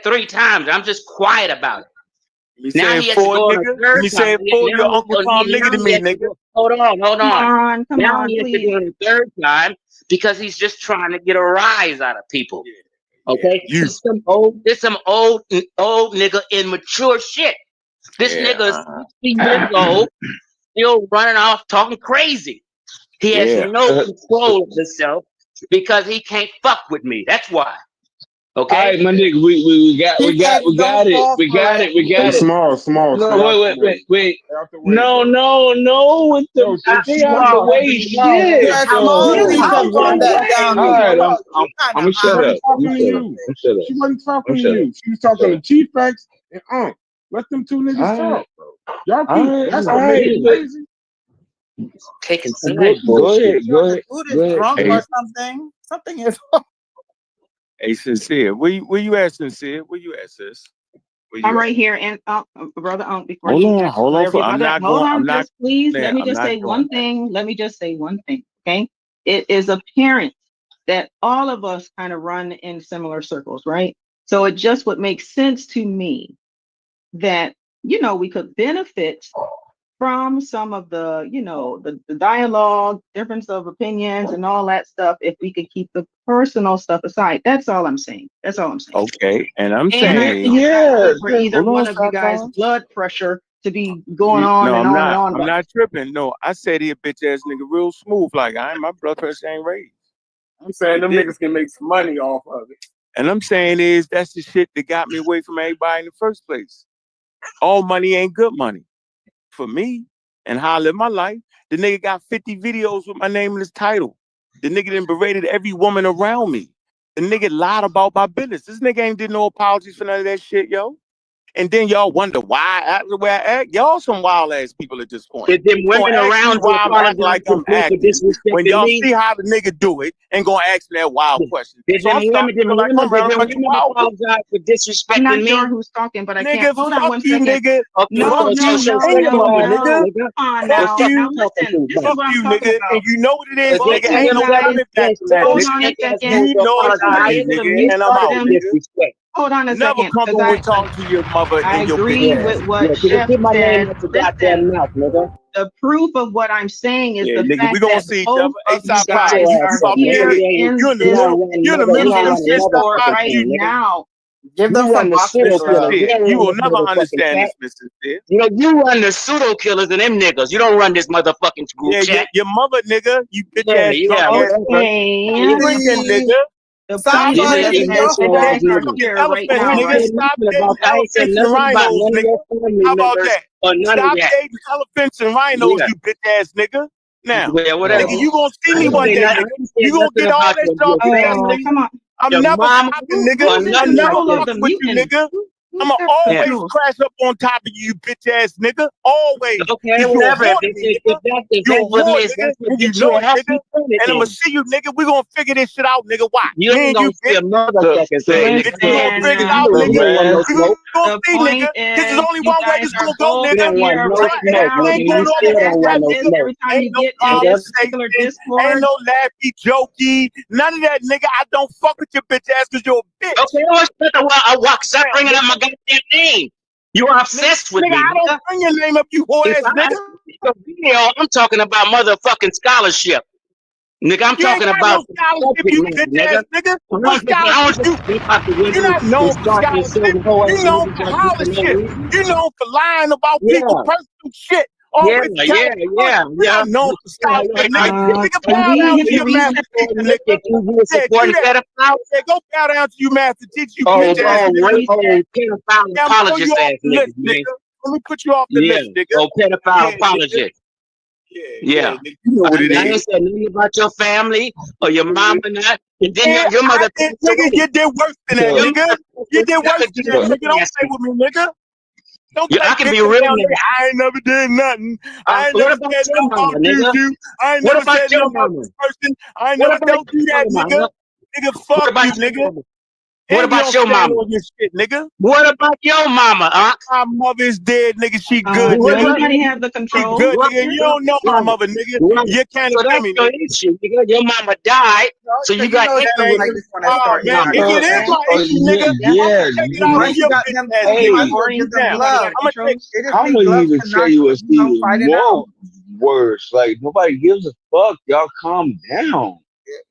3 times. I'm just quiet about it. You Now saying he has to four, go on nigga? a third You time. saying four? Your Uncle Tom Now nigga to he me, has to nigga. go, hold on. Come Now on, he has to please. go on a third time because he's just trying to get a rise out of people. Yeah, Okay, you. this some old nigga immature shit. This nigga is 60 years old, still running off talking crazy. He has no control of himself because he can't fuck with me. That's why. Okay. All right, my nigga, we got it. Small. No, wait. No, with the stay out the way shit. Yeah, small. You need to run that down. All right, I'm gonna She shut up. wasn't talking to you. She wasn't talking to you. She was talking to Chief X and Unc. Let them two niggas talk, bro. Y'all keep that's what made it lazy. Taking Go ahead. Dude is drunk or something. Something is. Hey, Sincere, where you at, Sincere? Where you at, sis? I'm right here, and brother before hold you on, hold on. hold on, just please man, let me just say one thing. Let me just say one thing, okay? It is apparent that all of us kind of run in similar circles, right? So it just would make sense to me that, we could benefit from some of the, the dialogue, difference of opinions and all that stuff if we could keep the personal stuff aside. That's all I'm saying. Okay, and I'm And saying, for either one of you guys' blood pressure to be going no, on and I'm on not. and on. I'm not tripping. No, I said he a bitch ass nigga real smooth. Like my blood pressure ain't raised. I'm saying them niggas can make some money off of it. And I'm saying that's the shit that got me away from everybody in the first place. All money ain't good money. For me and how I live my life, the nigga got 50 videos with my name in his title. The nigga done berated every woman around me. The nigga lied about my business. This nigga ain't did no apologies for none of that shit, yo. And then y'all wonder why I act the way I act. Y'all some wild ass people at this point. Did them women around why I'm acting like I'm acting when y'all me? see how the nigga do it and gonna ask me that wild question. Did So them I'm starting to feel like I'm around a bunch of wild people. apologize for disrespecting I'm not me? sure who's talking, but I Nigga, can't. Hold on one you, second. nigga. No, Fuck you. Ain't over, nigga. Come on Fuck now. you. Now listen, this is Fuck what I'm you, talking nigga. about. And you know what it is, Both nigga. of Ain't you no guys, coming back from that, hold nigga. on a second. You know it's Somebody crazy, to nigga. mute And I'm out, them. nigga. Hold on a Never second, come because when we talk to your mother I and your agree bitch with ass. what Chef Keep my name said. out your Listen, goddamn mouth, nigga. the proof of what I'm saying is Yeah, the nigga, we fact gonna that see each both other. Hey, of you stop Shut guys your You ass are up, about to here get nigga. it. in You're in the You this don't middle. run You're in the another, middle you of don't some run shit. another Stop Discord trying fucking to right thing, use nigga. now. Give You them run some the pseudo boxes. killers. You don't You run will this never motherfucking understand cat. this, Mr. Sid. You run the pseudo killers and them niggas. You don't run this motherfucking group Yeah, chat. your mother, nigga. You bitch Yeah, ass drunk ass nigga. Okay. Yeah, Drinking, nigga. The Stop point This Somebody is is eating that just you emotional goddamn ass guys are niggas. fucking here right I now, elephants, ain't nigga. right? said Stop nothing dating about elephants and nothing about rhinos, none of nigga. your family How about members that? or none of Stop that. dating elephants and rhinos, Yeah. you bitch ass nigga. Now, Yeah, nigga, whatever. you gonna see I me ain't one say day, nothing. nigga. I ain't You said gonna nothing get all about that your strawberry ass, family, Oh, nigga. come on. I'm your never mama, stopping, nigga. or Who's in none I'm of that never control of shit. the fucking with you, muting? nigga. Who's I'ma got Yeah. always control? crash up on top of you, bitch ass nigga. Always. Okay, Cause you a whatever. whore to me, nigga. If You a that's what whore, is, nigga. that's what And you gets you know a it, nigga. happy planet And I'ma then. see you, nigga. We gonna figure this shit out, nigga. Watch. You Me ain't and you, gonna see bitch. a motherfucking thing, nigga. Bitch, we gonna Listen, figure it out, You nigga. don't want no listen. We smoke. gonna The see, point nigga. Cause there's is, only you one way guys this are gonna go, both You nigga. don't want here no right Your ass smoke, now. nigga. ain't Do going You you on still that don't understand want no this? ass, nigga. Every time Ain't you no get in smoke. this particular conversation. Ain't Discord, no laughy, jokey. None of that, nigga. I don't fuck with your bitch ass cause you're a bitch. Okay, oh, shut the I walk. Stop Now, bringing up my nigga. goddamn name. You are Nigga, obsessed with nigga, me, I don't nigga. bring your name up, you whore If ass I nigga. make a video, I'm talking about motherfucking scholarship. Nigga, I'm You ain't talking got about no the scholarship, subject you matter, bitch ass nigga. nigga. I What don't scholarship just you? jump out the You're window not and known for start scholarship. insulting whole ass You known niggas for like you for holler no shit. reason. You known for lying about people, Yeah, personal shit. yeah, Always telling the truth. You're yeah. not known for scholarship, nigga. Nigga, Are bow you down even to the your reason master for teacher, admit nigga. that you were Yeah, do supporting that. pedophiles? Yeah, go bow down to your master teacher, you Oh, bitch ass nigga. pedophile Yeah, I'm throwing you apologist off ass the niggas, list, man. nigga. Let me put you off the Yeah. list, nigga. Oh, pedophile Yeah, nigga. apologist. Yeah, Yeah. nigga. You know what it I ain't is. said nothing about your family or your mama, not. And then Yeah, your I mother did, passed nigga. away. You did worse than that, Your So, nigga. mother You did worse could than do that, the nigga. Don't play nasty. with me, nigga. Don't Yeah, play I can be victim real now, nigga. nasty. I ain't never did nothing. I ain't What never about said your nothing mama, about nigga? you. I ain't What never about said your nothing about mama? this person. I ain't What never about don't do your that, mama, nigga. huh? Nigga, What fuck about you, your nigga. mama? What about your mama? This shit, nigga. What about your mama, My mother is dead, nigga. She good. Does Nigga. anybody have the She control? good, nigga. You don't know my mother, nigga. You can't So that's me, your nigga. issue, nigga. Your mama died, so you got issues like with this one that start man, now. nigga, it is my issue, nigga. Yeah, Take it out Once on you your got bitch them ass, two nigga. months, you'll give them Now, gloves. I'm gonna take. They just I'm need gonna gloves even to tell knock you what's even fight it more out. worse. Like nobody gives a fuck. Y'all calm down.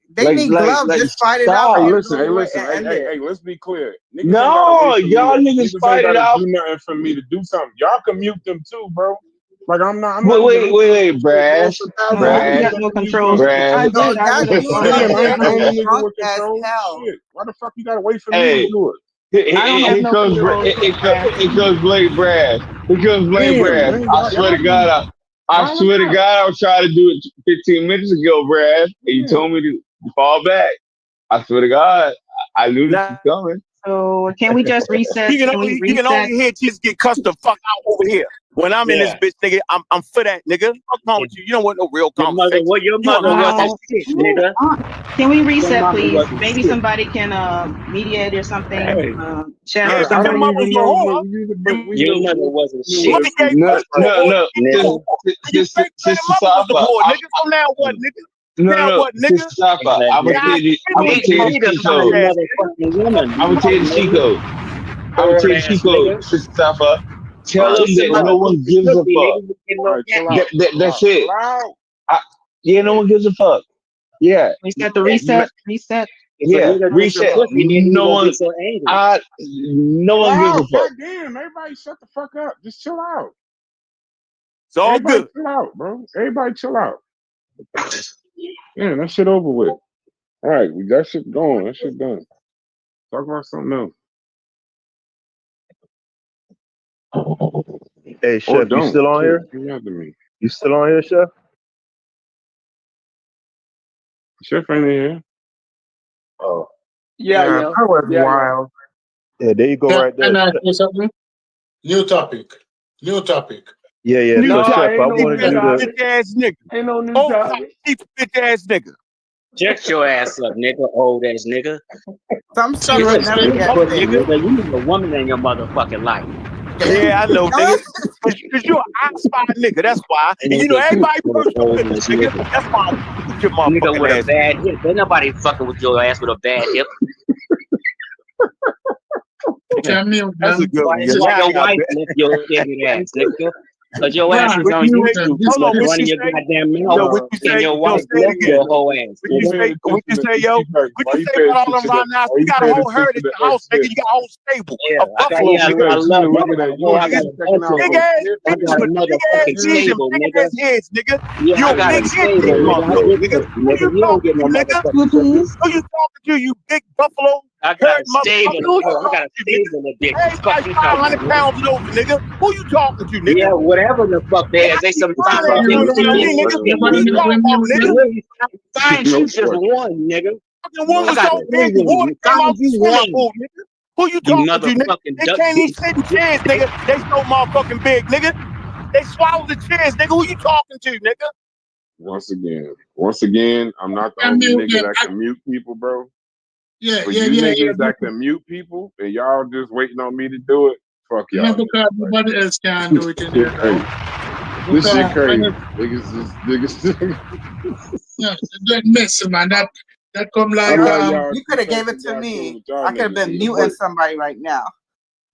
They need gloves. Just fight it out. Stop. Hey, Listen, hey, let's be clear. Niggas ain't No, gotta wait for y'all me. niggas Niggas fight ain't it gotta out. do nothing for me to do something. Y'all can mute them too, bro. Like I'm not. Wait, Brass. I got no control. I No, did. I that would dude have right Again, there I'm the only is nigga drunk with as control. hell. Shit. Why the fuck you gotta wait for me to do it? I don't have no control. It goes Blake Brass. It goes Blake Damn, Brass. man. I swear to God, I swear to God, I was trying to do it 15 minutes ago, Brass, and you told me to fall back. I swear to God, I knew this was coming. So can we just reset? You can only hear just get cussed the fuck out over here. When I'm in this bitch, nigga, I'm for that, nigga. What's wrong with you? You don't want no real conversation. Your mother wasn't shit, nigga. Can we reset, please? Maybe somebody can mediate or something. Chat or somebody. Your mother was a whore. Your mother wasn't shit. No. Sister Safa. Nigga, so now what, nigga? No, Sister Safa. I'm gonna tell you the cheat code. I'm gonna tell you the cheat code. I'm gonna tell you the cheat code, Sister Safa. Tell them that no one gives a fuck. That's it. No one gives a fuck. Yeah. Reset the reset. Reset. Yeah. Reset. No one. No one gives a fuck. God damn, everybody shut the fuck up. Just chill out. It's all Everybody good. Chill out, bro. Everybody chill out. Yeah, that shit over with. All right, we got shit going. That shit done. Talk about something else. Hey, Chef, you still on here? You still on here, Chef? Chef ain't in here. Oh. Yeah. That was wild. Yeah, there you go right there. Can I say something? New topic. Yeah. No, So, Chef, I wanted you to. Bitch ass nigga. Ain't no new topic. Bitch ass nigga. Shut your ass up, nigga. Old ass nigga. Some shit would never get there. Nigga, you need a woman in your motherfucking life. Yeah, I know, nigga. Cause you're an I-spy nigga. That's why. And you know everybody personal business, nigga. That's why I put your Nigga motherfucking with a ass. bad hip. Ain't nobody fucking with your ass with a bad hip. That's a good one. That's why your wife left your heavy ass, nigga. Cause your ass is on YouTube. Hold on, what running you your say? goddamn Yo, mouth. what you say? And your wife Say it left again. your whole ass. What you say, yo? What you say about all them round now? You got a whole herd at your house, nigga. You got a whole stable. Yeah, A buffalo, I love nigga. I got a bunch Big ass I got a motherfucking stable, big nigga. ass heads, nigga. Yeah, You I a got a big head, stable, big nigga. I motherfucker, get nigga. pussy, Who nigga. you You don't talking get no to, nigga? motherfucking Who you talking to, you big buffalo? I got Herd a stable. motherfucker. Who you I got a talking to, nigga? stable of bitches. Fuck Everybody you talking 500 about, nigga. pounds and over, nigga. Who you talking to, nigga? Yeah, whatever the fuck they is. They some fine ass Around bitches. me, nigga. What you talking about, nigga? Fine, she's just one, nigga. Fucking one I was got so big, the water came find out the you swimming one. pool, nigga. Who you You talking to, nigga? motherfucking They duck can't even bitch. sit in chairs, nigga. They so motherfucking big, nigga. They swallowed the chairs, nigga. Who you talking to, nigga? Once again, I'm not the only nigga that can mute people, bro. Niggas that can mute people, and y'all just waiting on me to do it. Fuck y'all. Not because nobody else can do it in there, though. This shit crazy. Niggas. That messy, man. That come like You could have gave it to me. I could have been muting somebody right now.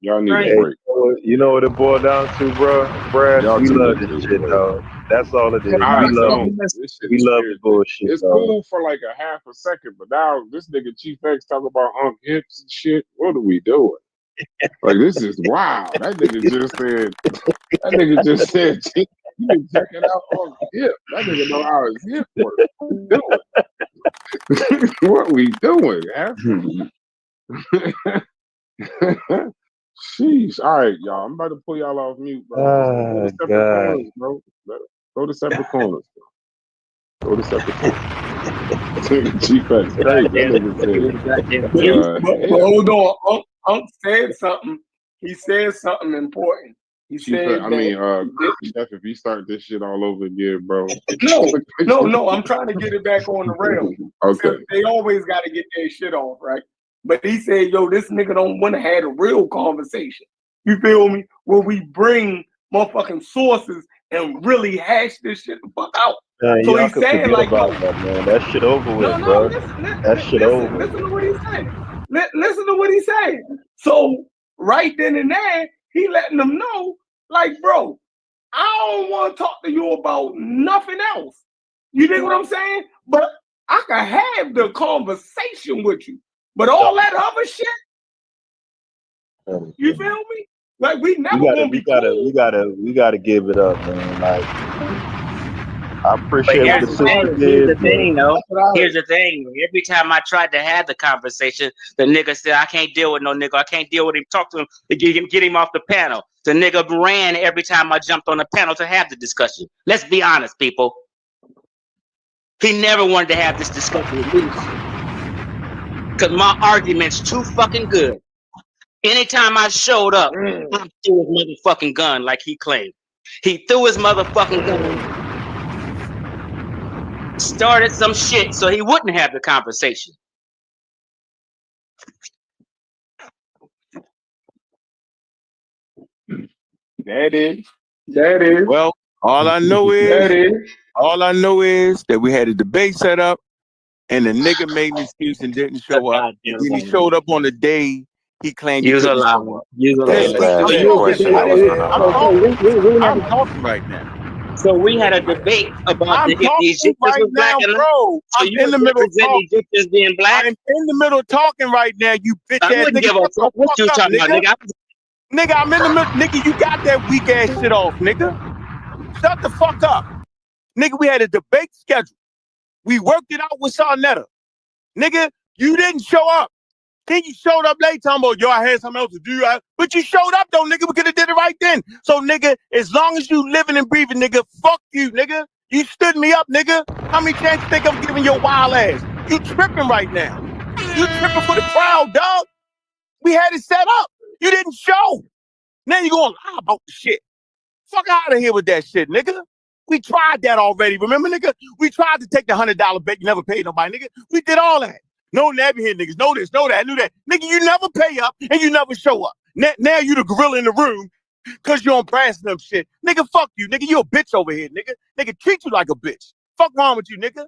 Y'all need a break. You know what it boiled down to, bro? Brass, we love this shit, dog. That's all it is. We love the bullshit. It's cool for like a half a second, but now this nigga Chief X talk about hips and shit. What are we doing? Like this is wild. That nigga just said you can check it out on hip. That nigga know how his hip works. What we doing? Sheesh. All right, y'all. I'm about to pull y'all off mute, bro. Corners, bro. Go to separate corners, bro. Go to separate corners. Chief X. Crazy. That nigga said. Hold on. Unc said something. He said something important. He said Chef, if you start this shit all over again, bro. No. I'm trying to get it back on the rail. Okay. They always got to get their shit off, right? But he said, yo, this nigga don't want to have a real conversation. You feel me? Where we bring motherfucking sources and really hash this shit the fuck out. So he's saying like, yo, that, man. That shit over with, bro. That shit over with. Listen to what he's saying. Listen to what he's saying. So right then and there, he letting them know, like, bro, I don't want to talk to you about nothing else. You dig what I'm saying? But I can have the conversation with you. But all that other shit, you feel me? Like we never gonna be cool. We gotta give it up, man. Like I appreciate what the sister did. Here's the thing, though. Here's the thing. Every time I tried to have the conversation, the nigga said, I can't deal with no nigga. I can't deal with him. Talk to him to get him off the panel. The nigga ran every time I jumped on the panel to have the discussion. Let's be honest, people. He never wanted to have this discussion with me. Because my argument's too fucking good. Anytime I showed up, I threw his motherfucking gun like he claimed. He threw his motherfucking gun, started some shit so he wouldn't have the conversation. That is. Well, all I know is that we had a debate set up, and the nigga made an excuse and didn't show up. And when he showed up on the day, he claimed he couldn't show up. I'm talking right now. So we had a debate about if the Egyptians right was black now, and bro. so you in the middle of Egyptians being black. I'm in the middle of talking right now. You bitch ass I wouldn't give a fuck what you talking about, nigga. Nigga, I'm in the middle. Nigga, you got that weak ass shit off, nigga. Shut the fuck up. Nigga, we had a debate scheduled. We worked it out with Sarnetta. Nigga, you didn't show up. Then you showed up late talking about, yo, I had something else to do. But you showed up, though, nigga. We could have did it right then. So, nigga, as long as you living and breathing, nigga, fuck you, nigga. You stood me up, nigga. How many chances you think I'm giving your wild ass? You tripping right now. You tripping for the crowd, dog. We had it set up. You didn't show. Now you gonna lie about the shit. Fuck out of here with that shit, nigga. We tried that already. Remember, nigga? We tried to take the $100 bet. You never paid nobody, nigga. We did all that. No nabbing here, niggas. Know this, know that, knew that. Nigga, you never pay up and you never show up. Now you the gorilla in the room because you on brass and them shit. Nigga, fuck you, nigga. You a bitch over here, nigga. Nigga, treat you like a bitch. Fuck wrong with you, nigga?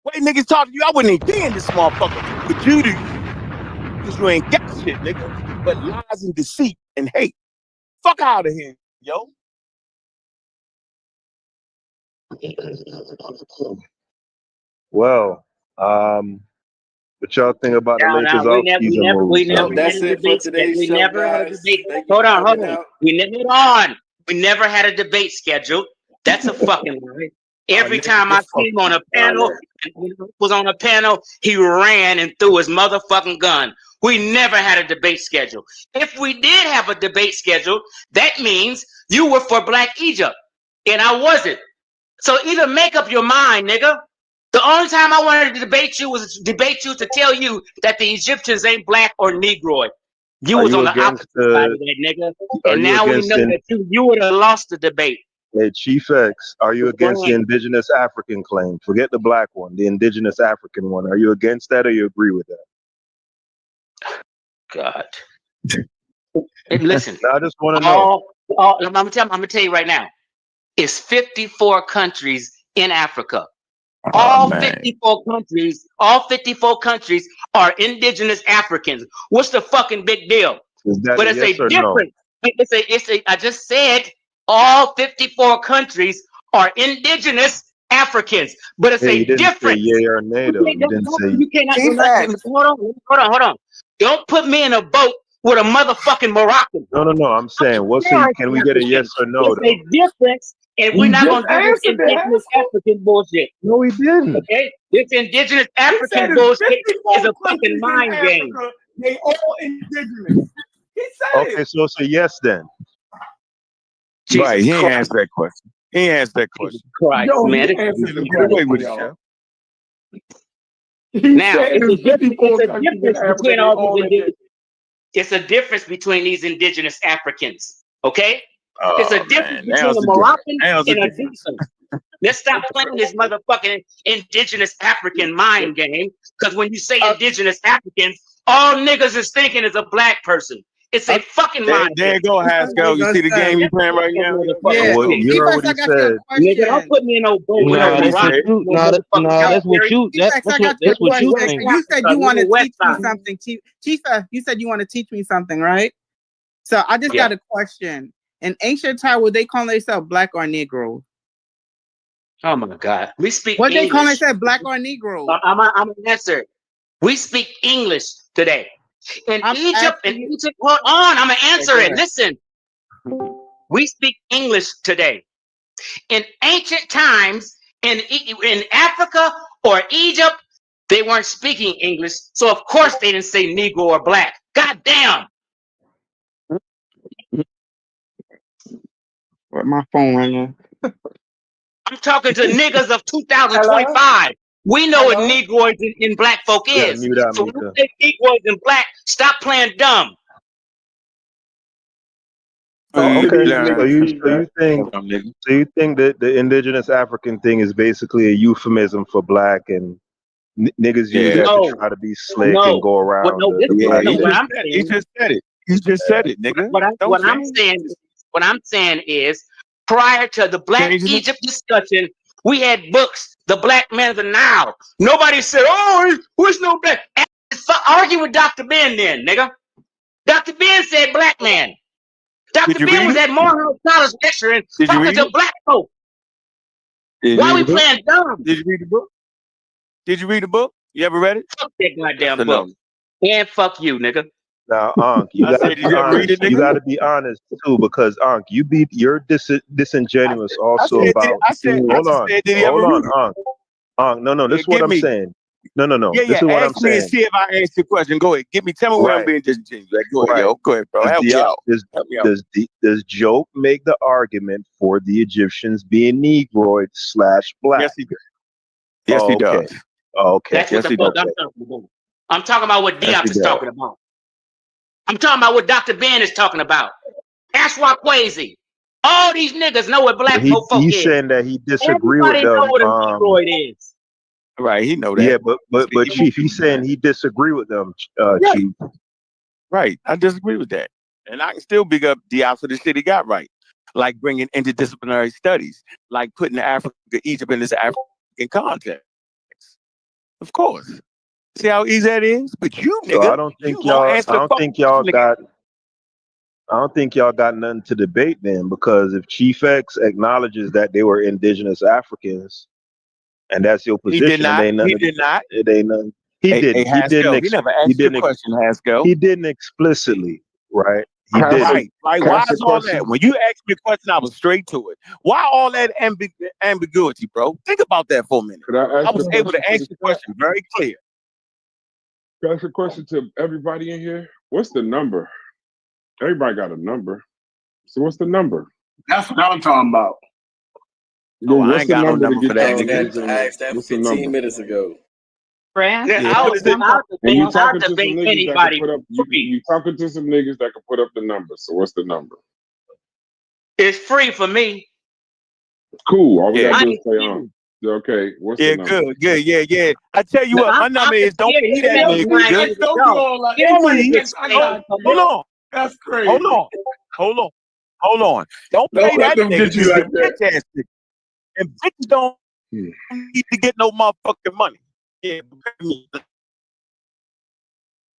Wait, niggas talk to you. I wouldn't even be in this motherfucker. But you do. Because you ain't got shit, nigga. But lies and deceit and hate. Fuck out of here, yo. Well, what y'all think about the Lakers off-season moves? That's it for today's show, guys. Hold on. We never had a debate scheduled. That's a fucking lie. Every time I see him on a panel, he ran and threw his motherfucking gun. We never had a debate schedule. If we did have a debate schedule, that means you were for Black Egypt, and I wasn't. So either make up your mind, nigga. The only time I wanted to debate you was to tell you that the Egyptians ain't black or Negroid. You was on the opposite side of that, nigga. And now we know that you would have lost the debate. Hey, Chief X, are you against the indigenous African claim? Forget the black one, the indigenous African one. Are you against that or you agree with that? God. Listen. I just want to know. I'm gonna tell you right now. It's 54 countries in Africa. All 54 countries are indigenous Africans. What's the fucking big deal? But it's a difference. No? I just said all 54 countries are indigenous Africans, but it's a difference. Yay or nay, though. You cannot do nothing. Hold on. Don't put me in a boat with a motherfucking Moroccan. No. I'm saying, can we get a yes or no? It's a difference. And we're not going to do this indigenous African bullshit. No, we didn't. Okay? This indigenous African bullshit is a fucking mind game. They all indigenous. He said okay, so it's a yes then. Jesus right, he ain't asked that question. He ain't asked that question. Christ, yo, man. Wait with it, Chef. Now, it's a difference between all these indigenous. It's a difference between these indigenous Africans. Okay? It's a difference between a Moroccan and a decent. Let's stop playing this motherfucking indigenous African mind game. Because when you say indigenous Africans, all niggas is thinking is a black person. It's a fucking There mindset. you go, Haskell. You see the game you playing right now? Yeah. Well, you already said. Nigga, don't put me in no boat with no Barack. That's what you. That's what you think. You said you want to teach me something, Chief. You said you want to teach me something, right? So I just got a question. In ancient time, would they call themselves black or Negro? Oh my God, we speak. What English. they call themselves, black or Negro? I'm an answer. We speak English today. In Egypt, hold on, I'm gonna answer it. Listen, we speak English today. In ancient times, in Africa or Egypt, they weren't speaking English, so of course they didn't say Negro or black. God damn. What my phone ringing? I'm talking to niggas of 2025. We know what Negroids and black folk Yeah, is. mute out, So when Mika. you say Negroids and black, stop playing dumb. Oh, okay. So you think that the indigenous African thing is basically a euphemism for black, and niggas use that to try to be slick and go around He just said it. He just said it, nigga. What I'm saying is, prior to the Black Egypt discussion, we had books, The Black Man of the Nile. Nobody said, "Oh, who's no black?" Argue with Dr. Ben then, nigga. Dr. Ben said black man. Dr. Ben was at Morehouse College lecturing, talking to black folk. Why we playing dumb? Did you read the book? Did you read the book? You ever read it? Fuck that goddamn book. And fuck you, nigga. Now, Ankh, you gotta be honest. You gotta be honest too, because Ankh, you're disingenuous also about. Hold on, Ankh. Ankh, no, this is what I'm saying. No. This is what I'm saying. And see if I answer the question. Go ahead. Tell me where I'm being disingenuous. Go ahead, yo. Go ahead, bro. Help me out. Does Job make the argument for the Egyptians being Negroid / black? Yes, he does. Yes, he does. Okay. That's what the fuck I'm talking about. I'm talking about what Diop is talking about. I'm talking about what Dr. Ben is talking about. Ask Rockwayzy. All these niggas know what black folk is. He's saying that he disagree with them. Everybody know what a Negroid is. Right, he know that. Yeah, but Chief, he's saying he disagree with them, Chief. Right, I disagree with that. And I can still big up Diop for the shit he got right. Like bringing interdisciplinary studies, like putting Africa, Egypt in this African context. Of course. See how easy that is? But you, nigga, so I don't think y'all got nothing to debate then, because if Chief X acknowledges that they were indigenous Africans, and that's your position, he did not. It ain't nothing. He didn't. He didn't. He never asked you a question, Haskell. He didn't explicitly, right? He didn't. Right. Why is all that? When you asked me a question, I was straight to it. Why all that ambiguity, bro? Think about that for a minute. I was able to answer the question very clear. Can I ask a question to everybody in here? What's the number? Everybody got a number. So what's the number? That's what I'm talking about. No, I ain't got no number for that. I asked that 15 minutes ago. Friend, and you talking to some niggas that can put up. You talking to some niggas that can put up the number. So what's the number? It's free for me. Cool. All we gotta do is stay on. Okay. What's the number? Good. Yeah. I tell you what, my number is. Don't be that nigga. Don't do all that. Hold on. That's crazy. Hold on. Don't play that nigga. Get you like that. And bitches don't need to get no motherfucking money. Yeah.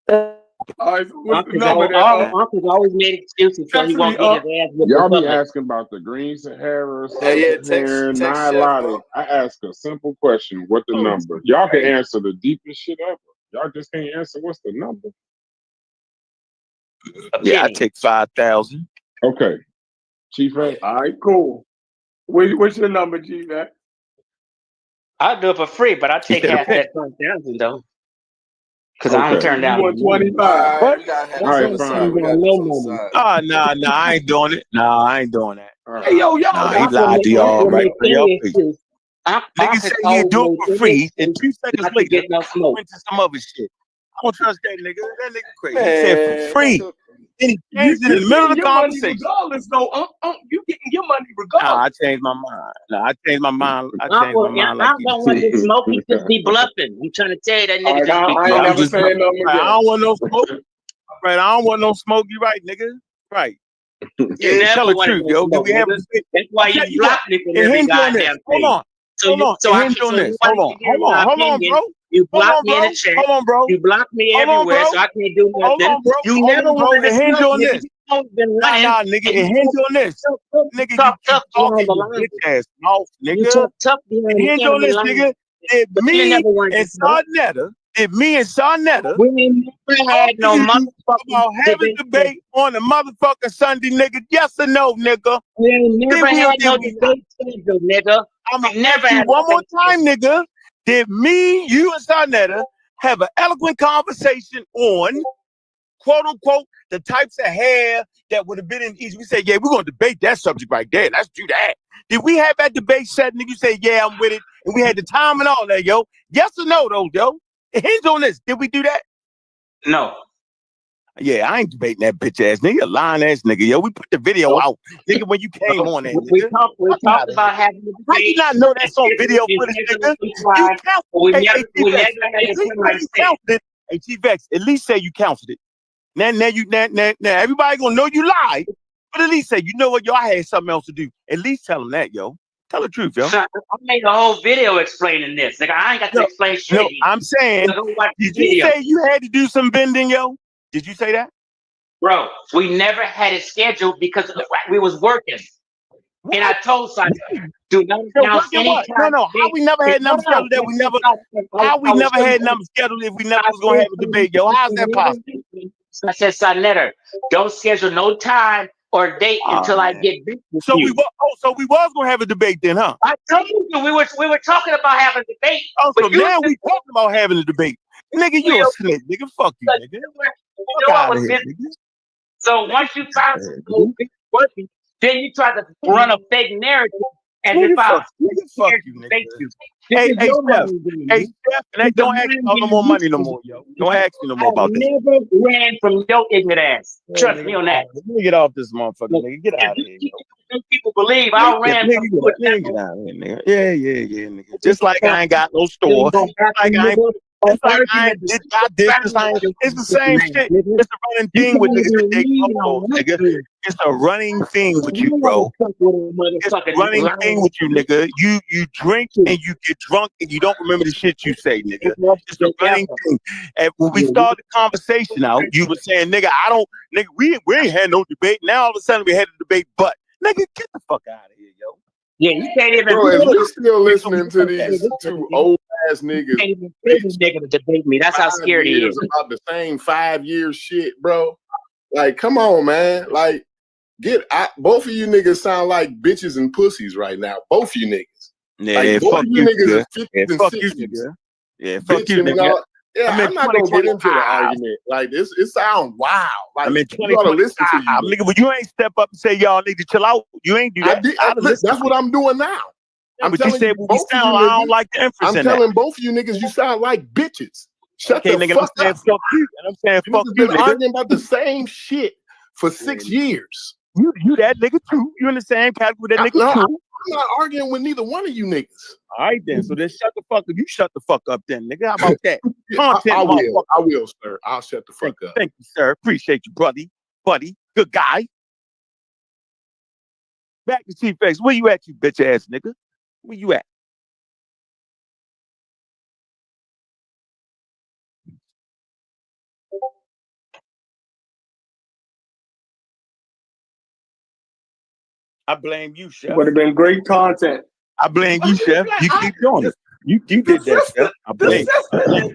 All right, what's the number? Uncle's always made excuses so he won't get his ass whipped. Y'all be asking about the Green Sahara, Sub-Saharan, Nile. I ask a simple question: what the number? Y'all can answer the deepest shit ever. Y'all just can't answer what's the number. Yeah, I take 5,000. Okay, Chief X. All right, cool. What's your number, Chief X? I'll do it for free, but I take half that 5,000 though, because I don't turn down. 25. All right, fine. Nah, I ain't doing it. Nah, I ain't doing that. Right. Hey, yo, he lied to y'all right there. Nigga said you do it for free, and 2 seconds later, went to some other shit. I don't trust that nigga. That nigga crazy. He said for free. And he changed it in the middle of the conversation. Regardless, though, you getting your money regardless. I changed my mind. I changed my mind. I don't want to smoke. He just be bluffing. I'm trying to tell you that nigga just be bluffing. I ain't never saying nothing. I don't want no smoke. Right, I don't want no smoke. You right, nigga. Right. Yeah, tell the truth, yo. Smoke, we have That's why you block niggas every goddamn thing. Hold on, bro. You block me in the chat. Hold on, bro. You block me everywhere, so I can't do nothing. Hold on, bro. You never want to hinge on this. Nah, nigga, it hinge on this. Nigga, talk tough behind the line. Bitch ass mouth, nigga. You talk tough behind the hinge on this, nigga. Did me and Sarnetta we never had no motherfucking having debate on a motherfucking Sunday, nigga? Yes or no, nigga? We ain't never had no debate schedule, nigga. I'm never had one more time, nigga. Did me, you, and Sarnetta have an eloquent conversation on, quote unquote, the types of hair that would have been in each? We say, yeah, we're gonna debate that subject right there. Let's do that. Did we have that debate set? Nigga, you say, yeah, I'm with it, and we had the time and all that, yo. Yes or no, though, yo? Hinge on this. Did we do that? No. Yeah, I ain't debating that bitch ass nigga, lying ass nigga. Yo, we put the video out, nigga, when you came on that. We talked about having the debate. How you not know that's on video footage, nigga? You counted it. Hey, T-Vex, at least say you counted it. Now everybody gonna know you lied, but at least say, you know what, yo, I had something else to do. At least tell them that, yo. Tell the truth, yo. I made a whole video explaining this. Nigga, I ain't got to explain shit. No, I'm saying, did you say you had to do some bending, yo? Did you say that? Bro, we never had it scheduled because we was working. What? And I told Simon, do not announce any time. No, how we never had nothing scheduled that we never, how we never had nothing scheduled if we never was going to have a debate, yo? How's that possible? I said, Sonetta, don't schedule no time or date until I get big with so you. We was gonna have a debate then, huh? I told you we were talking about having a debate. Oh, so now we talking about having a debate. Nigga, you a snitch, nigga. Fuck you, nigga. Fuck out of here, nigga. So once you found working, then you try to run a fake narrative as if I fuck you, nigga. Hey, Steph, don't ask me no more money no more, yo. Don't ask me no more about this. I never ran from your ignorant ass. Trust me on that. Let me get off this motherfucker, nigga. Get out of here. People believe I ran from you. Nigga. Yeah, nigga. Just like I ain't got no store. It's the same shit. It's a running thing with niggas. It's a running thing with you, bro. It's a running thing with you, nigga. You drink and you get drunk and you don't remember the shit you say, nigga. It's a running thing. And when we started the conversation out, you were saying, nigga, we ain't had no debate. Now all of a sudden we had a debate, but nigga, get the fuck out of here, yo. Yeah, you can't even. Bro, if you're still listening to these two old ass niggas, nigga to debate me. That's how scared he is. About the same 5 year shit, bro. Like, come on, man. Like, both of you niggas sound like bitches and pussies right now. Both of you niggas. Yeah, like, both of you niggas is 50s and 60s. Yeah, fuck you, nigga. Yeah, I'm not gonna get into the argument. Like this, it sounds wild. Like, you gotta listen to you, nigga. But you ain't step up and say y'all need to chill out. You ain't do that. That's what I'm doing now. I'm telling you, both of you niggas, I don't like the emphasis. I'm telling both of you niggas, you sound like bitches. Shut the nigga, fuck up. Fuck you. And I'm saying fuck you. Been arguing about the same shit for 6 years. You that nigga too. You in the same category that nigga too. I'm not arguing with neither one of you niggas. All right then. So then shut the fuck up. You shut the fuck up then, nigga. How about that? I will, sir. I'll shut the fuck up. Thank you, sir. Appreciate you, buddy. Good guy. Back to Chief X. Where you at, you bitch ass nigga? Where you at? I blame you, Chef. Would have been great content. I blame you, Chef. You keep doing it. You did that, Chef. I blame you.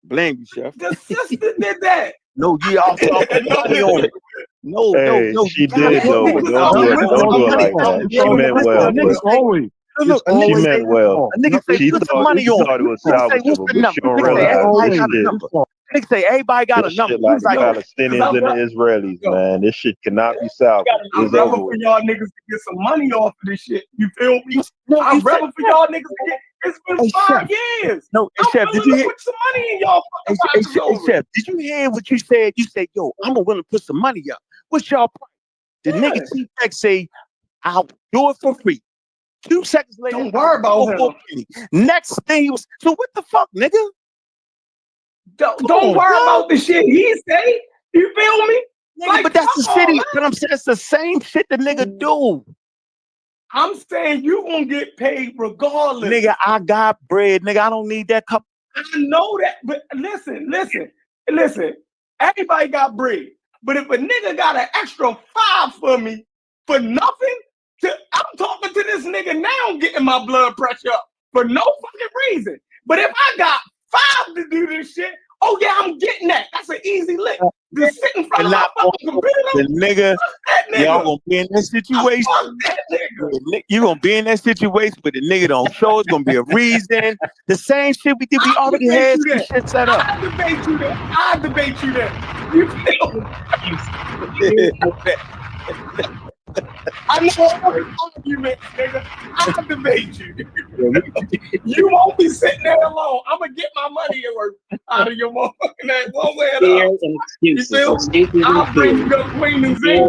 Blame you, Chef. The sister did that. No, you also put money on it. No, she did though. Don't do it like that. She meant well. She meant well. She thought it was salvageable, but she don't realize this shit. Niggas say everybody got a number. Like the Palestinians and the Israelis, man. This shit cannot be salvaged. I'd rather for y'all niggas to get some money off of this shit. You feel me? I'd rather for y'all niggas to get It's been 5 years. No, I'm Chef, willing to put some money in y'all fucking pockets over. Chef, did you hear what you said? You said, yo, I'm willing to put some money up. What's y'all price? The nigga Chief X say, I'll do it for free. 2 seconds later, don't worry about him. Next thing he was, so what the fuck, nigga? Don't worry about the shit he say. You feel me? Nigga, like, but that's the shit. But I'm saying it's the same shit the nigga do. I'm saying you gonna get paid regardless. Nigga, I got bread. Nigga, I don't need that cup. I know that, but listen. Everybody got bread. But if a nigga got an extra 5 for me for nothing, I'm talking to this nigga now getting my blood pressure up for no fucking reason. But if I got 5 to do this shit, oh yeah, I'm getting that. That's an easy lick. Just sit in front of my fucking computer. The nigga, y'all gonna be in that situation. You gonna be in that situation, but the nigga don't show. It's gonna be a reason. The same shit we did. We already had some shit set up. I debate you that. You feel me? I know every argument, nigga. I'll debate you. You won't be sitting there alone. I'm gonna get my money out of your motherfucking ass one way or the other. You feel me? I'll bring you up Queen and Zing.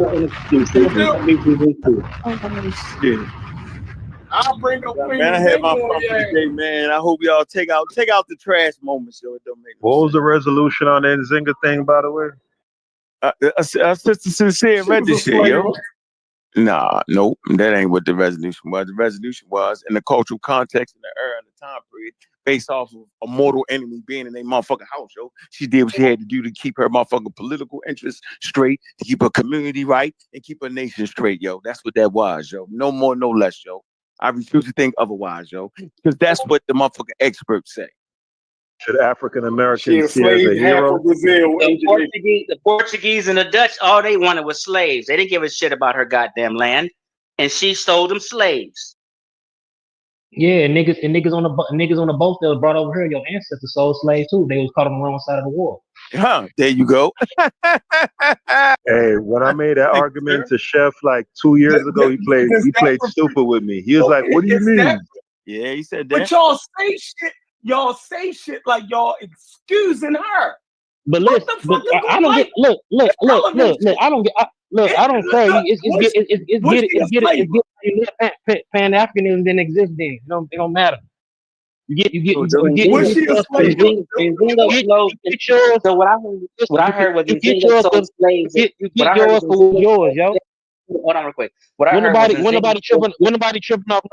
I'll bring up Queen Man, I and had Zing. my fun today, man. I hope y'all take out the trash moments, yo. It don't make What was the resolution on that Nzinga thing, by the way? Sister Sincere read this shit, yo. Nah, nope. That ain't what the resolution was. The resolution was in the cultural context and the era and the time period, based off of a mortal enemy being in a motherfucking house, yo. She did what she had to do to keep her motherfucking political interests straight, to keep her community right, and keep her nation straight, yo. That's what that was, yo. No more, no less, yo. I refuse to think otherwise, yo. Because that's what the motherfucking experts say. Should African Americans see as a hero? The Portuguese and the Dutch, all they wanted was slaves. They didn't give a shit about her goddamn land, and she stole them slaves. Yeah, niggas on the boat that was brought over here. Your ancestors sold slaves too. They was caught on the wrong side of the war. Huh? There you go. Hey, when I made that argument to Chef like 2 years ago, he played stupid with me. He was like, "What do you mean?" Yeah, he said that. But y'all say shit like y'all excusing her. But listen, I don't get. Look. I don't get. I don't care. It's Pan Africanism didn't exist then. It don't matter. So what I heard was you get yours for slaves. You get yours for yours, yo. Hold on real quick. When nobody tripping off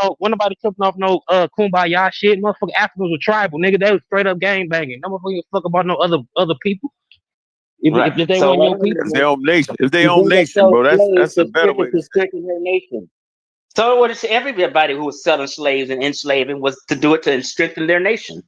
no kumbaya shit. Motherfucking Africans were tribal, nigga. They was straight up gang banging. No motherfucking fuck about no other people. If they weren't your people, if they own nation, bro, that's a better way to strengthen their nation. So what is everybody who was selling slaves and enslaving was to do it to strengthen their nation.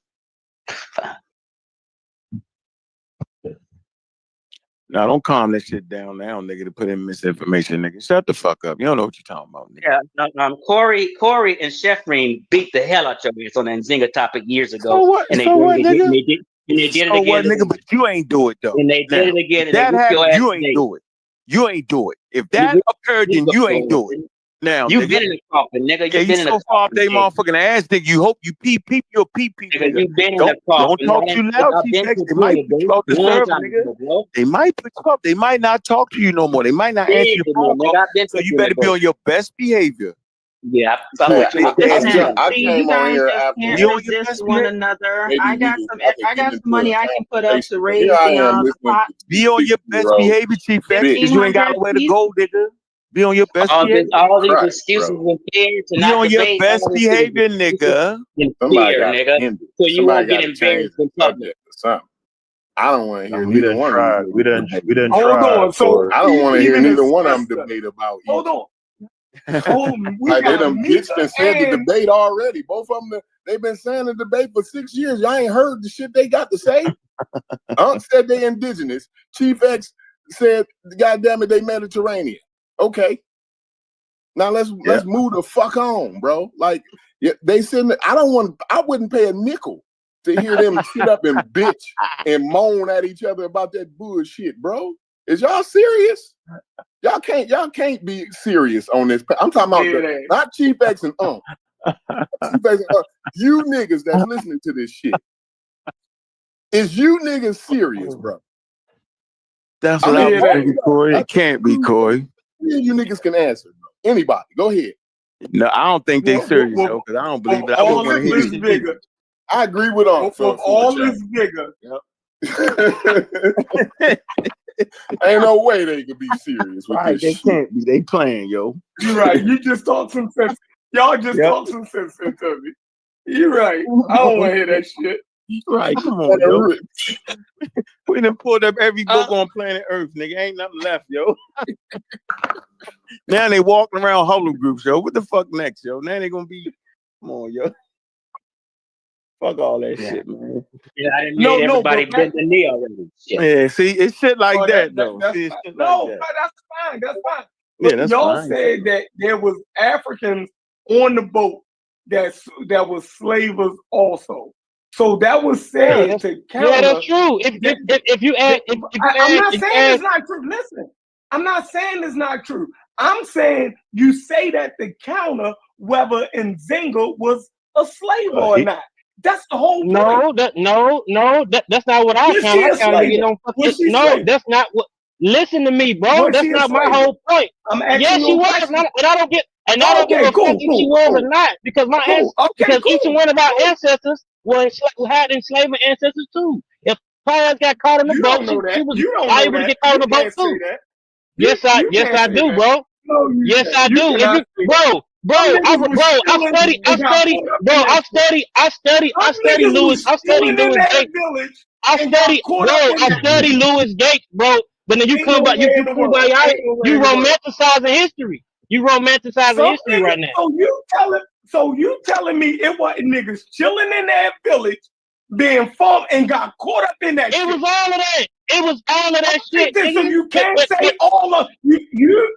Now don't calm that shit down now, nigga, to put in misinformation, nigga. Shut the fuck up. You don't know what you're talking about, nigga. Yeah, Corey and Sheffreen beat the hell out your ass on that Nzinga topic years ago. So what? And they nigga? They did it again. Nigga, but you ain't do it though. And they did it again. If that happened, you ain't do it. You ain't do it. If that occurred, then you ain't do it. Now, you've been in the coffin, nigga. You so far up they motherfucking ass, nigga. You hope you peep, you'll peep, nigga. You've been in the coffin. Don't talk too loud, T-Fex. They might put you out the server, nigga. They might put you up. They might not talk to you no more. They might not answer your phone call. So you better be on your best behavior. Yeah, I came on here after. You resist one another. I got some money I can put up to raise the pot. Be on your best behavior, Chief X, because you ain't got nowhere to go, nigga. Be on your best behavior. All these excuses and fear to not be on your best behavior, nigga. Nigga. So you won't get embarrassed in public. I don't want to hear neither one of them. We done Hold on. So I don't want to hear neither one of them debate about you. Hold on. Like they done bitched and said the debate already. Both of them, they've been saying the debate for 6 years. Y'all ain't heard the shit they got to say. Unc said they indigenous. Chief X said, God damn it, they Mediterranean. Okay. Now let's move the fuck on, bro. Like they said, I wouldn't pay a nickel to hear them sit up and bitch and moan at each other about that bullshit, bro. Is y'all serious? Y'all can't be serious on this. I'm talking about not Chief X and You niggas that's listening to this shit. Is you niggas serious, bro? That's what I was thinking, Corey. It can't be, Corey. You niggas can answer, bro. Anybody, go ahead. No, I don't think they serious, though, because I don't believe it. I All want to this hear nigga. I agree with all. From all this nigga. Ain't no way they could be serious with this they shit. Can't be. They playing, yo. You're right. You just talk some sense. Y'all just talk some sense into me. You're right. I don't want to hear that shit. Right, come on, yo. We done pulled up every book on planet Earth, nigga. Ain't nothing left, yo. Now they walking around Harlem groups, yo. What the fuck next, yo? Now they gonna be, come on, yo. Fuck all that shit, man. Yeah, I didn't need everybody bent the knee already. Yeah, see, it's shit like that, though. That's see, fine. Shit No, like that. that's fine. That's fine. Yeah, that's y'all fine. said that there was Africans on the boat that was slavers also. So that was said to counter. Yeah, that's true. If you add, I'm not saying it's not true. Listen, I'm not saying it's not true. I'm saying you say that to counter whether Nzinga was a slave or not. That's the whole point. That's not what I count. I count you don't fucking. No, that's not what. Listen to me, bro. That's not my whole point. Yes, she was, and I don't get, and I don't give a fuck if she was or not, because because each one of our ancestors had enslaving ancestors too. If Pius got caught in the boat, she was liable to get caught in the boat too. Yes, I do, bro. Yes, I do. If you, I study Louis Gates, bro. But then you come back, you romanticizing history. You romanticizing history right now. So you telling me it wasn't niggas chilling in that village, being farmed and got caught up in that shit? It was all of that. It was all of that shit. So you can't say all of you.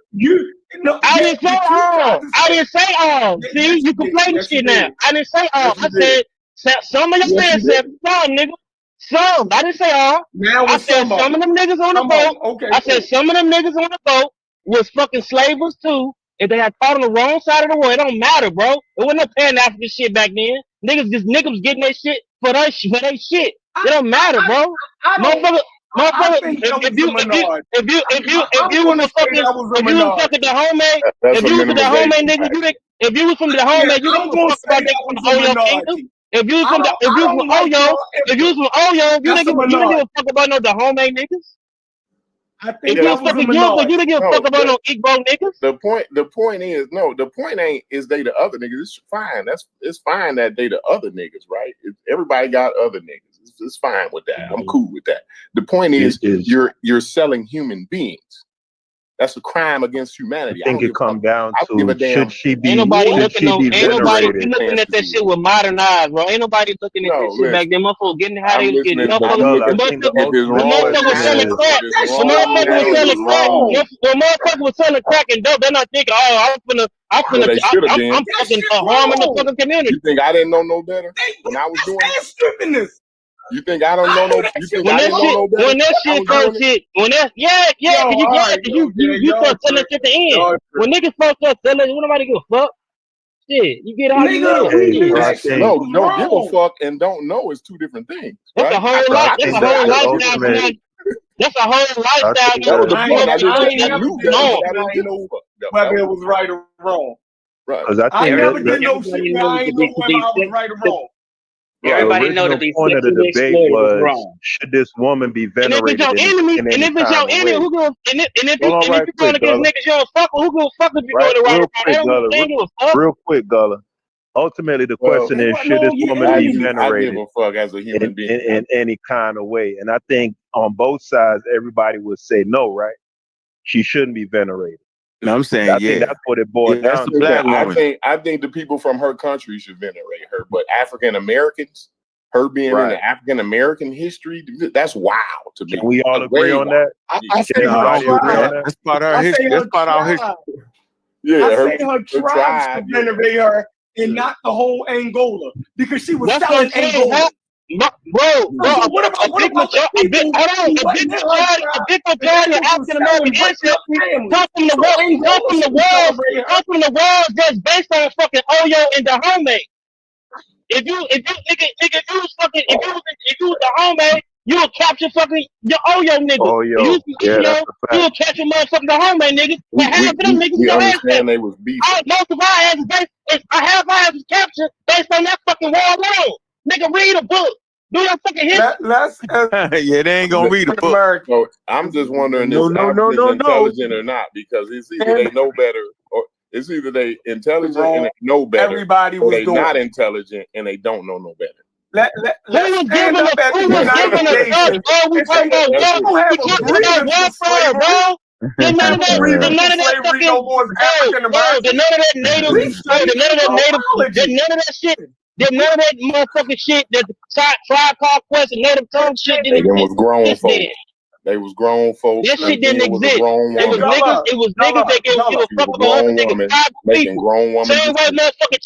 No, I didn't say all. I didn't say all. See, you can play this shit now. I didn't say all. I said some of your ancestors, some nigga. Some. I didn't say all. I said some of them niggas on the boat. I said some of them niggas on the boat was fucking slavers too. If they had caught on the wrong side of the world, it don't matter, bro. It wasn't no Pan-African shit back then. Niggas was getting that shit for their shit. It don't matter, bro. Motherfucker, if you was fucking the homemade, if you was the homemade nigga, if you was from the homemade, you didn't fuck about that from the Oyo kingdom. If you was from Oyo, you didn't give a fuck about no the homemade niggas. I think that was a minority. You didn't give a fuck about no Igbo niggas. The point is, the point ain't is they the other niggas. It's fine. It's fine that they the other niggas, right? Everybody got other niggas. It's fine with that. I'm cool with that. The point is you're selling human beings. That's a crime against humanity. I think it comes down to should she be venerated? Ain't nobody looking at that shit with modern eyes, bro. Ain't nobody looking at that shit back then. Motherfuckers getting how they was getting. Motherfuckers was selling crack and dope. They're not thinking, I'm fucking harming the fucking community. You think I didn't know no better when I was doing it? You think I don't know no? You think I didn't know no better? When that shit first hit, you start selling shit at the end. When niggas first start selling, nobody give a fuck. Shit, you get how you live. No, don't give a fuck and don't know is two different things. That's a whole lot. That's a whole lifestyle. That's a whole lifestyle. I ain't never know whether it was right or wrong. Right. I never did no shit where I ain't know whether I was right or wrong. Everybody know that the point of the debate was should this woman be venerated? And if it's your enemy, and if it's your enemy, who gonna and if you're going against niggas you don't fuck with, who gonna fuck if you're doing it right? Real quick, Gullah. Ultimately, the question is, should this woman be venerated I give a fuck as a human being in any kind of way? And I think on both sides, everybody would say no, right? She shouldn't be venerated. No, I'm saying, I think that's what it boils down to. I think the people from her country should venerate her, but African Americans, her being in the African American history, that's wild to me. Can we all agree on that? I say that's part of our history. That's part of our history. Yeah, I say her tribe should venerate her and not the whole Angola because she was selling Angola. So what about the people who wasn't in lifestyle a big majority of African American ancestors come from the world that's based on fucking Oyo and the homemade. If you was the homemade, you would capture fucking your Oyo nigga. Oh, yo, yeah, that's a You fact. would capture motherfucking the homemade niggas. But half of them niggas We your ass understand they was beefing. most of our ass is half our ass is captured based on that fucking war alone. Nigga, read a book. Do your fucking history. Yeah, they ain't gonna read a book. So I'm just wondering No, if no, Africans no, no, intelligent no. or not, because it's either they know better, or it's either they intelligent and they know better, Everybody or was they doing not it. intelligent and they don't know no better. Let's stand up at the United Nations and say that we don't have a grievance with slavery. Did none of that Slavery no more as African Americans. Did none of that native, We study did none of that shit, did none of that motherfucking shit that the tribe called Quest and native tongue shit They didn't was grown exist folks. then. They was grown folks. That shit didn't exist. It was niggas that give a fuck about other niggas' tribal making people. grown women. Same way motherfucking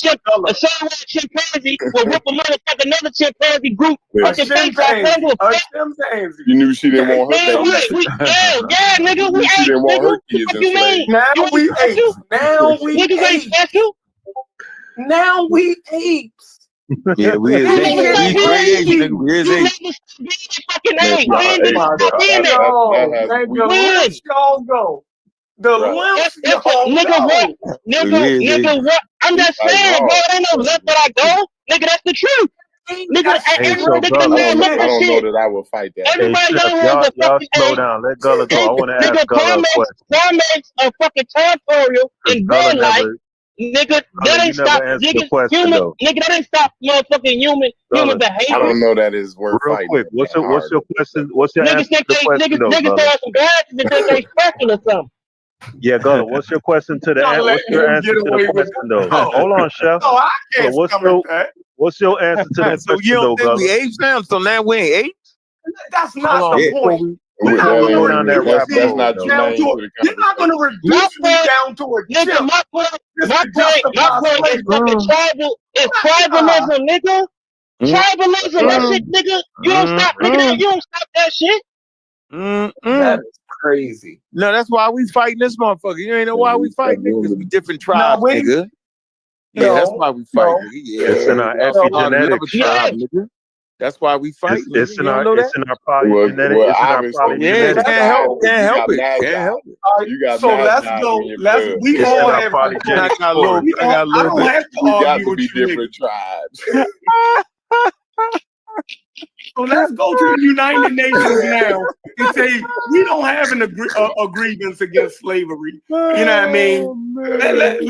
chimpanzee will rip a motherfucking another chimpanzee group. Yeah. Fucking face like You knew she didn't want her baby. yeah, nigga, we She didn't want her kids enslaved. Now we apes. Now we niggas ain't apes. special. Now we apes. Yeah, we is apes. We great apes, nigga. We is apes. Where y'all go? The limps y'all nigga, what? I'm just saying, bro. It ain't no limp that I go. Nigga, that's the truth. Nigga, I don't know that I would fight that. Everybody y'all slow down. Let Gullah go. I want to ask Gullah a question. Primates are fucking territorial and gun like. Nigga, that ain't stop human. Nigga, that ain't stop motherfucking human behavior. I don't know that is worth real fighting. quick. What's your question? What's your answer to the question, though, niggas throw some guys that think they special or something. Yeah, Gullah, what's your question to the what's your answer to the question, though? Hold on, Chef. No, I can't what's your answer to the question, so you don't think Gullah? we apes now? So now we ain't apes? That's not the point. We're not going to go down that rabbit hole. You're not going to reduce me down to a chip. My point is fucking tribal. It's tribalism, nigga. Tribalism, that shit, nigga. You don't stop, nigga. You don't stop that shit. That is crazy. No, that's why we fighting this motherfucker. You ain't know why we fighting, nigga? Because we different tribes, nigga. Yeah, that's why we fight, nigga. Yeah, it's in our epigenetics, nigga. That's why we fight. It's in our polygenetic. Yeah, can't help it. So let's go. We all have. I got a little bit. I don't have to argue with you. Different tribes. So let's go to the United Nations now and say we don't have a grievance against slavery. You know what I mean? Let's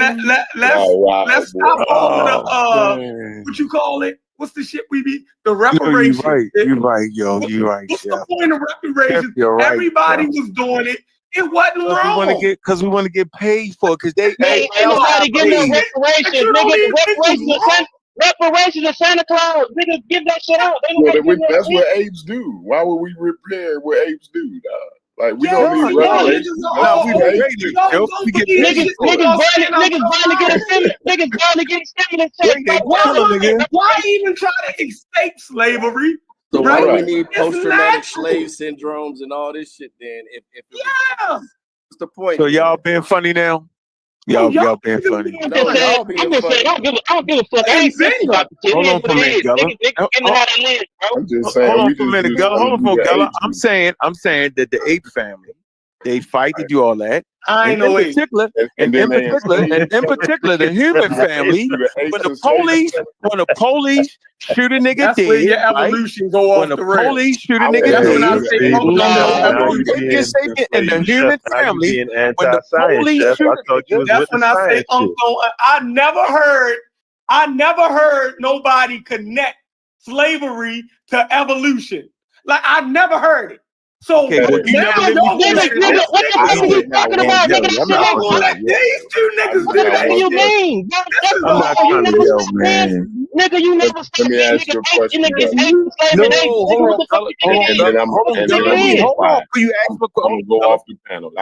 stop all the what you call it? What's the shit we be? The reparations. You're right, yo. You're right. What's the point of reparations? Right, everybody was doing it. It wasn't wrong. Because we want to get paid for it. Because everybody give them reparations, nigga. Reparations of Santa Claus, nigga, give that shit out. That's what apes do. Why would we repair what apes do, dog? Like we don't need reparations. Niggas barely get stimulus checks. Why even try to escape slavery? So why do we need post-traumatic slave syndromes and all this shit then? What's the point? So y'all being funny now? Y'all being funny. I'm just saying, I don't give a fuck. I ain't saying about the shit. Hold on for a minute, Gullah. I'm just saying. Hold on for a minute, Gullah. Hold on for a minute, Gullah. I'm saying that the ape family, they fight to do all that. In particular, the human family, when the police shoot a nigga that's dead, where your evolution go off the rails. Police shoot a nigga dead, in the human family, when the police shoot a nigga, that's when I say, I never heard nobody connect slavery to evolution. Like I never heard it. So what the fuck are you talking about, nigga? These two niggas do that. What do you mean? Nigga, you never Let me ask you a question.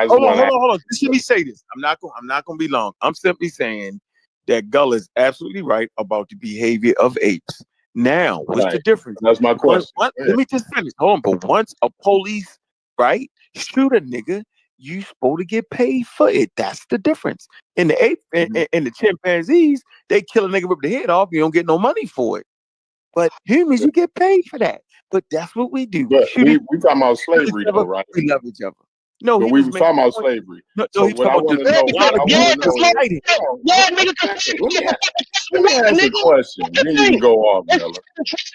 Hold on. Just let me say this. I'm not gonna be long. I'm simply saying that Gullah is absolutely right about the behavior of apes. Now, what's the difference? That's my question. Let me just finish. Hold on. But once a police, right, shoot a nigga, you supposed to get paid for it. That's the difference. In the ape and the chimpanzees, they kill a nigga, rip the head off. You don't get no money for it. But humans, you get paid for that. But that's what we do. But we talking about slavery, though, right? We love each other. No, but we was talking about slavery. No, so what I want to know, let me ask a question. Then you can go off, Miller.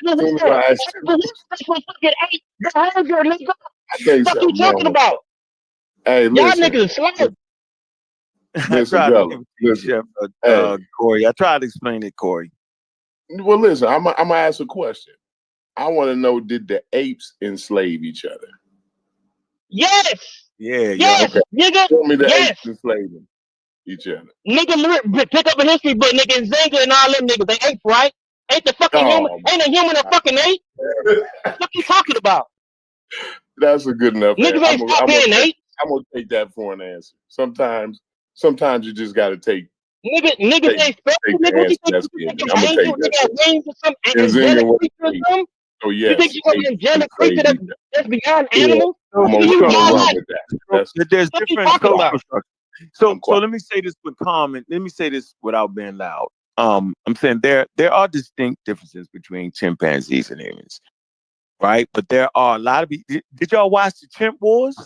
What you talking about? Hey, listen. Y'all niggas slow. Listen, Corey. I tried to explain it, Corey. Well, listen, I'm gonna ask a question. I want to know: did the apes enslave each other? Yes. Yeah. Yes, okay. Nigga. Tell me the apes enslaving each other. Nigga, pick up a history book, nigga, and Zinga and all them niggas. They apes, right? Ain't the fucking human? Ain't a human a fucking ape? What you talking about? That's a good enough answer. Niggas ain't fucking ape. I'm gonna take that for an answer. Sometimes you just gotta take. Niggas ain't special. Nigga, I'm gonna take that. Oh yes. You think you some angelic creature that's beyond animals? I'm gonna run with that. There's different social structures. So let me say this with calm and let me say this without being loud. I'm saying there are distinct differences between chimpanzees and humans, right? But there are a lot of. Did y'all watch the Chimp Wars?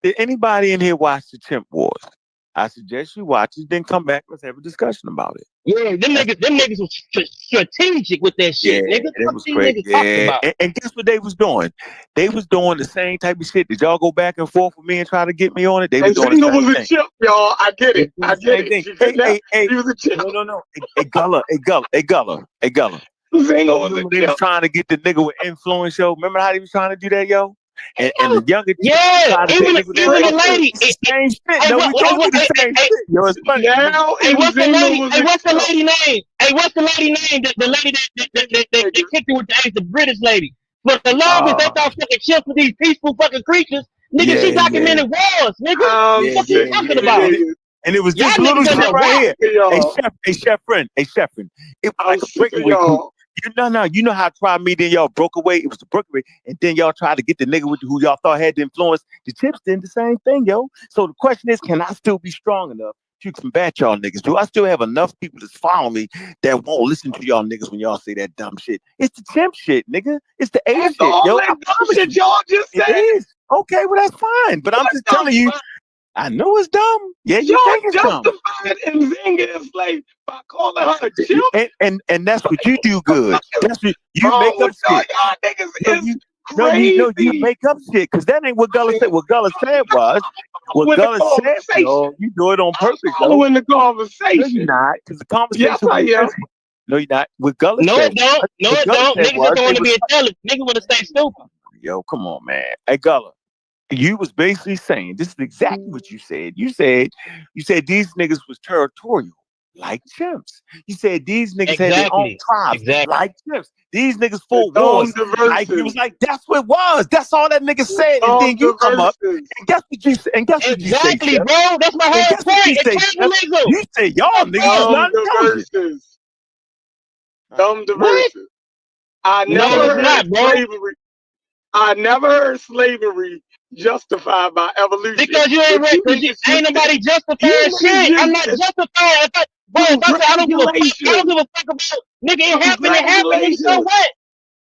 Did anybody in here watch the Chimp Wars? I suggest you watch it, then come back. Let's have a discussion about it. Yeah, them niggas was strategic with that shit, nigga. It was great. And guess what they was doing? They was doing the same type of shit. Did y'all go back and forth with me and try to get me on it? They was doing the same thing. A chimp, y'all. I get it. He was a chimp. No. Hey, Gullah. Zinga was a they was trying to get the nigga with influence, yo. Remember how he was trying to do that, yo? And the younger even the lady. Same shit. No, we told you the same shit. Yo, it's funny. What's the lady name? What's the lady name? The lady that kicked it with the ace, the British lady. For the longest, they thought fucking chimps were these peaceful fucking creatures. Nigga, she documented wars, nigga. What you talking about? And it was this little shit right here. Hey, chef friend. It was like a breakaway group. You know how Tribe Media y'all broke away? It was the breakaway, and then y'all tried to get the nigga with who y'all thought had the influence. The Chips did the same thing, yo. So the question is, can I still be strong enough to combat y'all niggas? Do I still have enough people that's following me that won't listen to y'all niggas when y'all say that dumb shit? It's the Chimp shit, nigga. It's the A shit, yo. That dumb shit y'all just said. It is. Okay, well that's fine, but I'm just telling you. I know it's dumb. Yeah, you think it's dumb. Justified in Zinga enslaved by calling her a chimp. And that's what you do good. That's what you make up shit. Y'all niggas is crazy. You make up shit because that ain't what Gullah said. What Gullah said was, you do it on purpose. Following the conversation. No, you're not, because the conversation. Yes, I am. No, you're not. What Gullah said. No, it don't. Niggas don't want to be intelligent. Niggas want to stay stupid. Yo, come on, man. Hey, Gullah. You was basically saying this is exactly what you said. You said these niggas was territorial, like chimps. You said these niggas had their own tribes, like chimps. These niggas fought wars. Like it was like that's what it was. That's all that nigga said. And then you come up and guess what you say? And guess what you say? Exactly, bro. That's my whole point. You say y'all niggas is not intelligent. Dumb diversion. I never heard slavery. I never heard slavery justified by evolution. Because you ain't read. Ain't nobody justifying shit. I'm not justifying. I don't give a fuck about. Nigga, it happened. So what?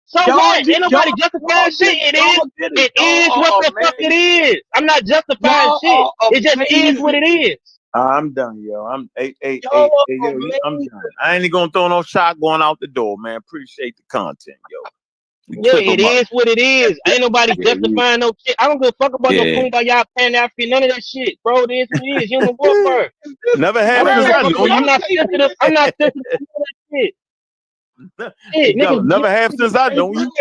So what? Ain't nobody justifying shit. It is what the fuck it is. I'm not justifying shit. It just is what it is. I'm done, yo. I'm done. I ain't gonna throw no shot going out the door, man. Appreciate the content, yo. Yeah, it is what it is. Ain't nobody justifying no shit. I don't give a fuck about no Kumbaya, Pan-African, none of that shit, bro. It is what it is. Human warfare. Never happened. I'm not sensitive. I'm not sensitive to that shit. Never have since I know you.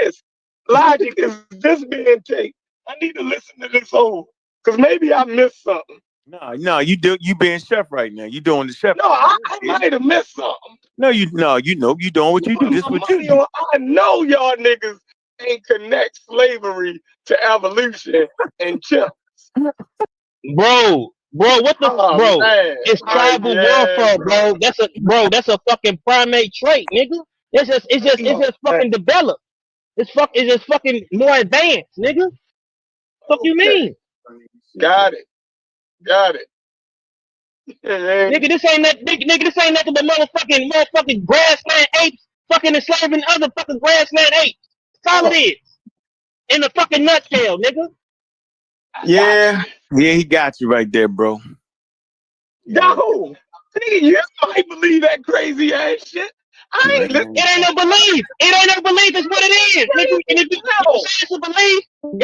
Logic is this being taped. I need to listen to this over because maybe I missed something. No, you being chef right now. You doing the chef. No, I might have missed something. No, you know, you doing what you do. This what you do. I know y'all niggas ain't connect slavery to evolution and chimps. Bro, what the bro? Man. It's tribal warfare, bro. That's a fucking primate trait, nigga. It's just fucking developed. It's just fucking more advanced, nigga. Fuck you mean? Got it. Nigga, this ain't nothing but motherfucking grassland apes fucking enslaving other fucking grassland apes. That's all it is. In a fucking nutshell, nigga. Yeah, he got you right there, bro. No, nigga, you might believe that crazy ass shit. I ain't listening. It ain't no belief. It's what it is, nigga. And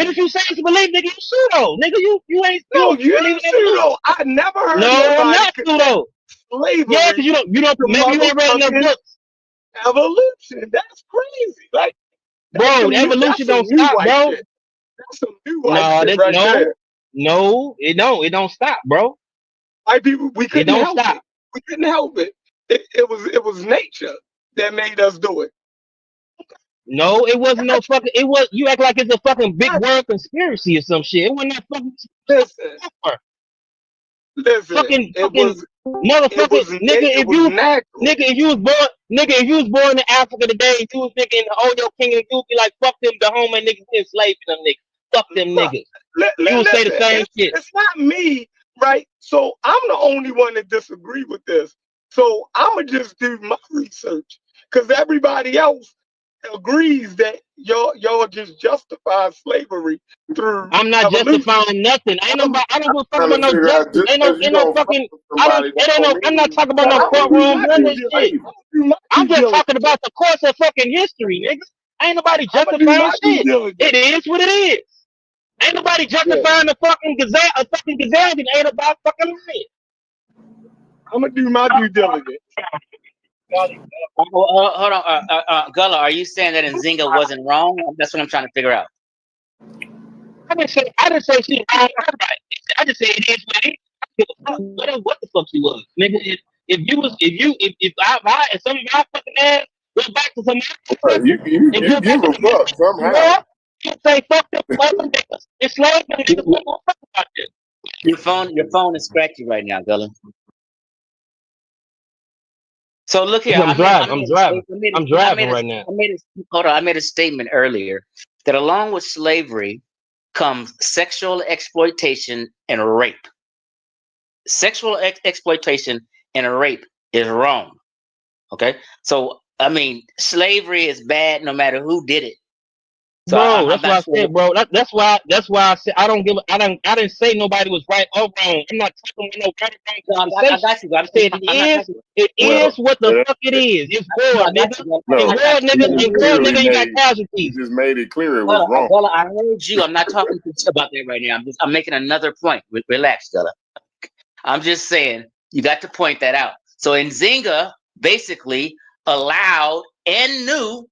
if you say it's a belief, nigga, you pseudo, nigga. You ain't. No, you pseudo. I never heard. No, I'm not pseudo. Slavery. Yeah, because you don't. Maybe you ain't read enough books. Evolution. That's crazy. Like, bro, evolution don't stop, bro. Shit. That's some new white shit right there. No, it don't. It don't stop, bro. White people, we couldn't help it. We couldn't help it. It was nature that made us do it. No, it wasn't no fucking. It was. You act like it's a fucking big world conspiracy or some shit. It wasn't that fucking. Listen. Fucking motherfucker, nigga. If you was born in Africa today, and you was thinking, oh, your king, and you'd be like, fuck them, the home and niggas enslaving them niggas. Fuck them niggas. You would say the same shit. It's not me, right? So I'm the only one that disagree with this. So I'ma just do my research because everybody else agrees that y'all just justify slavery through. I'm not evolution. justifying nothing. I don't give a fuck about no justice. Ain't no fucking. I'm not talking about no courtroom, none of this shit. I'm just talking about the course of fucking history, nigga. Ain't nobody justifying shit. It is what it is. Ain't nobody justifying the fucking gazelle. A fucking gazelle that ain't about fucking lying. I'm gonna do my due diligence. Hold on, Gullah, are you saying that Nzinga wasn't wrong? That's what I'm trying to figure out. I didn't say she was wrong. I just said it is what it is. I don't give a fuck what the fuck she was, nigga. If some of my fucking ass went back to some, you give a fuck somehow. You say fuck them other niggas. It's like niggas won't fuck about this. Your phone is scratchy right now, Gullah. So look here. I'm driving right now. I made a statement earlier that along with slavery comes sexual exploitation and rape. Sexual exploitation and rape is wrong. Okay, so I mean, slavery is bad no matter who did it. So bro, that's what I said, bro. That's why I said I didn't say nobody was right or wrong. I'm not talking about no right or wrong. I got you. I said it is what the fuck it is. It's war, nigga. In war, nigga, you got casualties. You just made it clear it was wrong. Well, I heard you. I'm not talking about that right now. I'm making another point. Relax, Gullah. I'm just saying you got to point that out. So Nzinga basically allowed and knew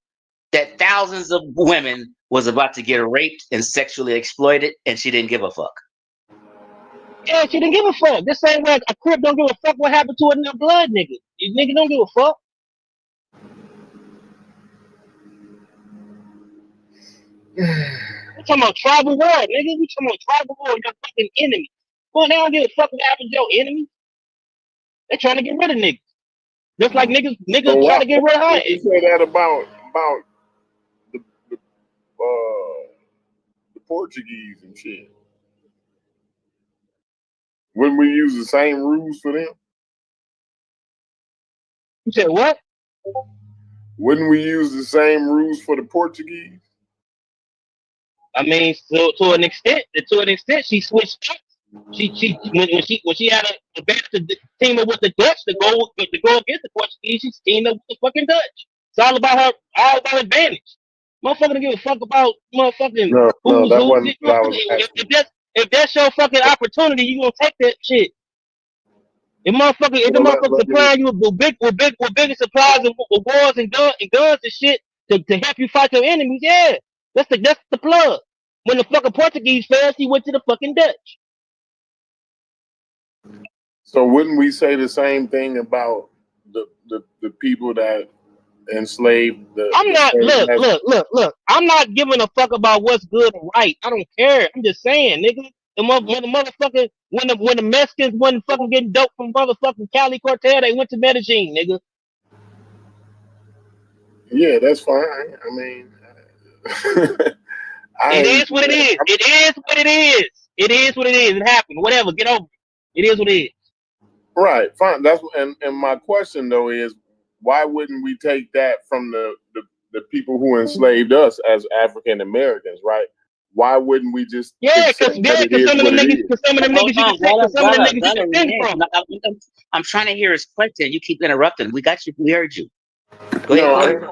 that thousands of women was about to get raped and sexually exploited, and she didn't give a fuck. Yeah, she didn't give a fuck. This same way a crip don't give a fuck what happened to her blood, nigga. You nigga don't give a fuck. We talking about tribal war, nigga. We talking about tribal war, your fucking enemy. Well, they don't give a fuck what happened to your enemy. They trying to get rid of niggas. Just like niggas trying to get rid of her. You say that about the Portuguese and shit. Wouldn't we use the same rules for them? You said what? Wouldn't we use the same rules for the Portuguese? I mean, so to an extent, she switched up. When she had a bad to team up with the Dutch to go against the Portuguese, she teamed up with the fucking Dutch. It's all about advantage. Motherfucker don't give a fuck about motherfucking who's that wasn't what I was asking. If that's your fucking opportunity, you gonna take that shit. If the motherfucker supplying you with bigger supplies and with wars and guns and shit to help you fight your enemies, yeah. That's the plug. When the fucking Portuguese fell, he went to the fucking Dutch. So wouldn't we say the same thing about the people that enslaved the? Look. I'm not giving a fuck about what's good and right. I don't care. I'm just saying, nigga. When the Mexicans wasn't fucking getting dope from motherfucking Cali Cartel, they went to Medellin, nigga. Yeah, that's fine. I mean, it is what it is. It is what it is. It is what it is. It happened. Whatever. Get over it. It is what it is. Right. Fine. That's and my question though is, why wouldn't we take that from the people who enslaved us as African Americans? Right. Why wouldn't we just accept that it is some of what them it niggas, is? because some of them niggas you can take, because some of them niggas you can think from. I'm trying to hear his question. You keep interrupting. We got you. We heard you. Go ahead.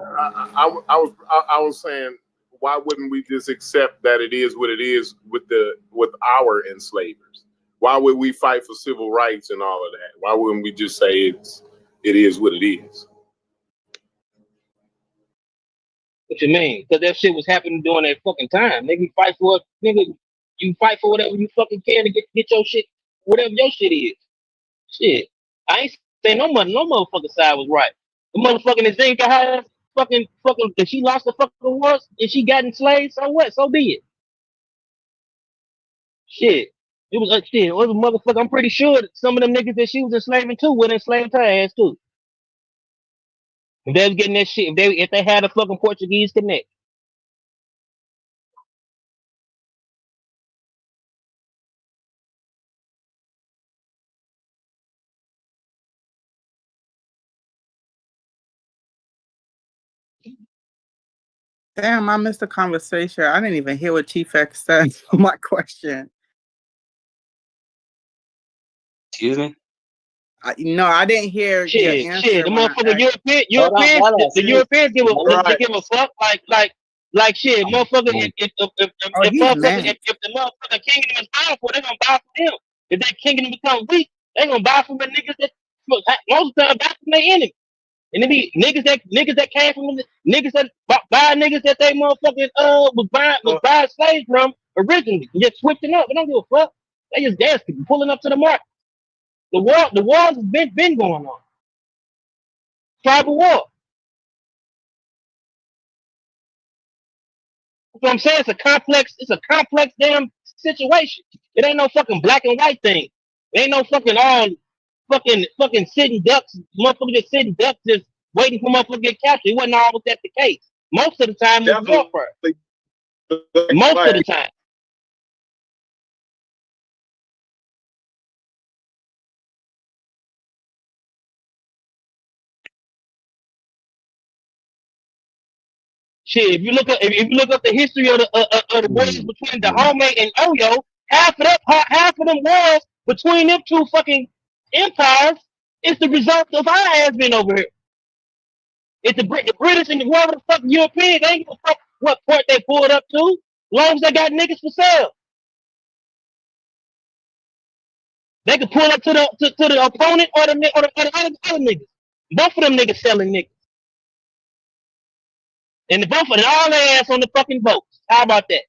I was saying, why wouldn't we just accept that it is what it is with our enslavers? Why would we fight for civil rights and all of that? Why wouldn't we just say it is what it is? What you mean? Because that shit was happening during that fucking time. Nigga, fight for it. Nigga, you fight for whatever you fucking can to get your shit, whatever your shit is. Shit. I ain't saying no motherfucking side was right. The motherfucking Zinga had fucking, if she lost the fucking wars and she got enslaved, so what? So be it. Shit. It was shit. It was a motherfucker. I'm pretty sure that some of them niggas that she was enslaving too would enslave her ass too. If they was getting that shit, if they had a fucking Portuguese connect. Damn, I missed the conversation. I didn't even hear what Chief X said for my question. Excuse me? No, I didn't hear your answer. Shit, the motherfucker the Europeans give a fuck. Like shit, motherfucker. If the motherfucking kingdom is powerful, they gonna buy from them. If that kingdom become weak, they gonna buy from the niggas that most of the time buy from their enemy. And it be niggas that came from the niggas that buy niggas that they motherfucking was buying slaves from originally. And just switching up. They don't give a fuck. They just dancing, pulling up to the market. The wars has been going on. Tribal war. That's what I'm saying. It's a complex damn situation. It ain't no fucking black and white thing. It ain't no fucking all fucking sitting ducks, motherfuckers just sitting ducks just waiting for motherfuckers to get captured. It wasn't always that the case. Most of the time it was warfare. Most of the time. Shit, if you look up the history of the wars between Dahomey and Oyo, half of them wars between them two fucking empires is the result of our ass being over here. If the British and whoever the fuck Europeans, they ain't gonna fuck what port they pulled up to, as long as they got niggas for sale. They could pull up to the opponent or the other niggas. Both of them niggas selling niggas. And both of them all their ass on the fucking boats. How about that?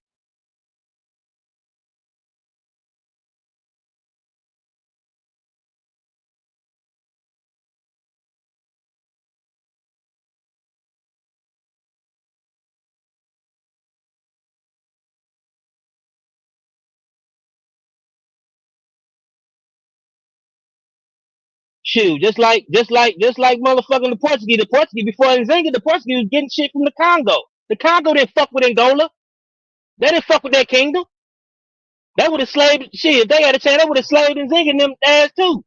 Shoot, just like motherfucking the Portuguese. The Portuguese before Nzinga, the Portuguese was getting shit from the Congo. The Congo didn't fuck with Angola. They didn't fuck with that kingdom. They would have slaved shit. If they had a chance, they would have slaved Nzinga and them ass too.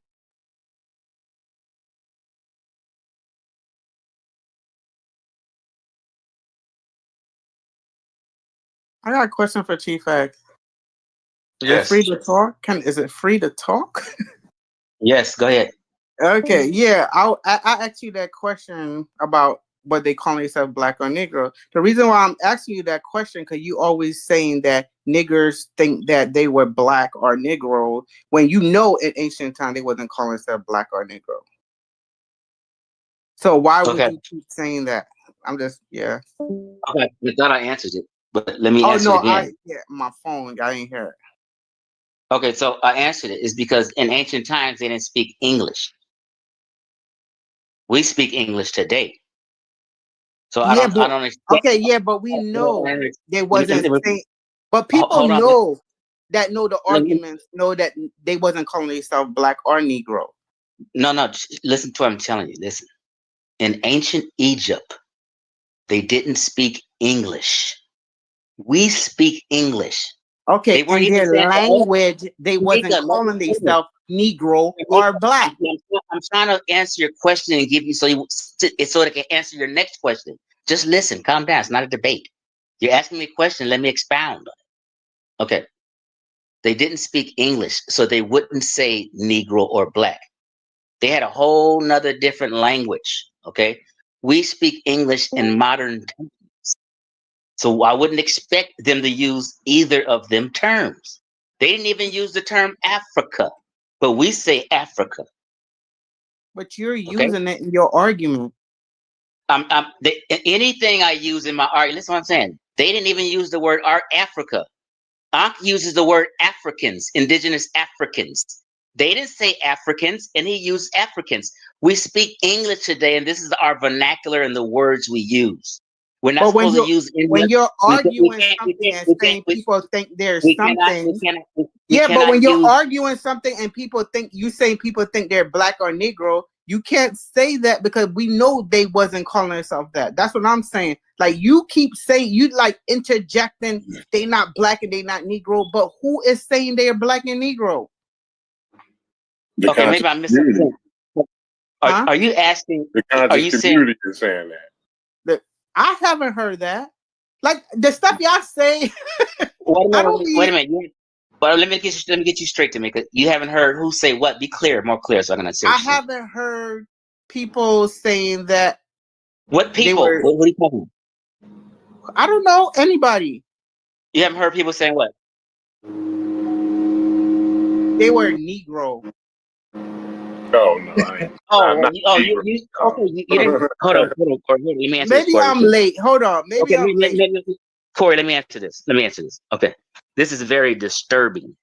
I got a question for Chief X. Yes. Free to talk? Is it free to talk? Yes, go ahead. Okay, yeah. I asked you that question about what they call themselves black or negro. The reason why I'm asking you that question, because you always saying that niggers think that they were black or negro, when you know in ancient time they wasn't calling themselves black or negro. So why would you keep saying that? I'm just, yeah. Okay, I thought I answered it, but let me answer it again. My phone, I didn't hear it. Okay, so I answered it. It's because in ancient times they didn't speak English. We speak English today. So I don't understand. Okay, yeah, but we know they wasn't saying, but people know the arguments, know that they wasn't calling themselves black or negro. No, listen to what I'm telling you. Listen. In ancient Egypt, They didn't speak English. We speak English. Okay, in their language, they wasn't calling themselves Negro or Black. I'm trying to answer your question and give you so they can answer your next question. Just listen, calm down. It's not a debate. You're asking me a question. Let me expound on it. Okay. They didn't speak English, so they wouldn't say Negro or Black. They had a whole nother different language. Okay. We speak English in modern times. So I wouldn't expect them to use either of them terms. They didn't even use the term Africa, but we say Africa. But you're using it in your argument. Anything I use in my argument, listen what I'm saying. They didn't even use the word Africa. Ankh uses the word Africans, indigenous Africans. They didn't say Africans, and he used Africans. We speak English today, and this is our vernacular and the words we use. We're not supposed to use English. When you're arguing something and saying people think there's something. Yeah, but when you're arguing something and people think people think they're Black or Negro, you can't say that because we know they wasn't calling themselves that. That's what I'm saying. Like you keep saying, you like interjecting, they not Black and they not Negro, but who is saying they're Black and Negro? Okay, maybe I'm missing. Are you asking? The conscious community is saying that? I haven't heard that. Like the stuff y'all say. Wait a minute. But let me get you straight to me. Cause you haven't heard who say what. Be clear, more clear, so I can understand. I haven't heard people saying that. What people? What are you talking about? I don't know anybody. You haven't heard people saying what? They were Negro. Oh no! You didn't. Hold on. Let me answer Maybe this, I'm late. Hold on. Maybe I'm late. Corey, let me answer this. Okay, this is very disturbing.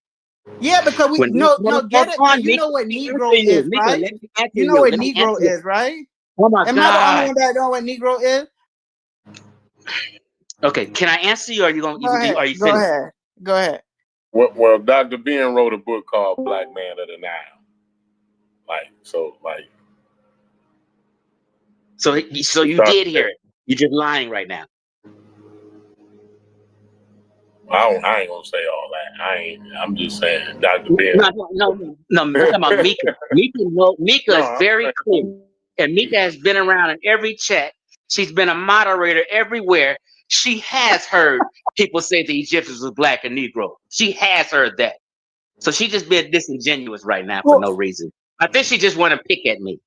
Yeah, because get it. You know what Negro is, right? You know what Negro is, right? Oh my God! Am I the only one that know what Negro is? Okay, can I answer you? Or are you going? Are you finished? Go ahead. Well, Dr. Ben wrote a book called Black Man of the Nile. So you did hear it. You're just lying right now. I ain't gonna say all that. I'm just saying, Dr. Ben. No. I'm talking about Mika. Mika is very clear, and Mika has been around in every chat. She's been a moderator everywhere. She has heard people say the Egyptians were Black and Negro. She has heard that. So she just being disingenuous right now for no reason. I think she just want to pick at me.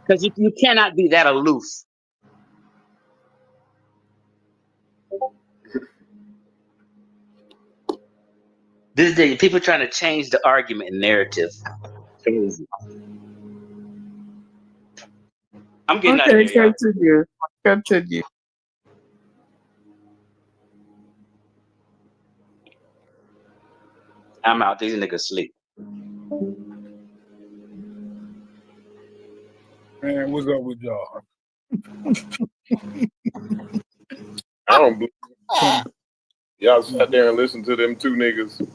Because you cannot be that aloof. People trying to change the argument and narrative. Crazy. I'm getting out of here. Continue. I'm out. These niggas sleep. Man, what's up with y'all? I don't believe y'all sat there and listened to them two niggas.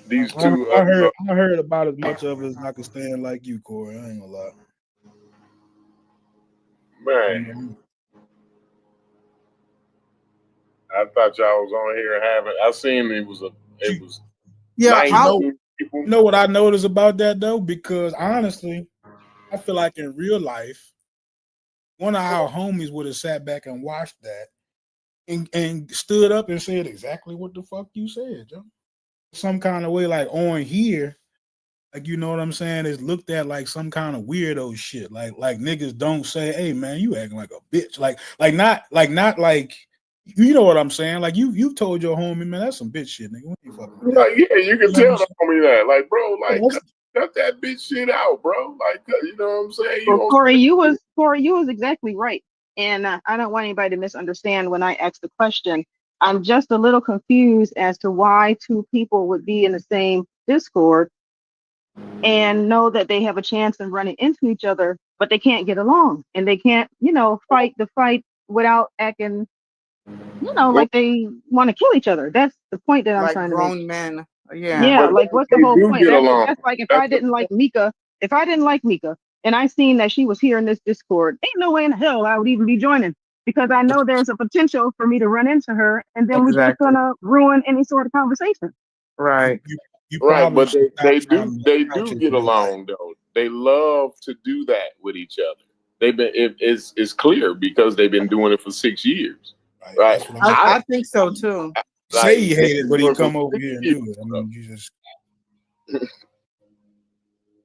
These two. I heard about as much of it as I could stand like you, Corey. I ain't gonna lie. Man. I thought y'all was on here having. I seen it was. Yeah, you know what I noticed about that though? Because honestly, I feel like in real life, one of our homies would have sat back and watched that and stood up and said exactly what the fuck you said, Joe. Some kind of way, like on here, like you know what I'm saying, is looked at like some kind of weirdo shit. Like niggas don't say, hey man, you acting like a bitch. Like not like you know what I'm saying? Like you've told your homie, man, that's some bitch shit, nigga. We ain't fucking with that. Like, yeah, you can tell the homie that. Like, bro, like cut that bitch shit out, bro. Like, you know what I'm saying? Well, Corey, you was exactly right. And I don't want anybody to misunderstand when I ask the question. I'm just a little confused as to why two people would be in the same Discord and know that they have a chance of running into each other, but they can't get along and they can't, fight the fight without acting, like they want to kill each other. That's the point that I'm trying to make. Grown men. Yeah, like what's the whole point? That's like if I didn't like Mika and I seen that she was here in this Discord, ain't no way in hell I would even be joining, because I know there's a potential for me to run into her, and then it's gonna ruin any sort of conversation. Right. Right, but they do get along though. They love to do that with each other. They've been it's clear because they've been doing it for 6 years. Right. I think so too. Say he hated, but he come over here and do it. I mean, you just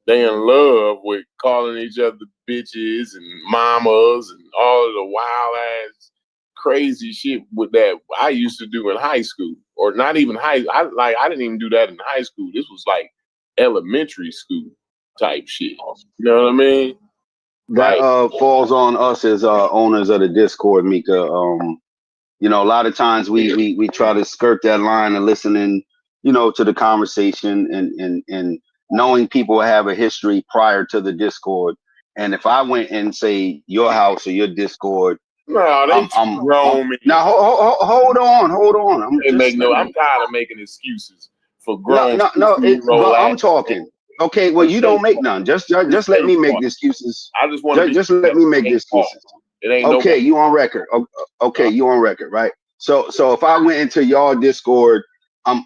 they in love with calling each other bitches and mamas and all of the wild ass crazy shit with that I used to do in high school, or not even high. I didn't even do that in high school. This was like elementary school type shit. You know what I mean? That falls on us as owners of the Discord, Mika. You know, a lot of times we try to skirt that line and listening, you know, to the conversation and knowing people have a history prior to the Discord. And if I went and say your house or your Discord, no, they grown. Now hold on. I'm tired of making excuses for grown. But I'm talking. Okay, well, you don't make none. Just let me make the excuses. I just want to just let me make the excuses. It ain't okay. You on record? Okay, you on record, right? So if I went into y'all Discord, I'm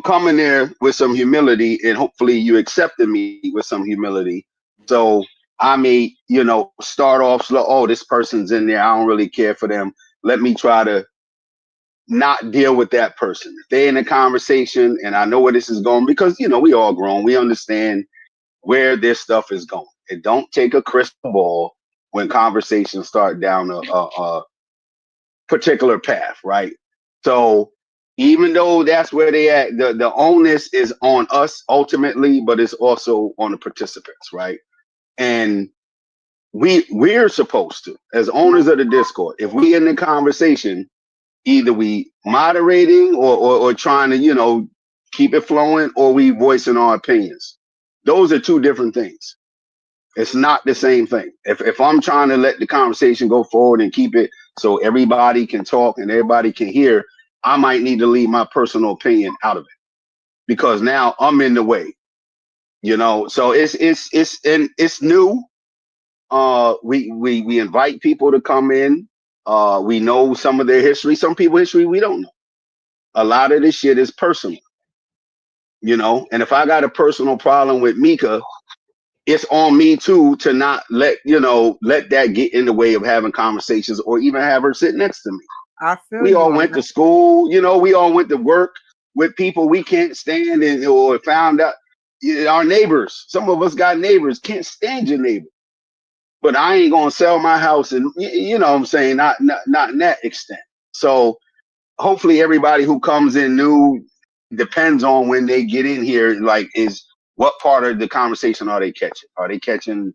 coming there with some humility, and hopefully you accepted me with some humility. So I may, you know, start off slow. Oh, this person's in there. I don't really care for them. Let me try to not deal with that person. If they're in a conversation and I know where this is going, because, you know, we all grown. We understand where this stuff is going. It don't take a crystal ball when conversations start down a particular path, right? So even though that's where they at, the onus is on us ultimately, but it's also on the participants, right? And we're supposed to, as owners of the Discord, if we in the conversation, either we moderating or trying to, you know, keep it flowing, or we voicing our opinions. Those are two different things. It's not the same thing. If I'm trying to let the conversation go forward and keep it so everybody can talk and everybody can hear, I might need to leave my personal opinion out of it, because now I'm in the way, you know. So it's new. We invite people to come in. We know some of their history. Some people history we don't know. A lot of this shit is personal, you know. And if I got a personal problem with Mika, it's on me too to not let that get in the way of having conversations, or even have her sit next to me. We all went to school, you know. We all went to work with people we can't stand, or found out, you know, our neighbors. Some of us got neighbors, can't stand your neighbor. But I ain't gonna sell my house, and you know what I'm saying, not in that extent. So hopefully everybody who comes in new, depends on when they get in here, like, is what part of the conversation are they catching? Are they catching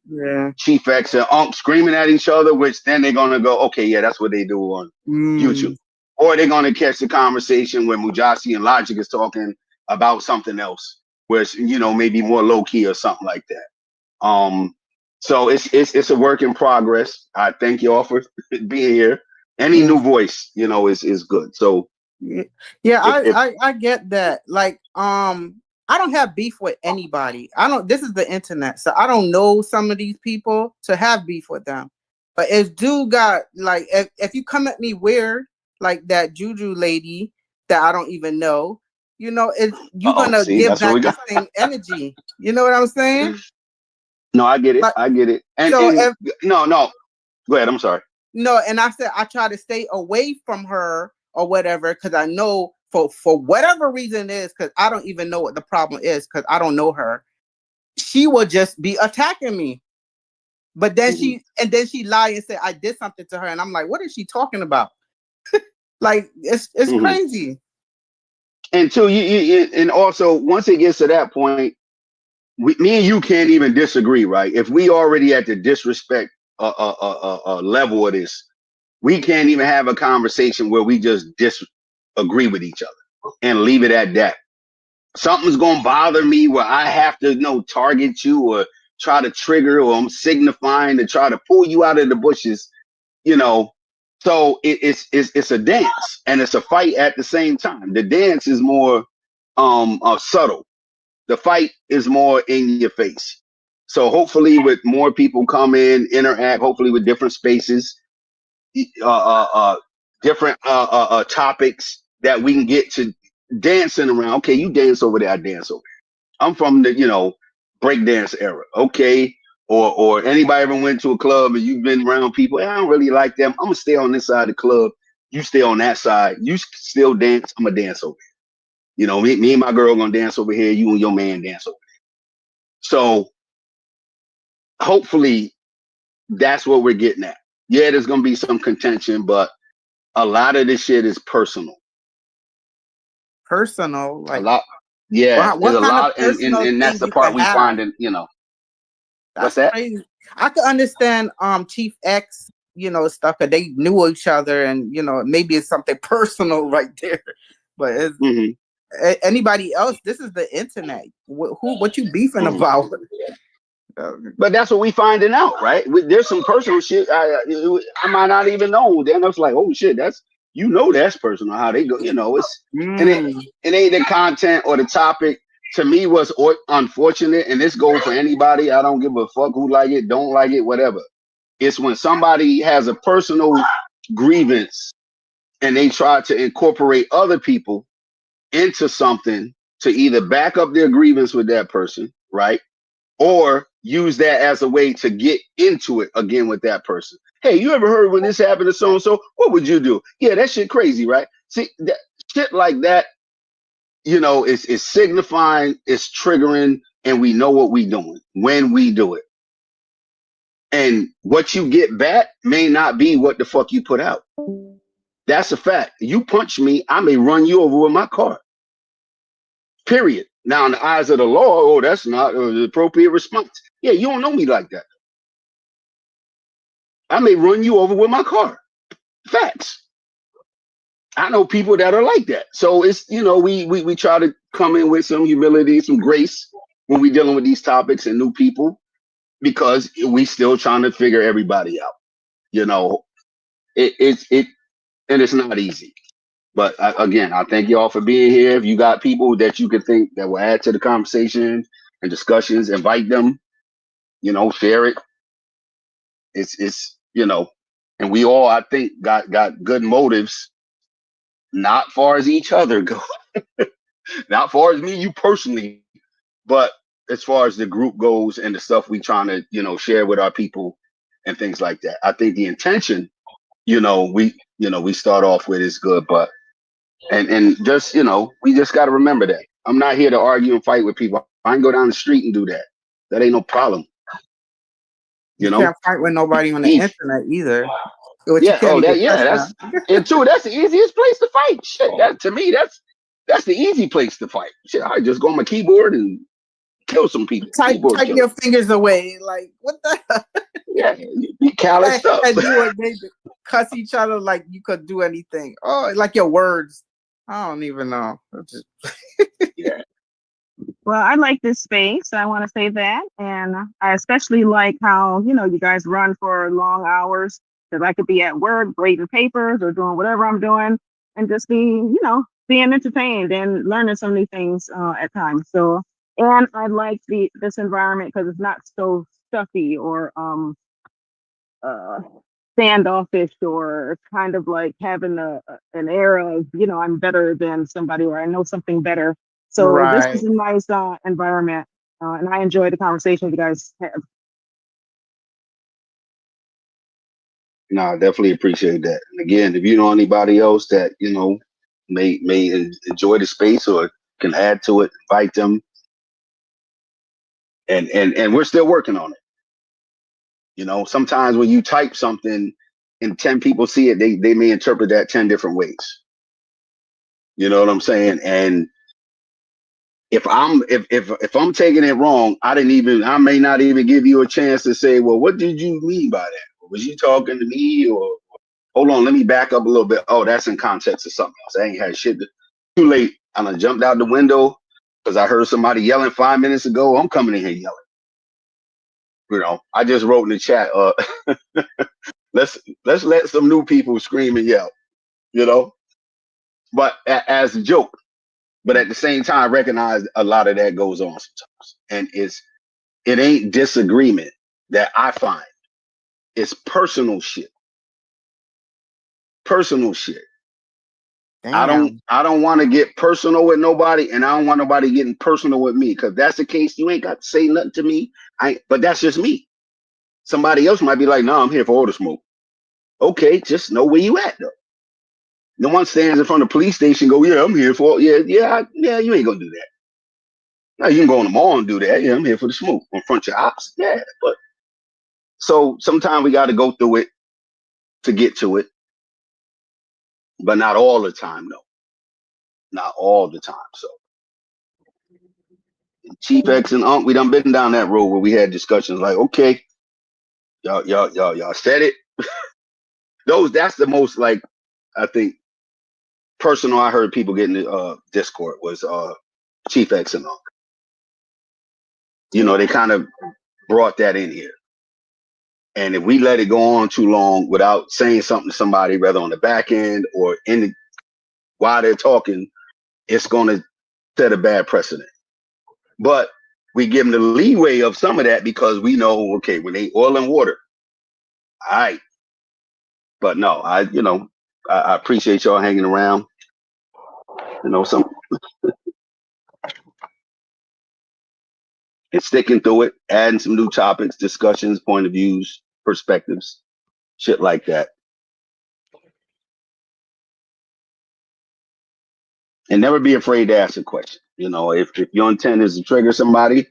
Chief X and Unk screaming at each other, which then they're gonna go, okay, yeah, that's what they do on YouTube. Or they're gonna catch the conversation where Mujasi and Logic is talking about something else, where it's, you know, maybe more low key or something like that. So it's a work in progress. I thank you all for being here. Any new voice, you know, is good. So I get that. Like, I don't have beef with anybody. This is the internet, so I don't know some of these people to have beef with them. But if dude got, like, if you come at me weird, like that Juju lady that I don't even know, you know, you're gonna give back the same energy. You know what I'm saying? No, I get it. I get it. And, so no. Go ahead. I'm sorry. No, and I said I try to stay away from her or whatever, because I know for whatever reason it is, because I don't even know what the problem is, because I don't know her. She will just be attacking me. But then she lied and said I did something to her, and I'm like, what is she talking about? Like, it's crazy. And two, you and also once it gets to that point, me and you can't even disagree, right? If we already at the disrespect level of this, we can't even have a conversation where we just disagree with each other and leave it at that. Something's gonna bother me where I have to, you know, target you or try to trigger, or I'm signifying to try to pull you out of the bushes, you know. So it's a dance and it's a fight at the same time. The dance is more subtle. The fight is more in your face. So hopefully, with more people come in, interact, hopefully with different spaces, different topics that we can get to dancing around. Okay, you dance over there, I dance over there. I'm from the breakdance era. Okay. Or anybody ever went to a club and you've been around people, I don't really like them. I'm gonna stay on this side of the club. You stay on that side. You still dance. I'm gonna dance over here. Me and my girl gonna dance over here. You and your man dance over here. So hopefully that's what we're getting at. Yeah, there's gonna be some contention, but a lot of this shit is personal. Personal, like a lot. Yeah, what there's a kind of lot, personal and that's thing the you could part we have? find in. What's That's that? crazy. I could understand Chief X, stuff that they knew each other, and maybe it's something personal right there. But it's, anybody else, this is the internet. What you beefing about? But that's what we finding out, right? There's some personal shit I might not even know. Then it's like, oh shit, that's personal. How they go, it's and it ain't the content or the topic. To me, what's unfortunate, and this goes for anybody. I don't give a fuck who like it, don't like it, whatever. It's when somebody has a personal grievance and they try to incorporate other people into something to either back up their grievance with that person, right? Or use that as a way to get into it again with that person. Hey, you ever heard when this happened to so-and-so? What would you do? Yeah, that shit crazy, right? See, that shit like that, is signifying, it's triggering, and we know what we doing when we do it. And what you get back may not be what the fuck you put out. That's a fact. You punch me, I may run you over with my car. Period. Now, in the eyes of the law, that's not the appropriate response. Yeah, you don't know me like that. I may run you over with my car. Facts. I know people that are like that. So it's, we try to come in with some humility, some grace when we're dealing with these topics and new people, because we still trying to figure everybody out. And it's not easy. But again, I thank y'all for being here. If you got people that you can think that will add to the conversation and discussions, invite them, share it. It's and we all, I think, got good motives, not far as each other go, not far as me, you personally, but as far as the group goes and the stuff we trying to, share with our people and things like that. I think the intention, we start off with is good, but and just, we just got to remember that I'm not here to argue and fight with people. I can go down the street and do that. That ain't no problem. You can't fight with nobody on the internet either. That's and two, that's the easiest place to fight. Shit, that to me, that's the easy place to fight. Shit, I just go on my keyboard and kill some people. Type your fingers away. Like, what the hell? Yeah, you calloused up. And you would cuss each other like you could do anything. Oh, like your words. I don't even know. Yeah. Well, I like this space. I want to say that. And I especially like how, you guys run for long hours, because I could be at work grading papers or doing whatever I'm doing and just be, being entertained and learning some new things at times. So, and I like this environment because it's not so stuffy or standoffish, or kind of like having an air of, I'm better than somebody, or I know something better. So this is a nice environment, and I enjoy the conversation you guys have. No, I definitely appreciate that. And again, if you know anybody else that may enjoy the space or can add to it, invite them. And we're still working on it. Sometimes when you type something and 10 people see it, they may interpret that 10 different ways. You know what I'm saying? And if I'm taking it wrong, I may not even give you a chance to say, well, what did you mean by that? Was you talking to me, or hold on, let me back up a little bit. Oh, that's in context of something else. I ain't had shit too late. I done jumped out the window because I heard somebody yelling 5 minutes ago. I'm coming in here yelling. I just wrote in the chat, let's let some new people scream and yell, but as a joke. But at the same time, recognize a lot of that goes on sometimes. And It ain't disagreement that I find. It's personal shit. Personal shit. Damn. I don't want to get personal with nobody, and I don't want nobody getting personal with me. Because that's the case, you ain't got to say nothing to me. But that's just me. Somebody else might be like, "No, I'm here for all the smoke." Okay, just know where you at though. No one stands in front of the police station. And go, "Yeah, I'm here for yeah. You ain't gonna do that." No, you can go in the mall and do that. Yeah, I'm here for the smoke in front of your ops. Yeah, but so sometimes we got to go through it to get to it, but not all the time though. Not all the time. So Chief X and Unc, we done been down that road where we had discussions like, okay, y'all said it. That's the most like I think personal I heard people get in the Discord was Chief X and Unc. You know, they kind of brought that in here. And if we let it go on too long without saying something to somebody, whether on the back end or while they're talking, it's going to set a bad precedent. But we give them the leeway of some of that because we know, okay, when they oil and water, all right. But no, I appreciate y'all hanging around. You know, and sticking through it, adding some new topics, discussions, point of views, perspectives, shit like that. And never be afraid to ask a question. You know, if your intent is to trigger somebody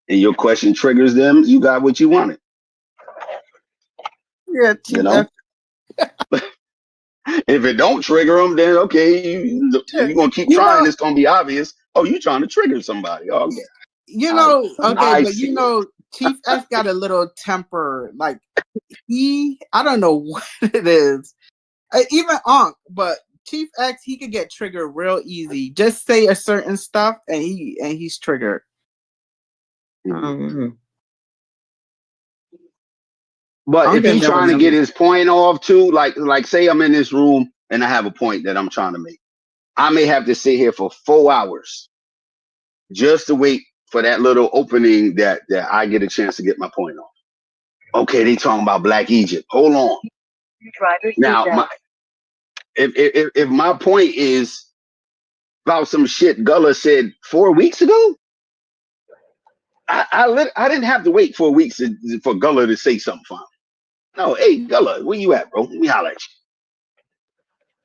and your question triggers them, you got what you wanted. Yeah, you know. If it don't trigger them, then okay, you're gonna keep trying. It's gonna be obvious. Oh, you trying to trigger somebody? Oh, yeah. You know, okay, but you know, Chief X got a little temper. Like I don't know what it is. Even Unc, but Chief X, he could get triggered real easy. Just say a certain stuff, and he's triggered. But if he's trying to get his point off too, like say I'm in this room and I have a point that I'm trying to make, I may have to sit here for 4 hours just to wait for that little opening that I get a chance to get my point off. Okay, they talking about Black Egypt. Hold on. Now, if my point is about some shit Gullah said 4 weeks ago, I didn't have to wait 4 weeks for Gullah to say something for me. No, hey Gullah, where you at, bro? Let me holler at you.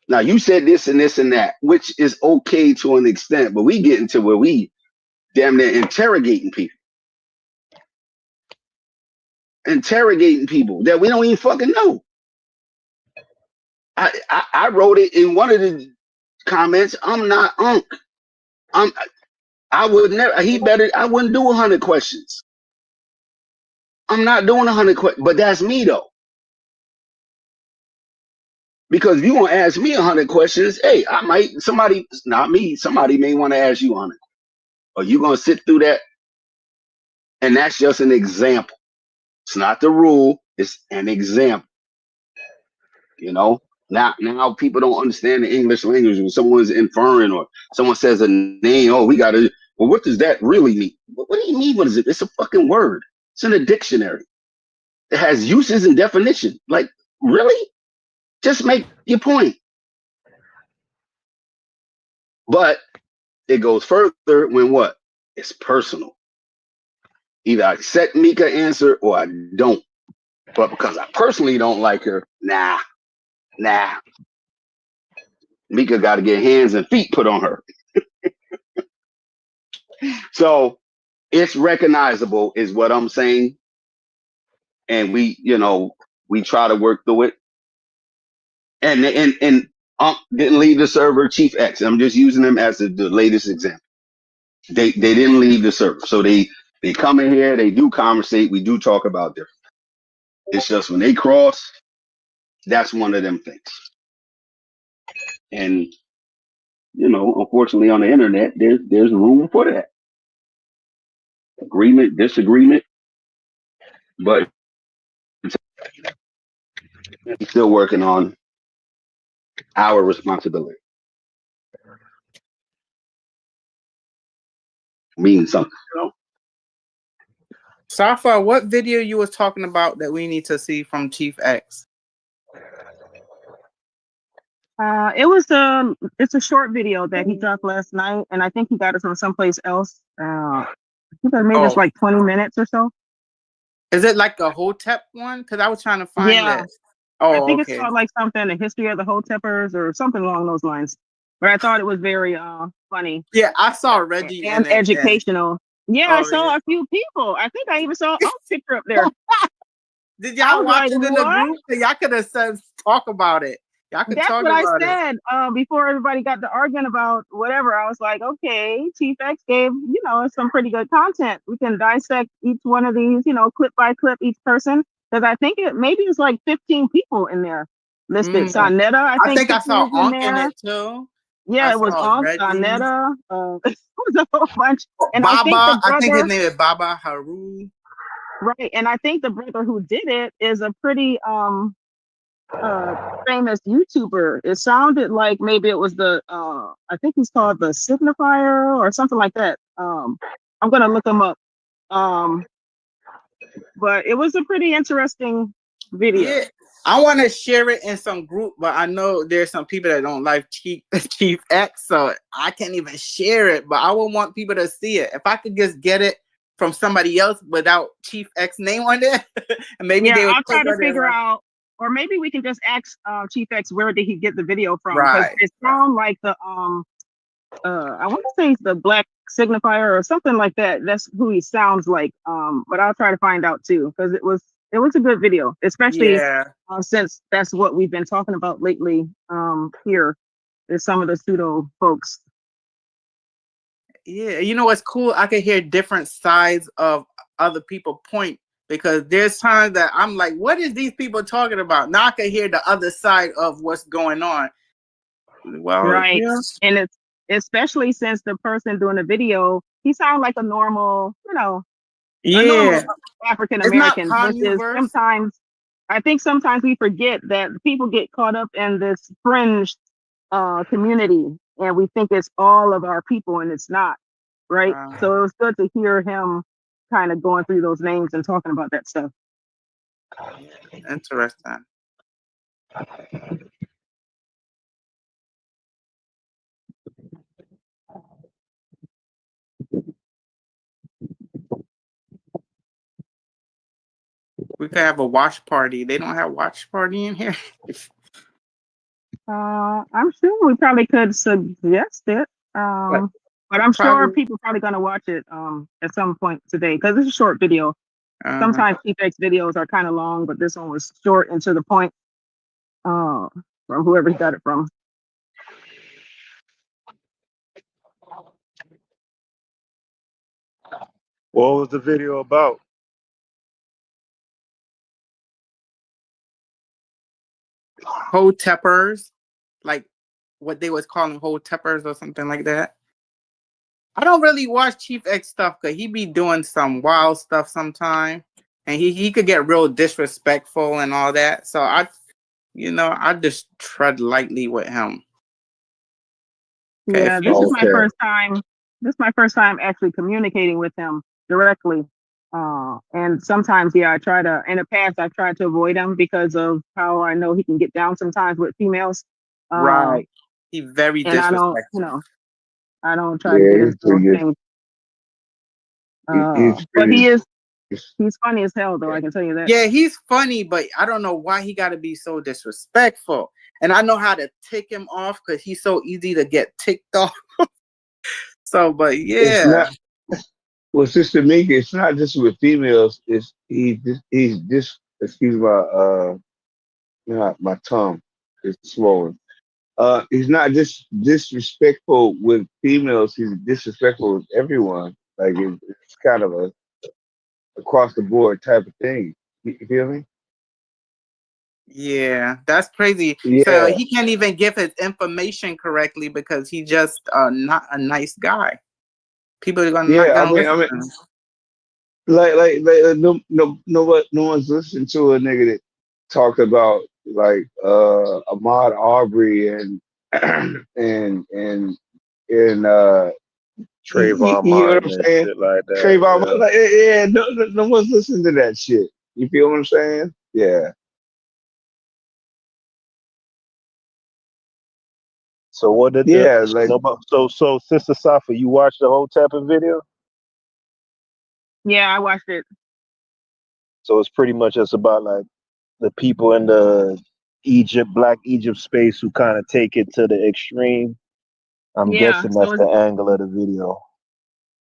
Now you said this and this and that, which is okay to an extent, but we get into where we damn near interrogating people that we don't even fucking know. I wrote it in one of the comments. I'm not Unc. I would never. I wouldn't do 100 questions. I'm not doing 100 questions, but that's me though. Because if you want to ask me 100 questions, hey, somebody may want to ask you 100. Are you going to sit through that? And that's just an example. It's not the rule. It's an example. You know, now people don't understand the English language. When someone's inferring or someone says a name, well, what does that really mean? What do you mean? What is it? It's a fucking word. It's in a dictionary. It has uses and definition. Like, really? Just make your point. But it goes further when what? It's personal. Either I accept Mika's answer or I don't. But because I personally don't like her, nah. Mika got to get hands and feet put on her. So it's recognizable is what I'm saying. And we try to work through it. And didn't leave the server, Chief X. I'm just using them as the latest example. They didn't leave the server. So they come in here, they do conversate, we do talk about different. It's just when they cross, that's one of them things. And unfortunately on the internet, there's room for that. Agreement, disagreement, but still working on our responsibility. Means something, Safa, what video you was talking about that we need to see from Chief X? It's a short video that he dropped last night, and I think he got it from someplace else. I think I made this like 20 minutes or so. Is it like a Hotep one? Because I was trying to find that. Oh, I think okay. it's called like something, the history of the Hoteppers or something along those lines. But I thought it was very funny. Yeah, I saw Reggie and in it, educational. I saw a few people. I think I even saw a picture up there. Did y'all watch it in the group? Y'all could have said talk about it. Y'all could talk about it. That's what I said before everybody got to arguing about whatever. I was like, okay, Chief X gave, some pretty good content. We can dissect each one of these, clip by clip, each person. Because I think maybe it's like 15 people in there listed. Sonetta, I think I saw Onk in it too. Yeah, it was Onk, Sonetta. It was a whole bunch. And Baba, I think his name is Baba Haru. Right. And I think the brother who did it is a pretty famous YouTuber. It sounded like maybe it was I think he's called the Signifier or something like that. I'm gonna look him up. But it was a pretty interesting video. Yeah, I want to share it in some group, but I know there's some people that don't like Chief X, so I can't even share it. But I would want people to see it. If I could just get it from somebody else without Chief X name on there, and maybe they would. I'll try to figure out. Or maybe we can just ask Chief X where did he get the video from? Right. It sounds like the I want to say it's the Black Signifier or something like that. That's who he sounds like. But I'll try to find out too, because it was a good video, especially since that's what we've been talking about lately. Here is some of the pseudo folks. Yeah, you know what's cool? I can hear different sides of other people point. Because there's times that I'm like, what is these people talking about? Now I can hear the other side of what's going on. Well, right. And it's especially since the person doing the video, he sounds like a normal, African American. I think sometimes we forget that people get caught up in this fringe community and we think it's all of our people and it's not. Right. So it was good to hear him kind of going through those names and talking about that stuff. Interesting. We could have a watch party. They don't have watch party in here. I'm sure we probably could suggest it. But I'm sure people are probably going to watch it at some point today because it's a short video. Sometimes Chief X videos are kind of long, but this one was short and to the point from whoever he got it from. What was the video about? Hoteppers, like what they was calling Hoteppers or something like that. I don't really watch Chief X stuff because he be doing some wild stuff sometime, and he could get real disrespectful and all that. So I just tread lightly with him. Yeah, this is my first time. This is my first time actually communicating with him directly. And sometimes, I try to. In the past, I've tried to avoid him because of how I know he can get down sometimes with females. Right. He's very disrespectful. I don't try to get into those things. But he's funny as hell, though. I can tell you that. Yeah, he's funny, but I don't know why he got to be so disrespectful. And I know how to tick him off because he's so easy to get ticked off. So, but yeah. Well, Sister Mika, it's not just with females. He's just excuse my tongue is swollen. He's not just disrespectful with females. He's disrespectful with everyone. Like it's kind of a across the board type of thing. You feel me? Yeah, that's crazy. Yeah. So he can't even give his information correctly because he's just not a nice guy. People are gonna listen. No one's listening to a nigga that talked about like Ahmaud Arbery and Trayvon You know what Martin I'm and saying? shit like that. Trayvon, Yeah. like, no one's listening to that shit. You feel what I'm saying? Yeah. So what did Yeah, like so Sister Safa, you watched the whole tapping video? Yeah, I watched it. So it's pretty much just about like the people in the Black Egypt space who kind of take it to the extreme. I'm Yeah, guessing so that's the angle of the video.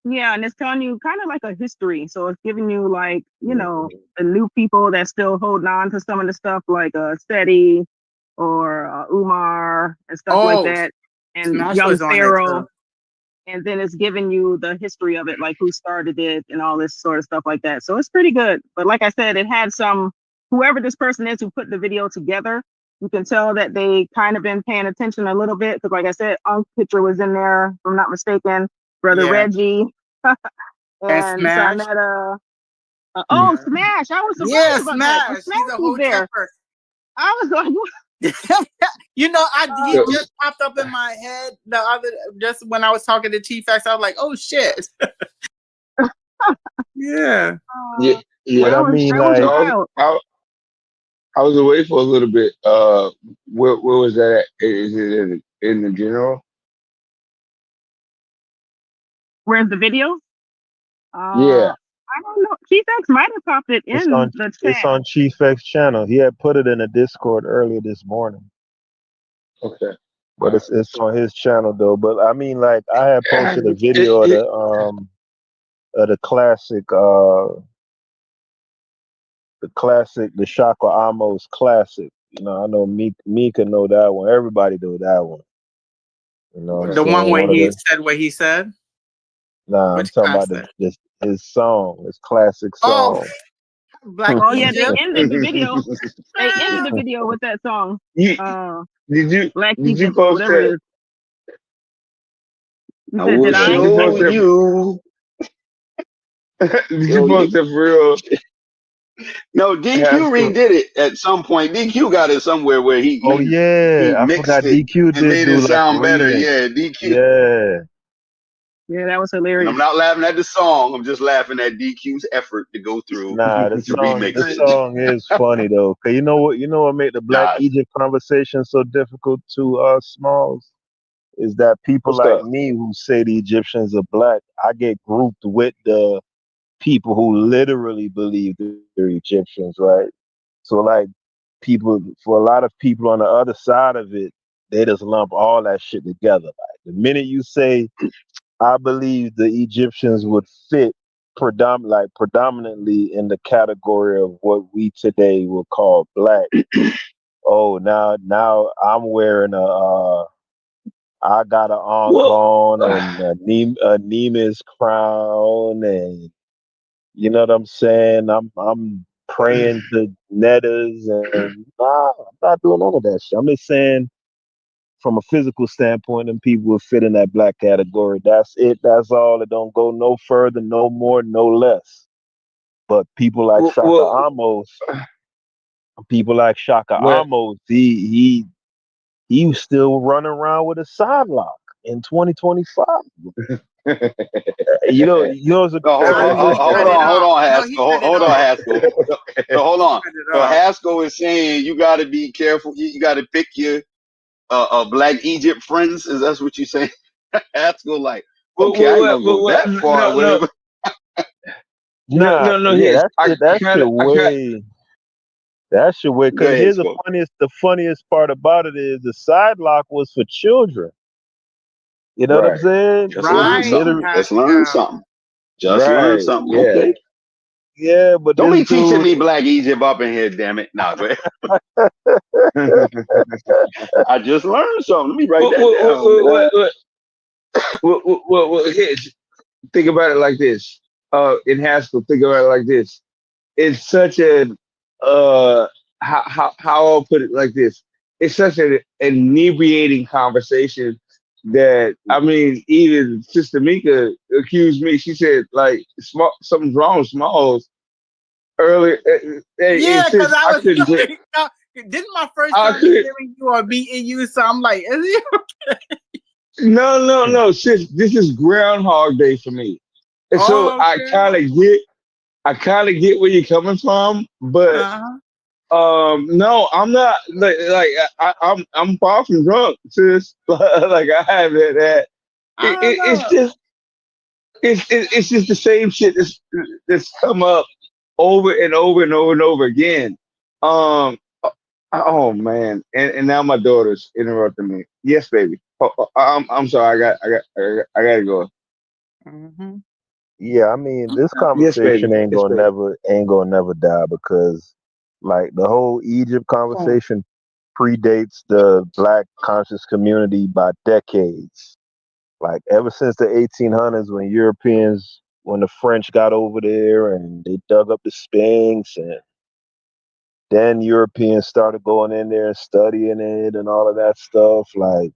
yeah, and it's telling you kind of like a history. So it's giving you like, the new people that's still holding on to some of the stuff like Steady or Umar and stuff like that, and Smash young was on it Pharaoh. too. And then it's giving you the history of it, like who started it and all this sort of stuff like that. So it's pretty good. But like I said, it had whoever this person is who put the video together, you can tell that they kind of been paying attention a little bit. Because like I said, Unk's picture was in there, if I'm not mistaken, Brother Reggie. And so I met Smash. I was surprised about that. Smash He's a was there. hotel. I was like, he just popped up in my head just when I was talking to Chief X. I was like, oh shit. yeah. But I mean, like, I was away for a little bit. Where was that at? Is it in the general? Where's the video? Yeah. I don't know. Chief X might have popped it in the chat. It's on Chief X channel. He had put it in a Discord earlier this morning. Okay. But it's on his channel though. But I mean, like, I had posted a video of the classic the Shaka Amos classic. I know Mika know that one. Everybody know that one. You know what I'm The saying? one where he said what he said? Nah, I'm talking about his song, his classic song. Yeah, they ended the video. They ended the video with that song. Black did you Egypt or post whatever it is. I will show you. Did you post it for real? No, DQ redid it at some point. DQ got it somewhere where he I mixed forgot it DQ and made it sound better. Yeah, DQ. Yeah, that was hilarious. And I'm not laughing at the song. I'm just laughing at DQ's effort to go through to remix the song is funny though. Cause you know what made the Black Egypt conversation so difficult to Smalls is that people like me who say the Egyptians are black, I get grouped with the people who literally believe they're Egyptians, right? So like for a lot of people on the other side of it, they just lump all that shit together. Like the minute you say, I believe the Egyptians would fit predominantly in the category of what we today would call black. Oh, now I'm wearing I got an Ankh and a Nemus crown, and you know what I'm saying? I'm praying to Nettas, and I'm not doing none of that shit. I'm just saying, from a physical standpoint, and people will fit in that black category. That's it. That's all. It don't go no further, no more, no less. But people like Shaka Amos, he was still running around with a side lock in 2025. you know, it's a hold on, Haskell. Hold on, Haskell. So hold on. So Haskell is saying you got to be careful. You got to pick your Black Egypt friends. Is that what you saying? Haskell, like, okay, I ain't gonna go that far with it. That shit way. Because here's the funniest part about it is the side lock was for children. You know what I'm saying? Just learn something. Just learn something. Just learn something. Yeah. Okay. Yeah, but don't be teaching me Black Egypt up in here, damn it. Nah, go ahead. I just learned something. Let me write that down. Well, think about it like this. In Haskell, think about it like this. It's such an how I'll put it like this. It's such an inebriating conversation that I mean, even Sister Mika accused me. She said like something's wrong with Smalls earlier. Yeah, because I was didn't my first time hearing you or meeting you, so I'm like, is he okay? No. Sis, this is Groundhog Day for me, and so I kind of get where you're coming from, but no, I'm not I'm far from drunk, sis. Like I haven't had. It's just the same shit that's come up over and over and over and over again. Oh man, and now my daughter's interrupting me. Yes, baby. I'm sorry. I gotta go. Yeah, I mean, this Yes, conversation baby. ain't Yes, gonna baby. never die because, like, the whole Egypt conversation predates the Black conscious community by decades. Like, ever since the 1800s, when the French got over there and they dug up the Sphinx, and then Europeans started going in there and studying it and all of that stuff. Like,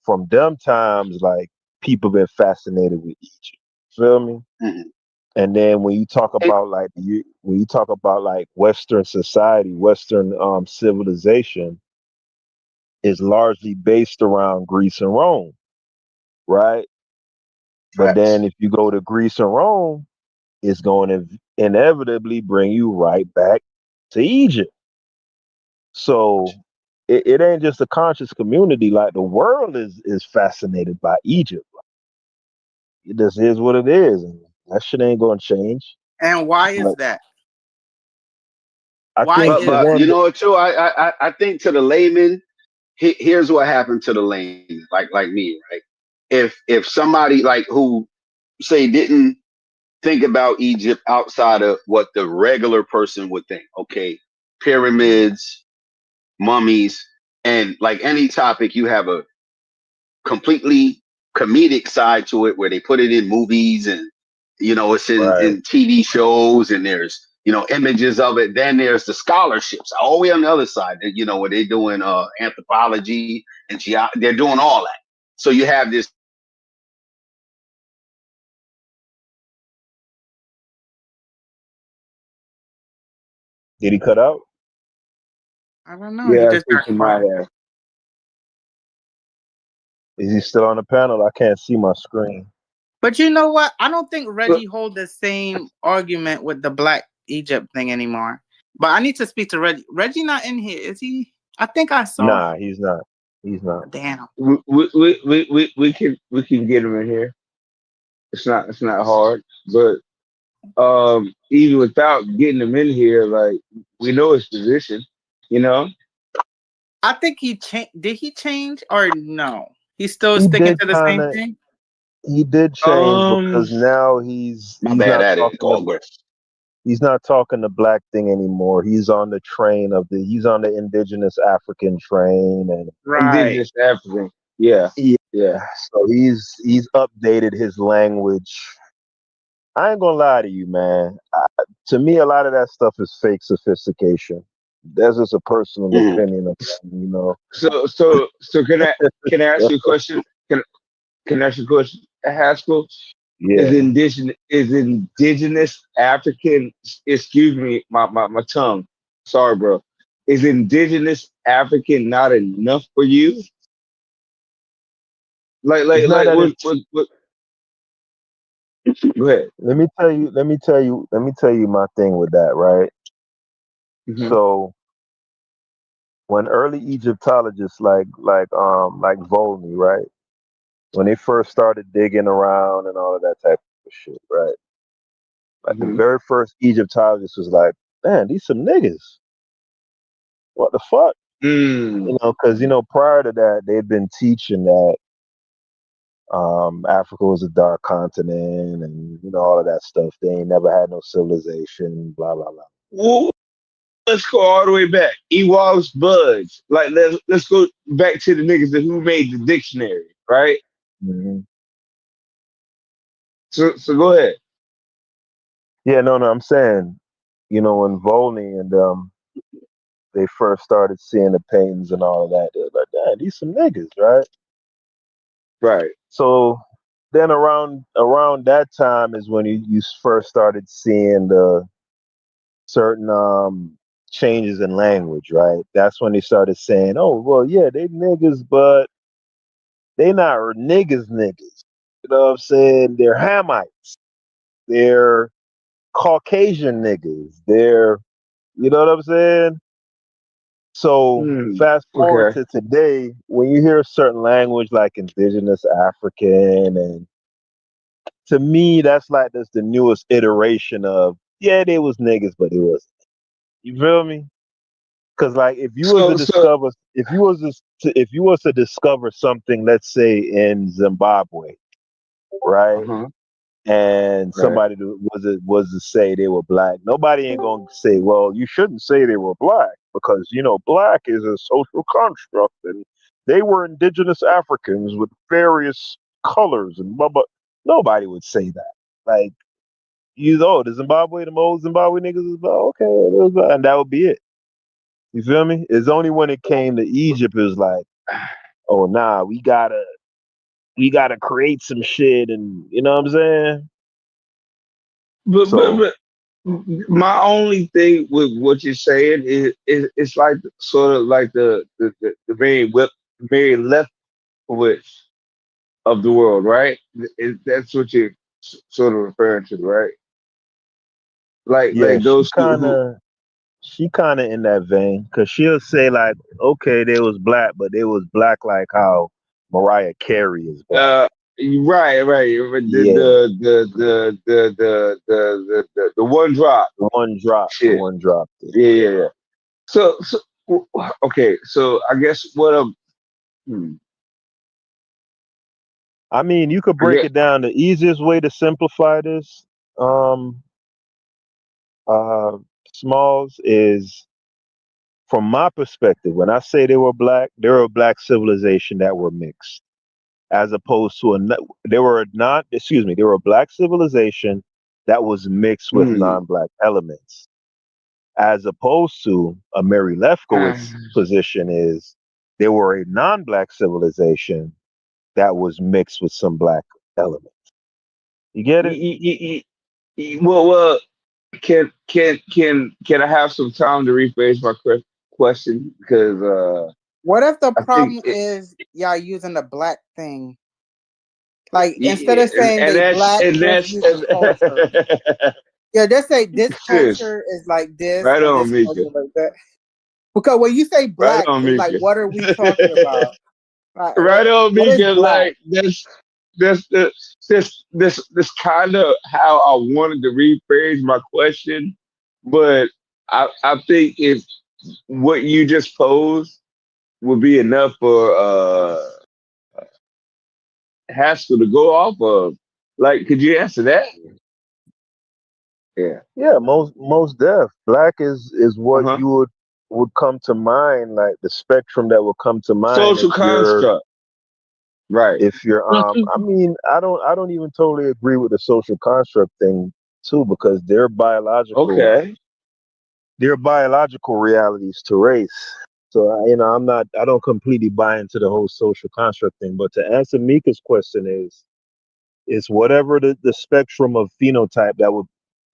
from them times, like, people been fascinated with Egypt. Feel me? And then when you talk about Western society, Western civilization is largely based around Greece and Rome, right? But then if you go to Greece and Rome, it's going to inevitably bring you right back to Egypt. So it ain't just a conscious community. Like, the world is fascinated by Egypt. It just is what it is, and that shit ain't gonna change. And why is that? But you know what, too? I think to the layman, here's what happened to the layman, like me, right? If somebody like who say didn't think about Egypt outside of what the regular person would think, okay, pyramids, mummies, and like any topic, you have a completely comedic side to it where they put it in movies and it's in TV shows and there's images of it. Then there's the scholarships all the way on the other side that where they're doing anthropology and they're doing all that. So you have this Did he cut out? I don't know. Yeah, He I just think got you might quiet. have. Is he still on the panel? I can't see my screen. But you know what? I don't think Reggie hold the same argument with the Black Egypt thing anymore. But I need to speak to Reggie. Reggie not in here, is he? I think I saw. Nah, he's not. He's not. Damn. We can get him in here. It's not hard, but even without getting him in here, like we know his position, I think he changed. Did he change or no? He's still sticking to the same thing. He did change because now he's not talking the Black thing anymore. He's on the train he's on the indigenous African train, and indigenous African. Yeah. So he's updated his language. I ain't gonna lie to you, man. To me, a lot of that stuff is fake sophistication. That's just a personal opinion of mine, So can I ask you a question? Can I ask you a question? Haskell, yeah. Is indigenous African? Excuse me, my tongue. Sorry, bro. Is indigenous African not enough for you? Like what? Go ahead. Let me tell you my thing with that, right? So when early Egyptologists like Volney, right? When they first started digging around and all of that type of shit, right? Like the very first Egyptologist was like, man, these some niggas. What the fuck? Because prior to that, they'd been teaching that Africa was a dark continent and all of that stuff. They ain't never had no civilization, blah blah blah. Well, let's go all the way back. Ewald's Buds. Like let's go back to the niggas who made the dictionary, right? So go ahead. Yeah, no, I'm saying, when Volney and they first started seeing the paintings and all of that, they're like, damn, these some niggas, right? Right. So then around that time is when you first started seeing the certain changes in language, right? That's when they started saying, oh, well, yeah, they niggas, but they not niggas. You know what I'm saying? They're Hamites. They're Caucasian niggas. They're, you know what I'm saying? So fast forward to today, when you hear a certain language like indigenous African, and to me, that's like that's the newest iteration of, yeah, they was niggas, but it wasn't. You feel me? Because like if you was to discover, if you was to discover something, let's say in Zimbabwe, right? And somebody was to say they were black, nobody ain't gonna say, well, you shouldn't say they were black because black is a social construct and they were indigenous Africans with various colors and blah blah. Nobody would say that. Like, the old Zimbabwe niggas is black, okay, and that would be it. You feel me? It's only when it came to Egypt, it was like, oh nah, we gotta create some shit, and you know what I'm saying? But my only thing with what you're saying is it's like sort of like the very left witch of the world, right? That's what you're sort of referring to, right? Like Yeah, those she kind of in that vein because she'll say like, okay, they was black, but they was black like how Mariah Carey is black. Right. The one drop. The one drop. Shit. The one drop. Yeah. So okay. So I guess I mean, you could break it down. The easiest way to simplify this, Smalls, is from my perspective. When I say they were a black civilization that were mixed, as opposed to they were a black civilization that was mixed with non-black elements, as opposed to a Mary Lefkowitz position is they were a non-black civilization that was mixed with some black elements. You get it? Well, can I have some time to rephrase my question? Because what if the problem is y'all using the black thing? Like instead of saying they black, just use the culture. Yeah, just say this culture is like this, right and on, this Mika. culture like that. Because when you say black, right on, it's like, what are we talking about? Like, right on, Mika. Like this kind of how I wanted to rephrase my question, but I think if what you just posed would be enough for Haskell to go off of. Like, could you answer that? Yeah, most def. Black is what you would come to mind, like the spectrum that would come to mind social construct. Right. If you're I mean, I don't even totally agree with the social construct thing too, because they're biological realities to race. So I don't completely buy into the whole social construct thing. But to answer Mika's question is whatever the spectrum of phenotype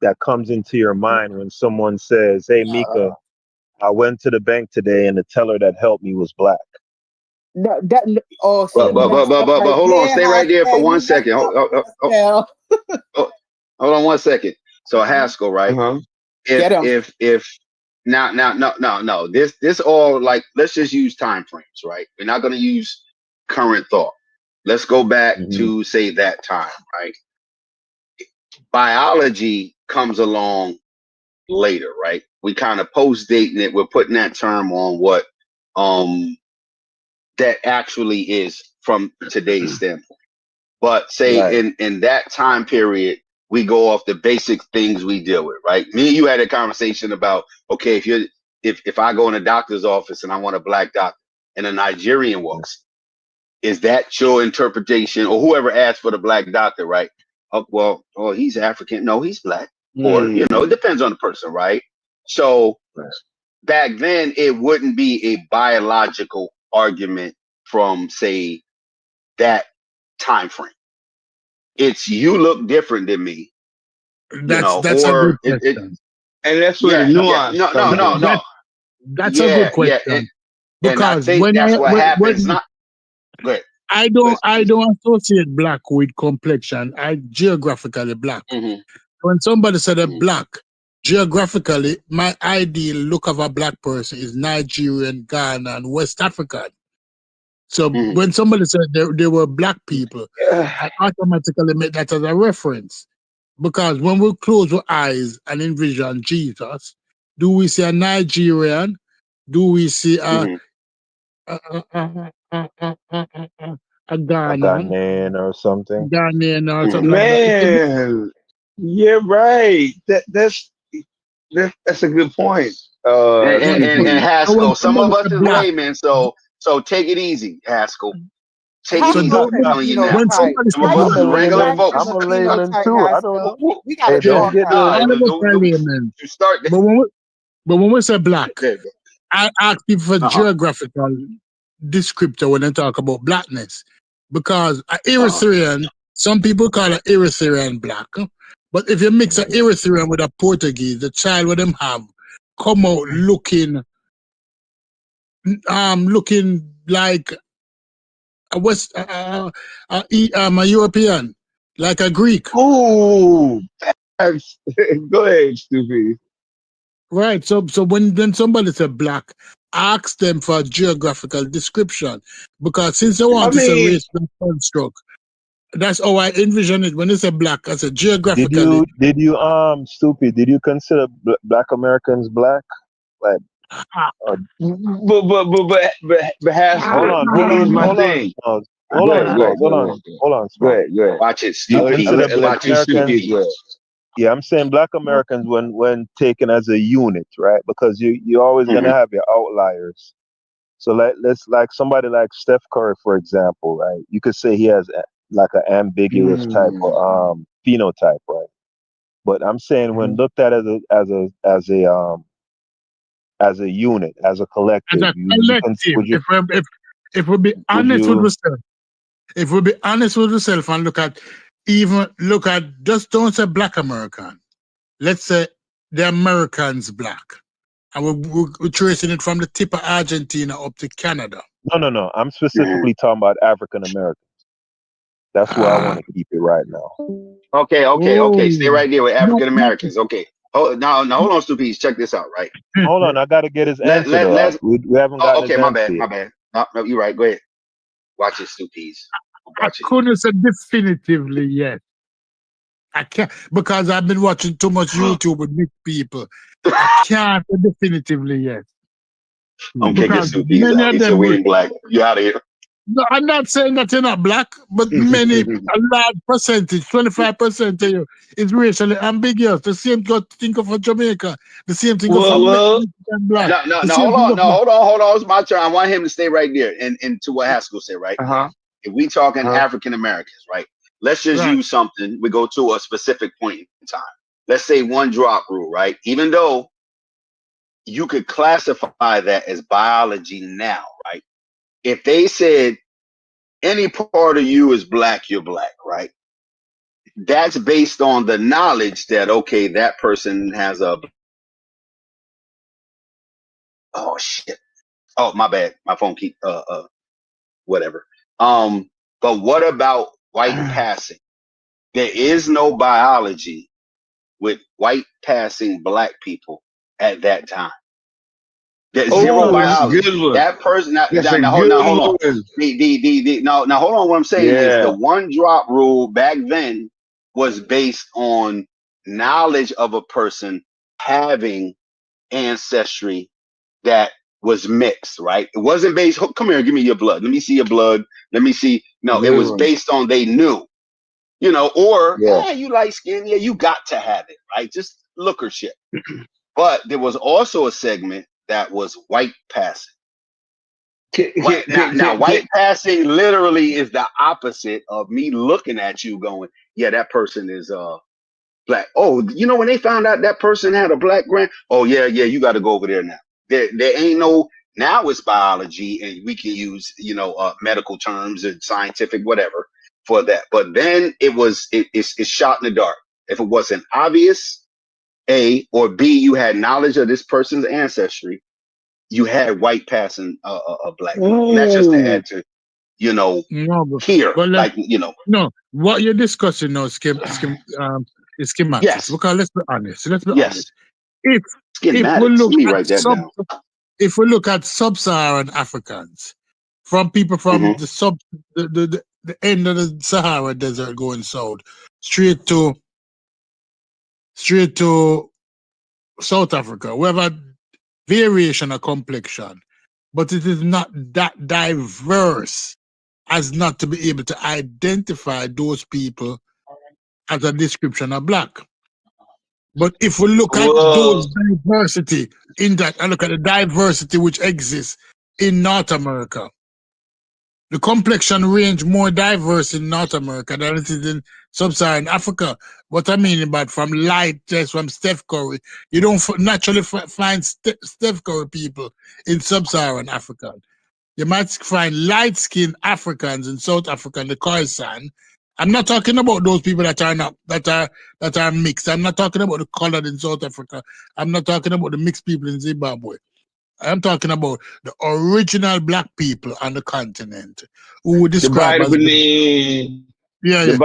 that comes into your mind when someone says, "Hey, Mika, I went to the bank today and the teller that helped me was black." But hold on, stay right there for 1 second. Hold on 1 second. So Haskell, right? If now no, this all, like, let's just use time frames, right? We're not going to use current thought. Let's go back to say that time, right? Biology comes along later, right? We kind of post dating it. We're putting that term on what that actually is from today's standpoint. But say in that time period, we go off the basic things we deal with, right? Me and you had a conversation about, okay, if I go in a doctor's office and I want a black doctor and a Nigerian walks, is that your interpretation, or whoever asked for the black doctor, right? Oh, he's African. No, he's black. Or, it depends on the person, right? So back then, it wouldn't be a biological argument from, say, that time frame. It's you look different than me. That's or a good question. And that's where the nuance. No. That's a good question. And I think that's what happens. Go ahead. I don't associate black with complexion. I geographically black. Mm-hmm. When somebody said a black, geographically, my ideal look of a black person is Nigerian, Ghana, and West African. So when somebody said they were black people, I automatically make that as a reference. Because when we close our eyes and envision Jesus, do we see a Nigerian? Do we see a Ghanaian? Ghanaian or something. Ghanaian or something like that? Man, yeah, right. That's a good point. And So when Haskell, some of somebody us say is black, laymen, so take it easy, Haskell. Take it How so you easy. gonna don't say I'm telling you now. when phenotype? somebody Some say How of you us gonna I'm is a say regular layman. black folks. is I'm a a layman phenotype, too. I don't Haskell? know. We Hey, gotta don't talk, get the. Haskell. To start but when we say black, there. I ask people for Uh-huh. geographical descriptor when they talk about blackness. Because a Uh-huh. Eritrean, some people call an Eritrean black. But if you mix an Eritrean with a Portuguese, the child with them have come out looking like a a European, like a Greek. Oh, go ahead, stupid. Right. So when somebody say black, ask them for a geographical description. Because since they I want to say mean, race construct, that's how I envision it. When they say black, I say Did geographically. you stupid? Did you consider black Americans black? Like, or, but hold Haskell, on, here's my hold on, thing. Smalls. Go Hold on, ahead, go ahead, Smalls. go Hold ahead, on, hold on, go Smalls. ahead, go ahead. Watch it, Do you stupid. consider black Let two Americans? stupids go ahead. Yeah, I'm saying black Americans when taken as a unit, right? Because you're always gonna have your outliers. So let's like somebody like Steph Curry, for example, right? You could say he has like an ambiguous type of phenotype, right? But I'm saying when looked at as a unit, as a As collective, a collective, would you if we be would honest with you ourselves, if we be honest with ourselves and look at just don't say black American. Let's say the Americans black. And we're tracing it from the tip of Argentina up to Canada. no. I'm specifically talking about African Americans. That's where I want to keep it right now. Okay. Stay right there with No, African Americans. Okay. Oh, now hold on, stupid. Check this out, right? Hold on, I gotta get his answer though. Let's. We haven't Oh, gotten his okay. My answer bad. yet. My bad. No, you're right. Go ahead. Watch it, stupid. I Watch it. couldn't say definitively yet. I can't because I've been watching too much YouTube with mixed people. I can't say definitively yet. I'm kicking Because stupid many out. of He said them we ain't black. You out of here. no, I'm not saying that you're not black, but a large percentage, 25% of you is racially ambiguous. The same thing of Jamaica, the same thing of Well, Mexican black, No, the same hold thing on. of No, black. hold on. It's my turn. I want him to stay right there and to what Haskell said, right? uh-huh. If we talking African Americans, right? Let's just Right. use something. We go to a specific point in time. Let's say one drop rule, right? Even though you could classify that as biology now, right? If they said any part of you is black, you're black, right? That's based on the knowledge that okay, that person has a oh shit. Oh, my bad. My phone keep whatever. But what about white passing? There is no biology with white passing black people at that time. There's zero Oh, that's a biology. good one. That person That's a now good hold on. one. Now hold on. What I'm saying is the Yeah. one drop rule back then was based on knowledge of a person having ancestry that was mixed, right? It wasn't based, oh, come here, give me your blood. Let me see your blood. Let me see. No, it Good was one. based on they knew, or Yeah. you light skin, yeah, you got to have it, right? Just lookership. But there was also a segment that was white passing. Now, white passing literally is the opposite of me looking at you going, yeah, that person is black. Oh, when they found out that person had a black grand, oh yeah, you got to go over there now. There ain't no now it's biology and we can use medical terms and scientific whatever for that. But then it's shot in the dark. If it wasn't obvious, A or B, you had knowledge of this person's ancestry. You had white passing a black people. And that's just to Ooh. add to. no, here, like no. What you're discussing now is schematics. Yes. Because let's be honest. Yes. If we Schematics. look Let me at write that down. if we look at sub-Saharan Africans, from people from the end of the Sahara Desert going south, straight to South Africa, we have a variation of complexion, but it is not that diverse as not to be able to identify those people as a description of black. But if we look at those diversity in that, and look at the diversity which exists in North America, the complexion range more diverse in North America than it is in sub-Saharan Africa. What I mean about from light, just from Steph Curry, you don't naturally find Steph Curry people in sub-Saharan Africa. You might find light-skinned Africans in South Africa and the Khoisan. I'm not talking about those people that are mixed. I'm not talking about the colored in South Africa. I'm not talking about the mixed people in Zimbabwe. I'm talking about the original black people on the continent who would describe as the Biafra.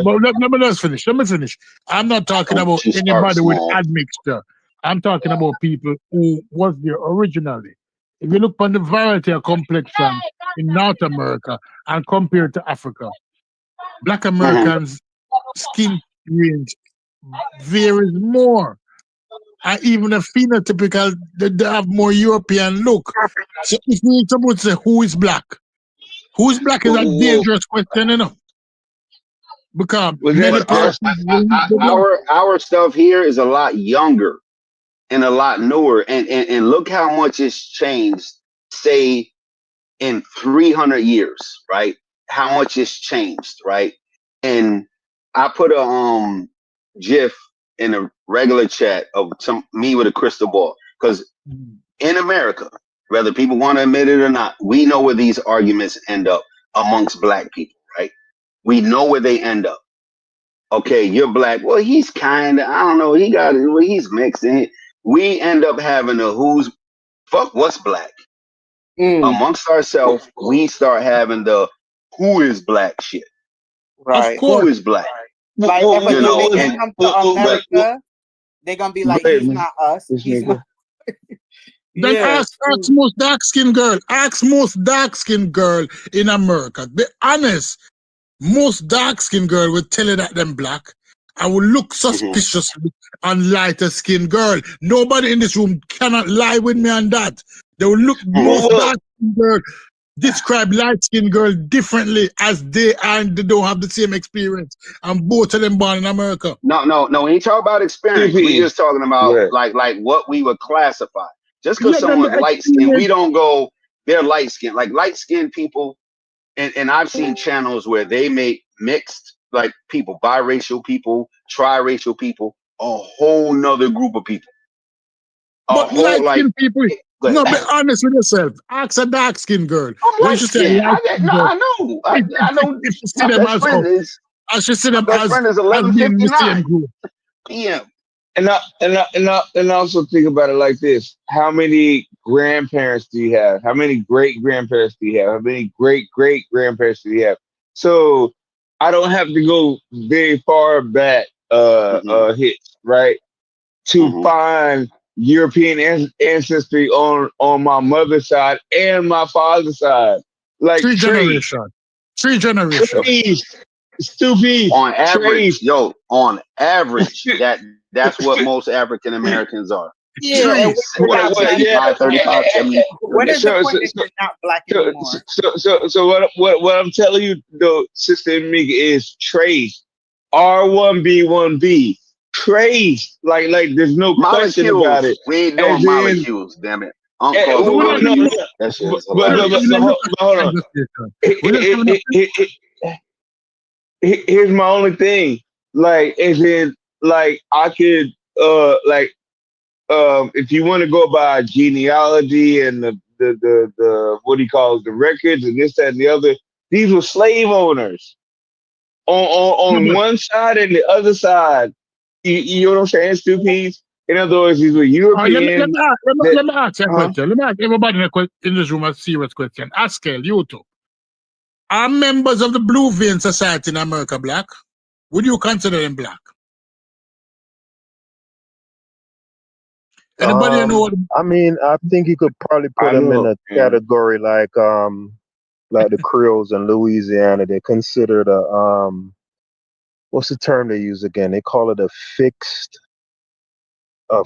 But let me just finish. Let me finish. I'm not talking about anybody with admixture. I'm talking about people who was there originally. If you look on the variety of complexion in North America and compare it to Africa, Black Americans' skin range varies more. And even a phenotypical, they have more European look. So if we supposed to say who is black is a dangerous question, Because many our stuff here is a lot younger and a lot newer, and look how much it's changed. Say in 300 years, right? How much it's changed, right? And I put a GIF in a regular chat of me with a crystal ball, because in America, whether people want to admit it or not, we know where these arguments end up amongst black people, right? We know where they end up. Okay, you're black. Well, he's kind of, I don't know, he's mixed. And we end up having a what's black? Amongst ourselves, we start having the who is black shit. Right. Who is black? Like, but when they come to America, they're gonna be like, he's not us. He's not. Then ask most dark-skinned girl. Ask most dark-skinned girl in America. Be honest. Most dark-skinned girl will tell you that them black. I will look suspiciously on lighter-skinned girl. Nobody in this room cannot lie with me on that. They will look most dark-skinned girl describe light-skinned girl differently as they don't have the same experience. And both of them born in America. No. We ain't talking about experience. We just talking about like what we would classify. Just because someone's light-skinned, we don't go, they're light-skinned. Like light-skinned people, and I've seen channels where they make mixed, like people, biracial people, triracial people, a whole nother group of people. But light-skinned people, no, be honest with yourself. Ask a dark-skinned girl. I'm light-skinned. I know. I know. If you see them as I should see them as 11:59 p.m. And also think about it like this: how many grandparents do you have? How many great grandparents do you have? How many great grandparents do you have? So I don't have to go very far back hits, right, to find European ancestry on my mother's side and my father's side. Like three generations. Stupid. On average, on average, that's what most African Americans are. Yeah. 65, 35, 70. What is the point that you're not black anymore? So what I'm telling you though, Sister Mika, is trace. R1B1B. Trace. Like there's no question about it. We ain't doing molecules, damn it. That shit is hold on. Here's my only thing. Like, is it like I could if you want to go by genealogy and the what do you call it, the records and this, that, and the other, these were slave owners on one side and the other side. You know what I'm saying, Stupid? In other words, these were Europeans. Let me ask you a question. Let me ask everybody in this room a serious question. Askel, you too. Are members of the Blue Vein Society in America black? Would you consider them black? Anybody know? I mean, I think you could probably put them in a category like the Creoles in Louisiana. They're considered what's the term they use again? They call it a fixed. Oh,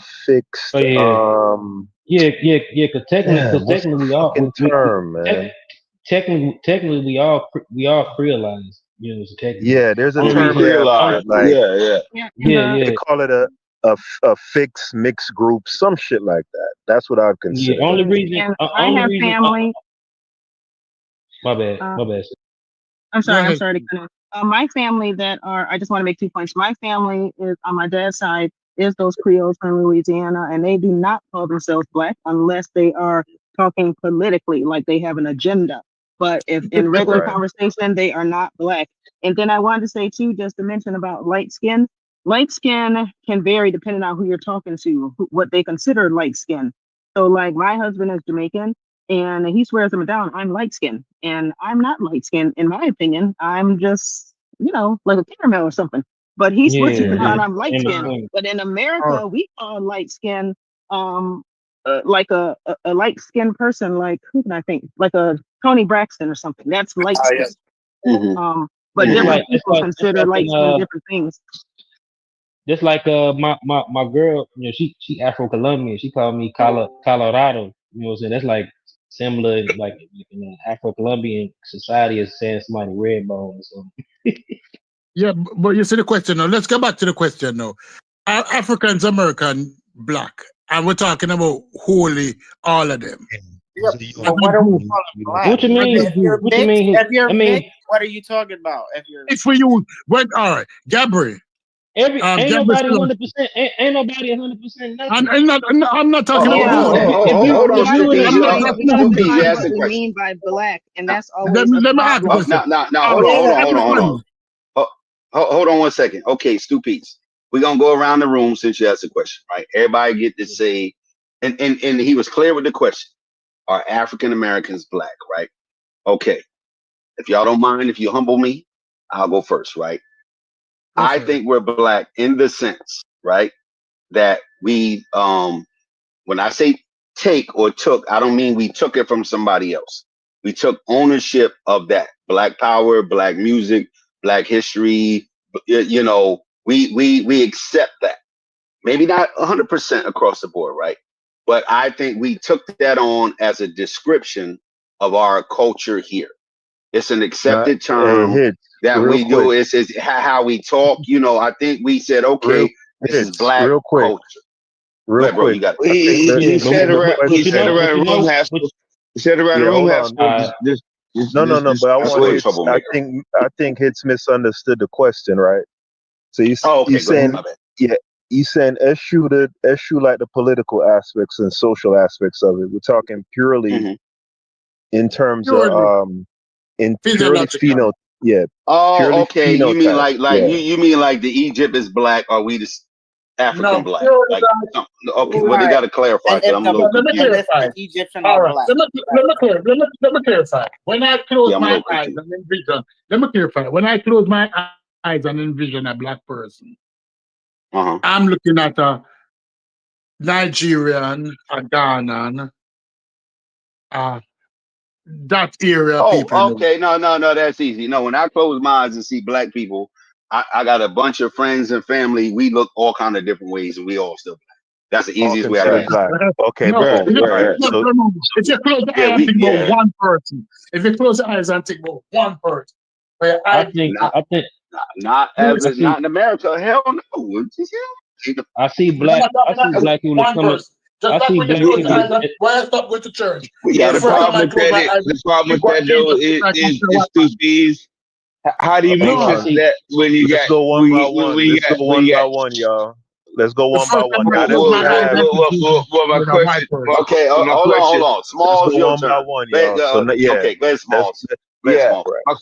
yeah. Because technically, we all technically we all creolized. You know, so technically. Yeah, there's a term for it, like yeah. They call it a fixed mixed group, some shit like that. That's what I'd consider. Yeah, only reason. I have family. My bad. I'm sorry to cut off. My family I just want to make 2 points. My family is on my dad's side is those Creoles from Louisiana, and they do not call themselves black unless they are talking politically, like they have an agenda. But if in regular conversation, they are not black. And then I wanted to say too, just to mention about light skin. Light skin can vary depending on who you're talking to, what they consider light skin. So like my husband is Jamaican, and he swears them down. I'm light skinned, and I'm not light skinned in my opinion. I'm just, like a caramel or something. But he swears down I'm light skinned. But in America, we call light skin like a light skinned person, like who can I think? Like a Tony Braxton or something. That's light skin. But different people consider light skin different things. Just like my girl, she Afro Colombian. She called me Colorado. You know what I'm saying? That's like similar, like in Afro Colombian society is saying somebody red bone or something. Yeah, but you see the question now. Let's go back to the question now. Are Africans American black? And we're talking about wholly all of them. What you mean? What you mean? If you're mixed, what are you talking about? If we use all right, Gabriel. Ain't nobody 100%. Ain't nobody 100%. I'm not talking about. Hold on, Stupid. What we mean by black, and that's always. Let me ask you a question. Now, hold on 1 second. Okay, Stupid. We're gonna go around the room since you asked the question, right? Everybody get to say, and he was clear with the question. Are African Americans black, right? Okay. If y'all don't mind, if you humble me, I'll go first, right? Okay. I think we're black in the sense, right, that we, when I say take or took, I don't mean we took it from somebody else. We took ownership of that. Black power, black music, black history, we accept that. Maybe not 100% across the board, right? But I think we took that on as a description of our culture here. It's an accepted term that we do. It's how we talk. I think we said, okay, this is black culture. Real quick, bro, you got. He said around the room has. He said around the room has. No. But I want. I think Hits misunderstood the question, right? So he's saying, he's saying eschew like the political aspects and social aspects of it. We're talking purely in terms of in purely phenotype. Yeah. Oh, okay. You mean like you mean like the Egypt is black, or we just African black? Like, okay, well they got to clarify. I'm a little confused. Egyptian are black. Let me clarify. When I close my eyes and envision, let me clarify. When I close my eyes and envision a black person, I'm looking at a Nigerian, a Ghanaian, that area. Okay. No, that's easy. No, when I close my eyes and see black people, I got a bunch of friends and family. We look all kind of different ways, and we all still black. That's the easiest way I can black. Okay, no, bro. If you close the eyes and think about one person, if you close the eyes and think about one person, I think not in America. Hell no. I see black people that come up. Just like when you close your eyes, why I stop going to church? The problem with that though is Stupid. How do you make sense of that when you got? Let's go one by one, y'all. Let's go one by one. Well, my question. Okay, hold on. Small, your turn. One by one, y'all. Okay, go ahead, Small. My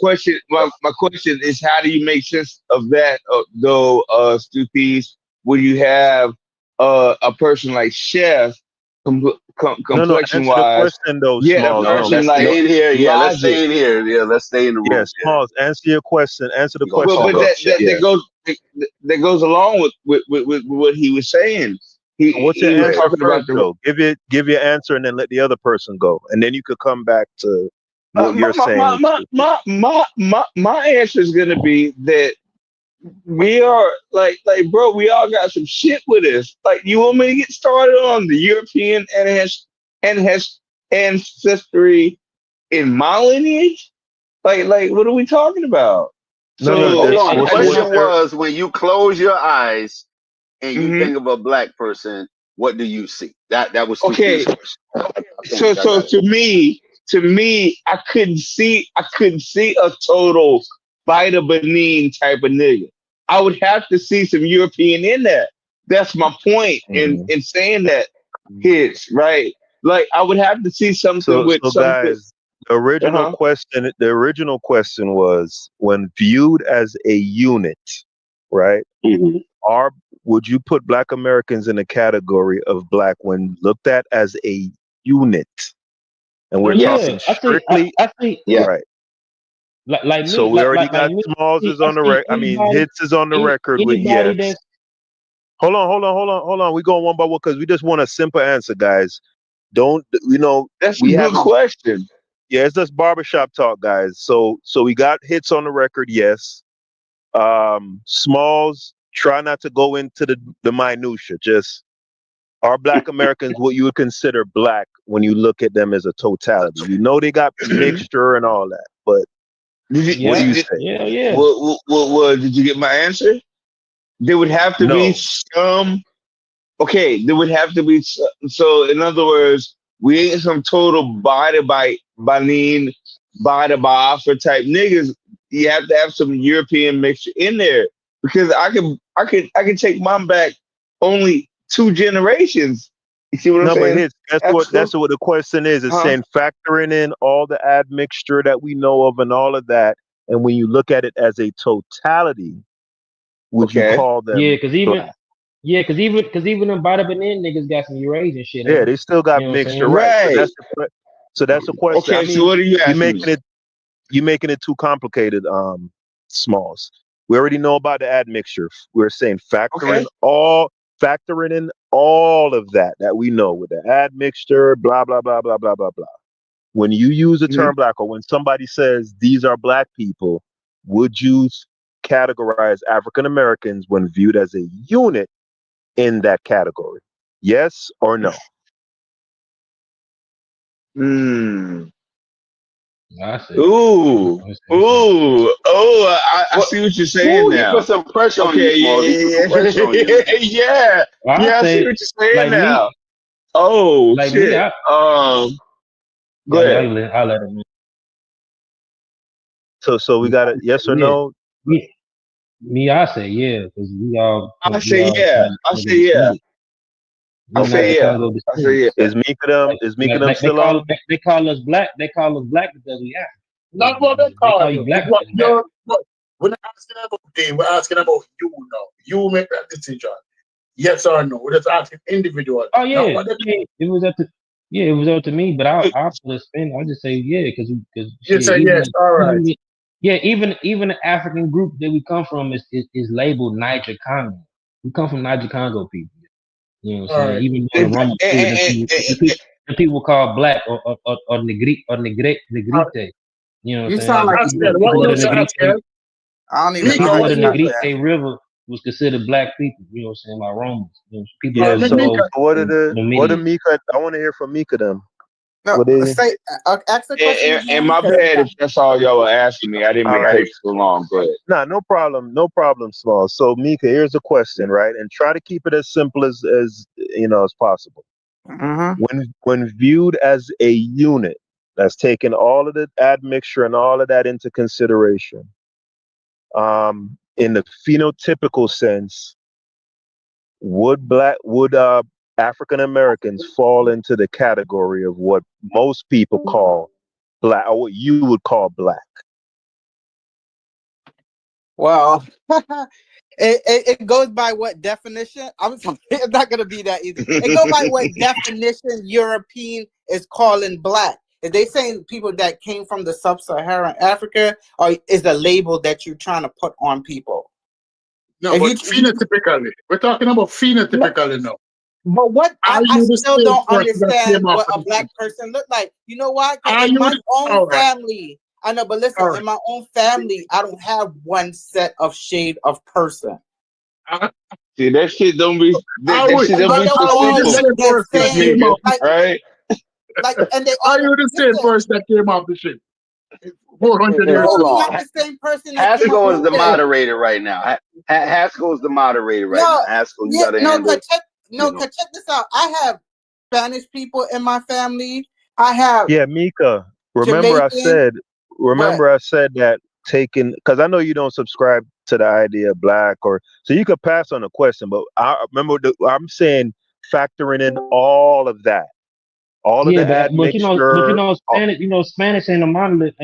question is, how do you make sense of that, though, Stupid? When you have a person like Chef, No, complexion answer the wise, question though, yet a Smalls. No, person let's like stay in here. Yeah, let's Logic. stay in here. Yeah, let's stay in the Yeah, room. Yeah, Smalls, answer your question. Answer the we're gonna question talk But though. about Chef. that goes along with what he was saying. So what's He your was answer talking about first though? Give your answer and then let the other person go. And then you could come back to what you're saying. my answer is gonna be that we are bro, we all got some shit with us. Like, you want me to get started on the European and has ancestry in my lineage? Like what are we talking about? No, So no, Hold on. The what's question was, when you close your eyes and you Mhm. think of a black person, what do you see? That was Okay, King's question. I so think I got it. to me, I couldn't see a total Bida Benin type of nigga. I would have to see some European in that. That's my point in saying that hits right. Like, I would have to see something with so something. guys, the original Uh-huh. question was, when viewed as a unit, right? Are Would you put Black Americans in a category of black when looked at as a unit? And we're talking strictly, I think, right? like So me, we already like got me. Smalls is I on the see record. I mean, Hits is on the record with anybody yes. that's Hold on. We going one by one because we just want a simple answer, guys. Don't That's a we good haven't. question. Yeah, it's just barbershop talk, guys. So we got Hits on the record, yes. Smalls, try not to go into the minutia. Just, are Black Americans what you would consider black when you look at them as a totality? You know they got mixture and all that, but what do you say? Yeah. Did you get my answer? There would have to be No. some. Okay, there would have to be so. In other words, we ain't some total by Banin, body by Afro type niggas. You have to have some European mixture in there, because I can take mine back only 2 generations. You see what I'm No, but saying? Hits, that's what the question is. It's Huh? saying factoring in all the admixture that we know of and all of that, and when you look at it as a totality, would you Okay. call Yeah, them because even black? them Bada Benin niggas got some Eurasian shit in Yeah, them. they still got You know what I'm mixture, saying? right? Right. So that's the question. I Okay. So mean, what are you you asking me? making it too complicated, Smalls. We already know about the admixture. We're saying Okay. factoring in all of that we know with the admixture, blah blah blah blah blah blah blah. When you use the Mhm. term black, or when somebody says these are black people, would you categorize African Americans when viewed as a unit in that category? Yes or no? Hmm. I say, Ooh, I What? see what you're saying Ooh, he put now. some pressure on you, Okay, Smalls. He put some pressure on you. yeah, I I see say, what you're saying like me, now. Oh like me. shit. Go Yeah, ahead. I'll let him. So we got a yes or Yeah, no? I say yeah, because I we say all yeah. Congo I say yeah. descended. I We say Niger yeah. Congo I say descended. yeah. Is Mika them They still call on? they call us black. They call us black because we Not African. what they They call call you you. black It's what because you you're. We're not asking about them. We're asking about you now. You make that decision. Yes or no. We're just asking individually. Oh Not yeah, what they. it was up to me. But I'll put a spin. I'll just say yeah, because You shit, say yes. All right. even the African group that we come from is labeled Niger Congo. We come from Niger Congo people. You know what I'm All saying? right. Even though the Roman too, the people call black or negrite. You know what I'm You saying? sound Like like Ask you it. the What people you of the say? Ask Negrite, it. I don't the even Mika, people of what the argue you with Negrite that. River was considered black people. You know what I'm saying? Like Romans. You know, people Yeah. that was So Mika. involved in what are Numidians. Mika? I want to hear from Mika them. No, What is? say ask the question And again my because bad if that's all y'all were asking me. I didn't All mean to right. take so long. Go ahead. Nah, no problem, Small. So Mika, here's the question, right? And try to keep it as simple as as possible. mm-hmm. When viewed as a unit, that's taking all of the admixture and all of that into consideration. In the phenotypical sense, would African Americans fall into the category of what most people call black, or what you would call black? Well, It goes by what definition? It's not gonna be that easy. It goes by what definition European is calling black. If they saying people that came from the sub-Saharan Africa, or is the label that you're trying to put on people? No, but phenotypically, we're talking about phenotypically now. But what I still don't understand what a black person look like. You know why? Because in my own family, I know, but listen, in my own family, I don't have one set of shade of person. See, that shit don't be that shit don't be so simple, right? Like, and they are you the same person that came off the ship 400 years Hold ago? on. The same person Haskell is the moderator right now. Haskell is the moderator right now. Haskell, you gotta handle. Check this out. I have Spanish people in my family. I have Mika. Remember I said that taking, because I know you don't subscribe to the idea of black, or so you could pass on a question, but I remember I'm saying factoring in all of that. All of the admixture, Spanish ain't a monolith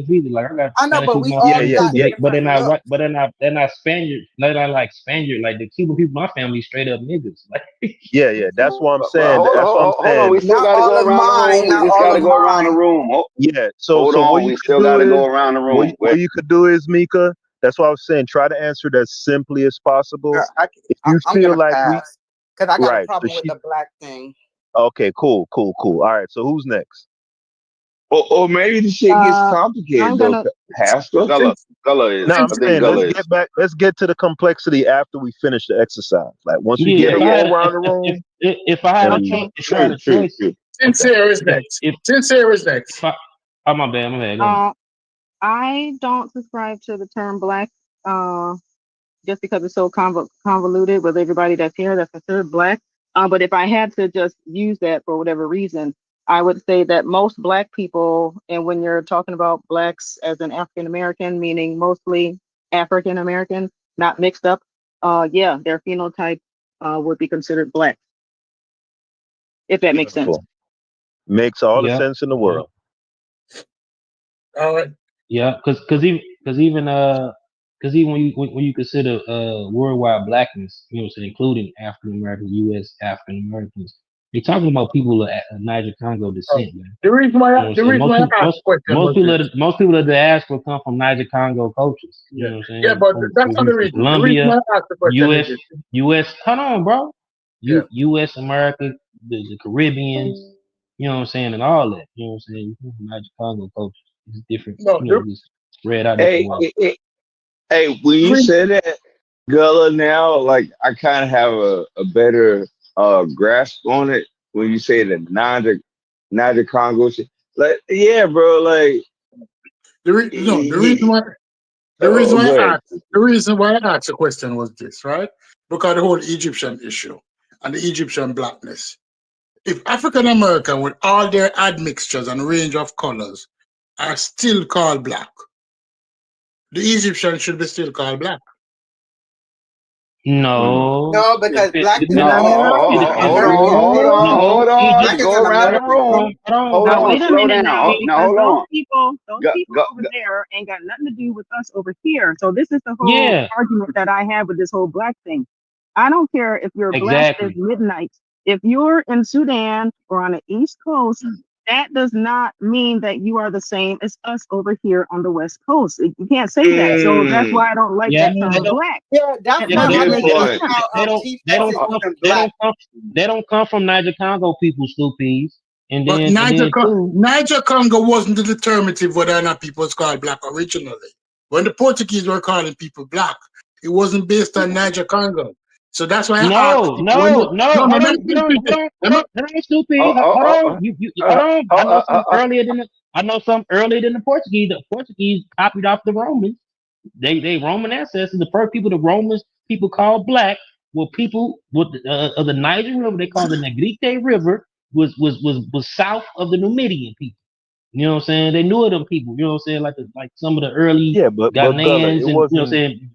either. Like I got I know, Spanish but with we my all family got too, but they're different not they're not Spaniard. They're not like Spaniard. Like the Cuban people, my family straight up niggas. Like yeah, that's what I'm saying. Hold on, we still gotta go around the room. We just gotta go around the room. Yeah, so what you could do is what you could do is, Mika. That's what I was saying. Try to answer it as simply as possible. If you feel like because I got a problem with the black thing. Okay, cool. All right, so who's next? Or maybe the shit gets complicated though. Haskell. Gullah is. No, I'm saying let's get to the complexity after we finish the exercise. Like once we get around the room. If I had a choice, Sincere is next. Sincere is next. Oh my bad. I don't subscribe to the term black just because it's so convoluted with everybody that's here that's considered black. But if I had to just use that for whatever reason, I would say that most black people, and when you're talking about blacks as an African American, meaning mostly African American, not mixed up, their phenotype would be considered black. If that makes sense. Makes all the sense in the world. All right. Yeah, because even when you consider worldwide blackness, you know what I'm saying, including African Americans, U.S. African Americans, you're talking about people of Niger Congo descent, man. The reason why I asked the question most people of the diaspora come from Niger Congo cultures. You know what I'm saying? Yeah, but that's not the reason. Colombia, the reason why I asked the question U.S. Hold on, bro. U.S. America, the Caribbeans. You know what I'm saying, and all that. You know what I'm saying? You come from Niger Congo culture. It's different. Just spread out. Hey, when you said that, Gullah, now, like I kind of have a better grasp on it when you say the Niger Congo shit. Like, yeah, bro, like the reason why I asked the question was this, right? Because of the whole Egyptian issue and the Egyptian blackness. If African American with all their admixtures and range of colors are still called black, the Egyptian should be still called black. No, because black is hold on. Go around the room. Hold on. Wait a Slow minute down. now. Hold on. Those people over there ain't got nothing to do with us over here. So this is the whole argument that I have with this whole black thing. I don't care if you're black as midnight. If you're in Sudan or on the East Coast, that does not mean that you are the same as us over here on the West Coast. You can't say that. So that's why I don't like that term black. Yeah, that's why they don't come from Niger Congo people, stoopies. And but then Niger Congo wasn't the determinative whether or not people was called black originally. When the Portuguese were calling people black, it wasn't based on Niger Congo. So that's why I asked. Hold on, stupid. Hold on. I know some earlier than the Portuguese. The Portuguese copied off the Romans. They Roman ancestors. The first people the Romans people called black were people with of the Niger River. They called the Negrite River was south of the Numidian people. You know what I'm saying? They knew of them people. You know what I'm saying? Like some of the early Ghanaians, and you know what I'm saying?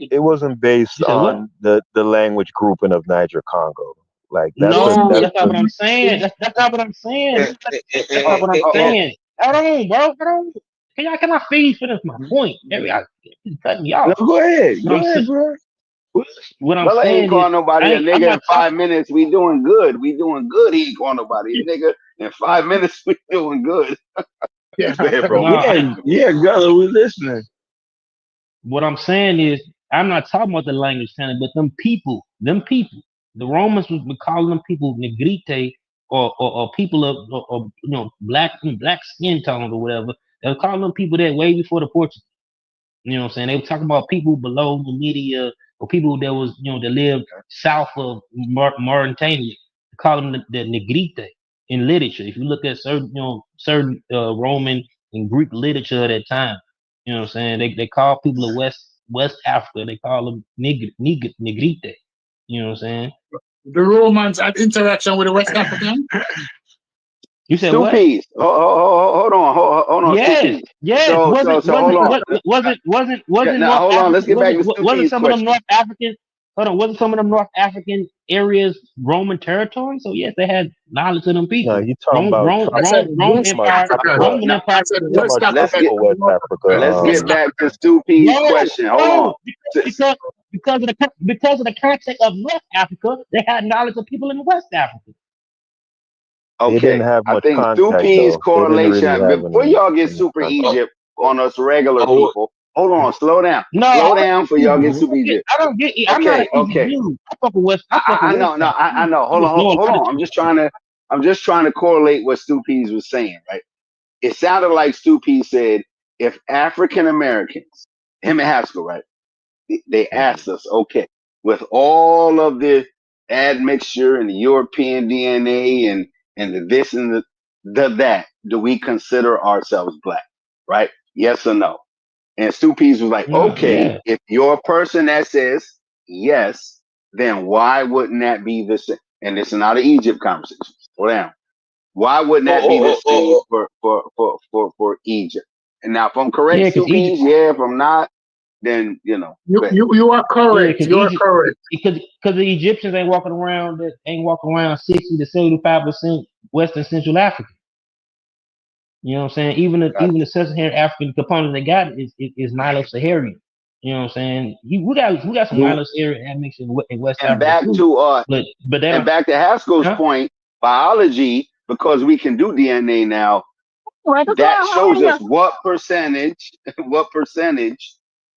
It wasn't based on the language grouping of Niger Congo. Like that's not what I'm saying. That's not what I'm saying. That's not what I'm saying. Hold on, bro. Hold on. Can I finish my point? Cutting me off. Go ahead, bro. What I'm Brother ain't saying calling is, nobody a I'm nigga in not 5 minutes. We doing good. We doing good. He ain't calling nobody a nigga in 5 minutes. We doing good. Go ahead, bro. Yeah, Gullah, we listening. What I'm saying is, I'm not talking about the language channel, but them people. The Romans was calling them people negrite or people of or black skin tone or whatever. They were calling them people that way before the Portuguese. You know what I'm saying? They were talking about people below the media or people that was that lived south of Mauritania. They call them the negrite in literature. If you look at certain Roman and Greek literature at that time, you know what I'm saying? They call people of West Africa. They call them negrite. You know what I'm saying? The Romans had interaction with the West Africans. You said Stu what? Peas. Hold on, Yes, yes. So hold on. Wasn't Now North hold on. Let's African? get back to Stu Wasn't Peas' some of them question. North African? Hold on, wasn't some of them North African areas Roman territory? So yes, they had knowledge of them people. No, you talking about I said Roman West Empire, Africa. Roman Empire. I said West Let's Africa. get West let's get Africa. back to Stu Peas' question. Hold on. Because of the context of North Africa, they had knowledge of people in West Africa. They didn't Okay, have I much think Stu contact Peas' though. They didn't really correlation have before any y'all get super contact. Egypt on us regular people. Hold on, slow down. No, Slow down for y'all get super Egypt. I don't get. I'm not an Egypt Okay. dude. I fuck with West. I know, no, I know. Hold on. I'm just trying to correlate what Stu Peas was saying, right? It sounded like Stu Peas said if African Americans, him and Haskell, right? They asked us, okay, with all of the admixture and the European DNA and the this and the that, do we consider ourselves black? Right? Yes or no? And Stu Peas was like, okay, if you're a person that says yes, then why wouldn't that be the same? And this is not an Egypt conversation. Slow down. Why wouldn't that be the same for Egypt? And now, if I'm correct, Stu Peas, if I'm not, then you are correct. You are correct. Because the Egyptians ain't walking around 60 to 75% Western Central Africa. You know what I'm saying? Even the Sub-Saharan African component they got is Nilo-Saharan. You know what I'm saying? We got some Nilo-Saharan admixture in West and Africa back too. to But they and don't. back to Haskell's point, biology, because we can do DNA now. That shows us what percentage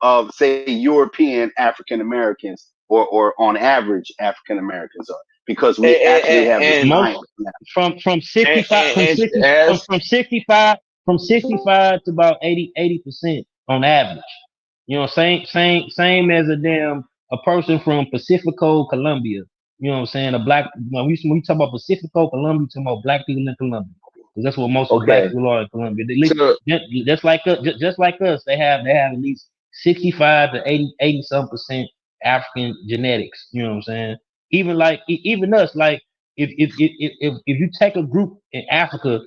of say European African Americans or on average African Americans are, because we actually have the science now. From 65 to about 80% on average. You know, same as a person from Pacifico, Colombia. You know what I'm saying? A black when we talk about Pacifico, Colombia, we talk about black people in Colombia. Because that's what most of the black people are in Colombia. Just like us, they have at least 65 to 80 some percent African genetics. You know what I'm saying? Even us, like if you take a group in Africa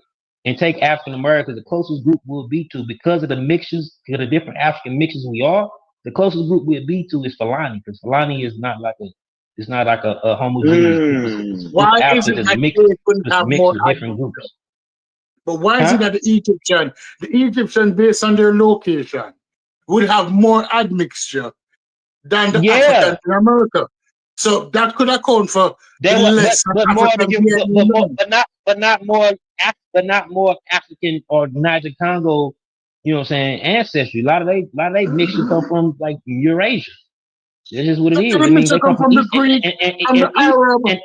and take African Americans, the closest group we'll be to, because of the mixtures, because of the different African mixtures we are, the closest group we'll be to is Fulani, because Fulani is not like a homogeneous. Why is it that they couldn't have more different groups? But why is it that the Egyptian, based on their location, would have more admixture than the Africans in America? So that could account for less not more African or Niger Congo, you know what I'm saying, ancestry. A lot of they mixture come from like Eurasia. This is what it is. I mean, they come from the Greek, from the Arab, and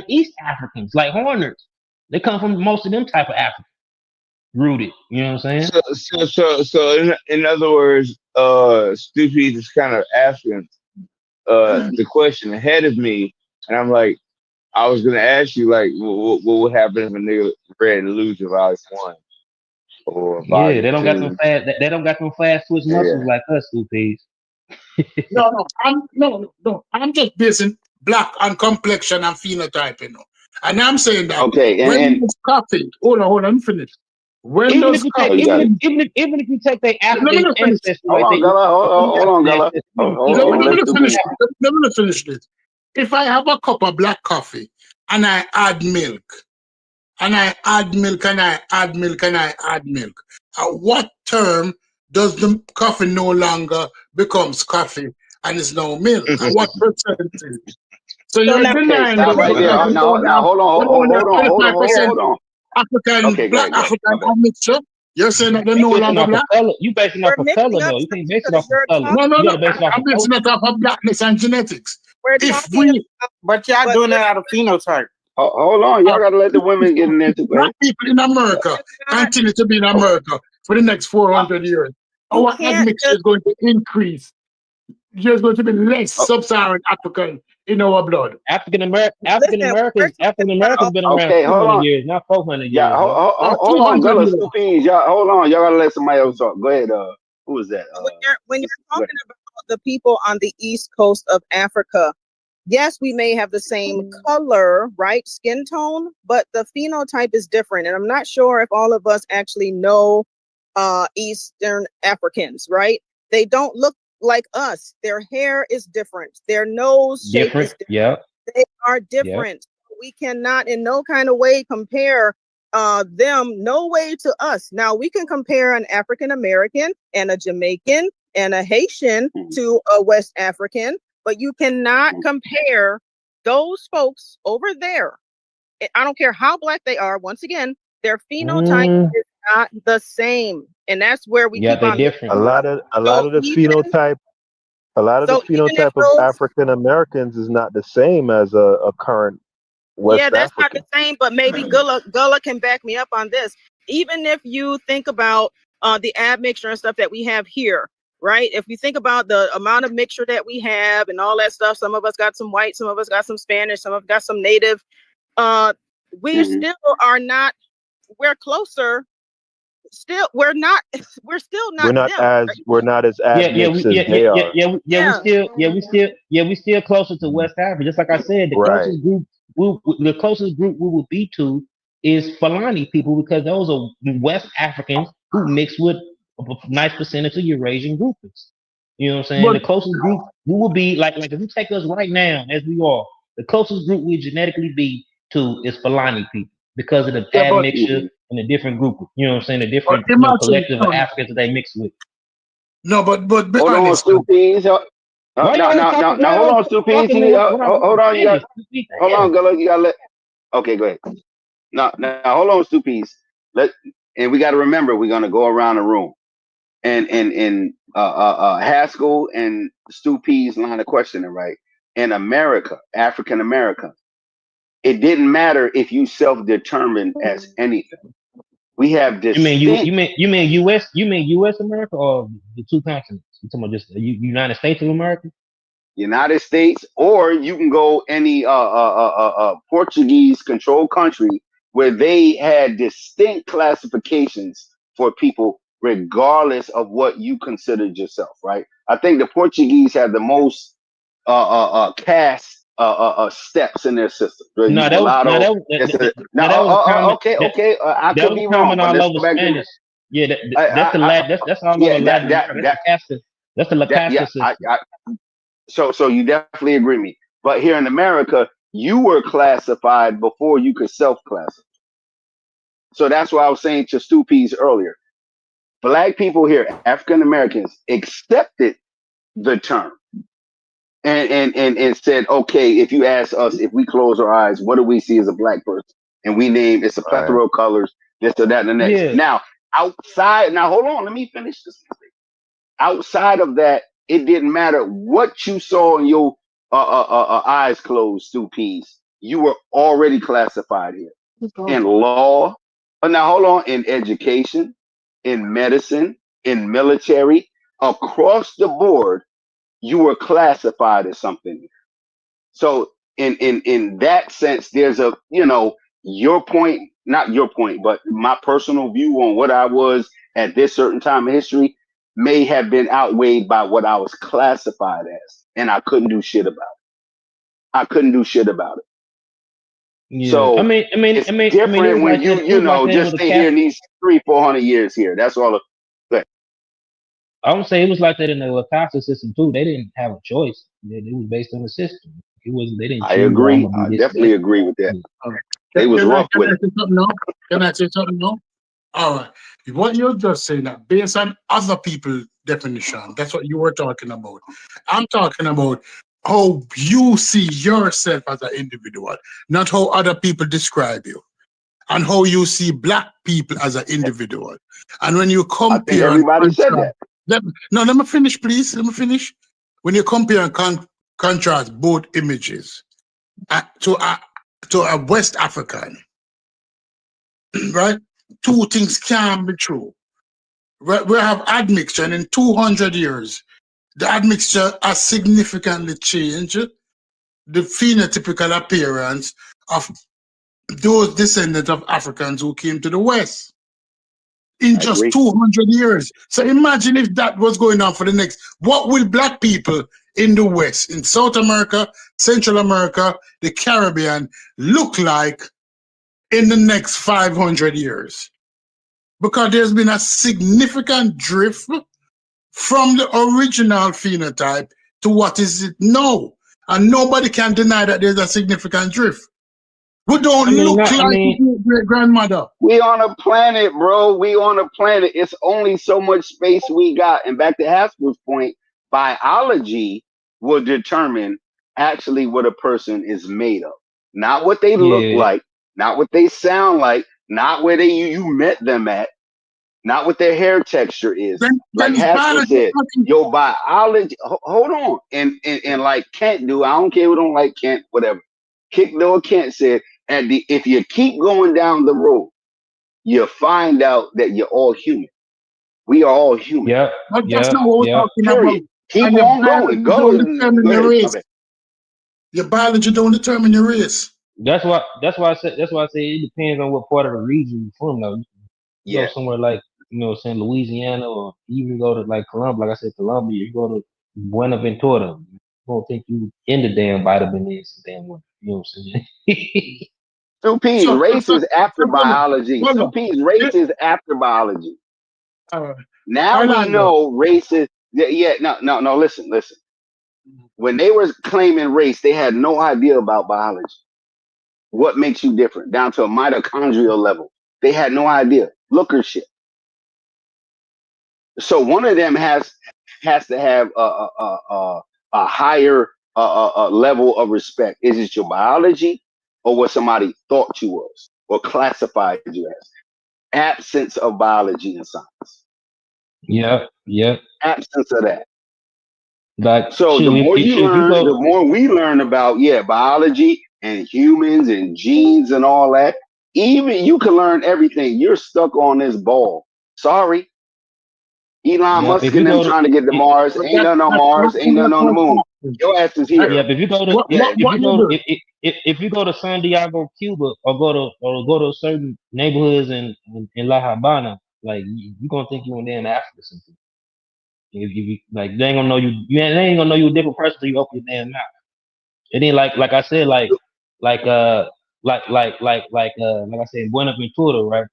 East Africans like Horners. They come from most of them type of Africans. Rooted, you know what I'm saying? So in other words, Stu Peas is kind of asking the question ahead of me, and I'm like, I was gonna ask you like, what would happen if a nigga read Illusion Volume 1 or Volume they don't 2? got them fast. They don't got them fast twitch muscles like us, Stu Peas. No. I'm just basing black on complexion and phenotype, you know. And I'm saying that when does coffee? Hold on, finish. Even if you take their African ancestry, hold on, Gullah. Let me finish this. If I have a cup of black coffee and I add milk, and I add milk, at what term does the coffee no longer becomes coffee and it's now male. And what percentage? So you're Okay, denying stop the right there. Now, hold on. African, Okay, go black ahead. African admixture. You're saying that they're You no basing longer off of black? color. You basing off We're of color mixing up though. You stuff can't base it because off of you're color. No, You no. gotta base it off I'm of basing culture. it off of blackness and genetics. we're If talking we about, But y'all doing that out of phenotype. Hold on, y'all gotta let the women get in there too. Go black ahead. people in America continue to be in America for the next 400 years, you our can't admixture just is going to increase. There's going to be less sub-Saharan African in our blood. African listen. We're talking Americans about been around Okay, hold 200 on. years, not 400 Yeah, years, bro. hold on, 200 Gullah years. Stupid. Y'all, hold on. Y'all gotta let somebody else talk. Go ahead. Who was that? when you're Go ahead. talking about the people on the east coast of Africa. Yes, we may have the same color, right? Skin tone, but the phenotype is different. And I'm not sure if all of us actually know Eastern Africans, right? They don't look like us. Their hair is different. Their nose shape is different. Yeah. They are different. We cannot in no kind of way compare them, no way to us. Now we can compare an African American and a Jamaican and a Haitian to a West African, but you cannot compare those folks over there. I don't care how black they are. Once again, their phenotype is not the same, and that's where we keep they're on different. A lot of the phenotype. A lot of the phenotype of African Americans is not the same as a current West that's African. not the same, but maybe Gullah can back me up on this. Even if you think about the admixture and stuff that we have here, right? If you think about the amount of mixture that we have and all that stuff, some of us got some white, some of us got some Spanish, some of us got some native. We still are not. We're closer. Still, we're not. We're still not them. We're not as admixed as they are. We still closer to West Africa. Just like I said, the closest group we will be to is Fulani people, because those are West Africans who mix with a nice percentage of Eurasian groupings. You know what I'm saying? The closest group we will be like if you take us right now as we are, the closest group we genetically be to is Fulani people, because of the admixture and the different group. You know what I'm saying? The different collective of Africans that they mix with. No, but be hold honest. On, Stupid. Now, hold on, Stupid. Hold on, hold on, Gullah. You gotta let. Okay, go ahead. Now, hold on, Stupid. And we got to remember, we're gonna go around the room, and Haskell and Stu P's line of questioning, right? In America, African America, it didn't matter if you self-determined as anything. We have distinct. You mean U.S. America, or the two continents? You talking about just the United States of America? United States, or you can go any Portuguese controlled country where they had distinct classifications for people regardless of what you considered yourself, right? I think the Portuguese had the most caste steps in their system. Okay. I could be wrong, but let's go back to that's all over Latin America. That's the La Casta system. So you definitely agree with me. But here in America, you were classified before you could self-classify. So that's why I was saying to Stu Pease earlier. Black people here, African Americans, accepted the term and said, okay, if you ask us, if we close our eyes, what do we see as a black person? And we name it's a plethora of colors, this or that and the next. Yeah. Now, hold on, let me finish this. Outside of that, it didn't matter what you saw in your eyes closed, Stu Pease. You were already classified here in law. But now hold on, in education, in medicine, in military, across the board, you were classified as something. So in that sense, there's your point, not your point, but my personal view on what I was at this certain time in history may have been outweighed by what I was classified as, and I couldn't do shit about it. Yeah. So I mean, it's different when just stay here in these 300-400 years here. That's all. I would say it was like that in the La Casta system too. They didn't have a choice. It was based on the system. They didn't choose. I agree. I definitely agree with that. They was rough with it. Can I say something now? All right. What you're just saying that based on other people's definition, that's what you were talking about. I'm talking about how you see yourself as an individual, not how other people describe you, and how you see black people as an individual. And when you compare, I think everybody said that. Let me finish, please. Let me finish. When you compare and contrast both images to a West African, right? Two things can be true. We have admixture, and in 200 years, the admixture has significantly changed the phenotypical appearance of those descendants of Africans who came to the West in just 200 years. So imagine if that was going on for the next. What will black people in the West, in South America, Central America, the Caribbean, look like in the next 500 years? Because there's been a significant drift from the original phenotype to what is it now. And nobody can deny that there's a significant drift. We don't look like great grandmother. We on a planet, bro. We on a planet. It's only so much space we got. And back to Haskell's point, biology will determine actually what a person is made of. Not what they look like, not what they sound like, not where you met them at, not what their hair texture is. Like Haskell said, your biology, hold on. And like Kent do, I don't care who don't like Kent, whatever. Kent said, if you keep going down the road, you find out that you're all human. We are all human. Yeah. That's not what we're talking about. Keep on going. Go ahead. Your biology don't determine your race. That's why I said it depends on what part of the region you're from. Though, you go somewhere like saying Louisiana, or even go to like Colombia. Like I said, Colombia. You go to Buenaventura. You don't think you in the damn vitamin is damn what you know what I'm saying. Stupid race is after biology. Stupid race is after biology. Now we know race is no. Listen. When they were claiming race, they had no idea about biology. What makes you different? Down to a mitochondrial level. They had no idea. Looker shit. So one of them has to have a higher level of respect. Is it your biology or what somebody thought you was or classified you as? Absence of biology and science. Yeah. Absence of that. Like, so the more you learn, the more we learn about biology and humans and genes and all that. Even you can learn everything. You're stuck on this ball. Sorry. Elon Musk and them trying to get to Mars. Ain't nothing on Mars. Ain't nothing on the moon. Your ass is here. Yeah, but if you go to San Diego, Cuba, or go to certain neighborhoods in La Habana, like you gonna think you in there in Africa something. If you like, they ain't gonna know you. They ain't gonna know you a different person till you open your damn mouth. It ain't like I said, like I said, Buenaventura, right?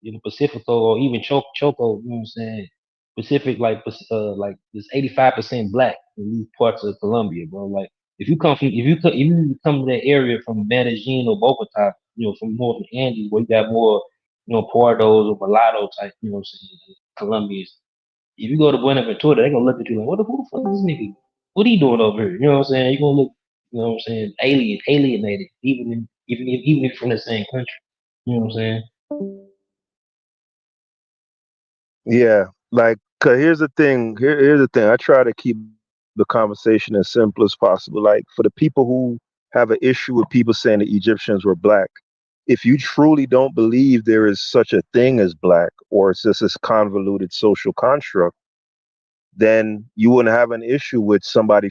In the Pacifico, or even Choco, you know what I'm saying? Pacific, like it's 85% black in these parts of Colombia, bro. Like if you come to that area from Medellin or Bogota, from more of the Andes, where you got more, Pardos or mulatto type, you know what I'm saying, Colombians. If you go to Buenaventura, they're gonna look at you like, who the fuck is this nigga? What he doing over here? You know what I'm saying? You're gonna look, you know what I'm saying, alienated, even if from the same country. You know what I'm saying? Yeah, like, cause here's the thing. Here's the thing. I try to keep the conversation as simple as possible. Like, for the people who have an issue with people saying the Egyptians were black, if you truly don't believe there is such a thing as black, or it's just this convoluted social construct, then you wouldn't have an issue with somebody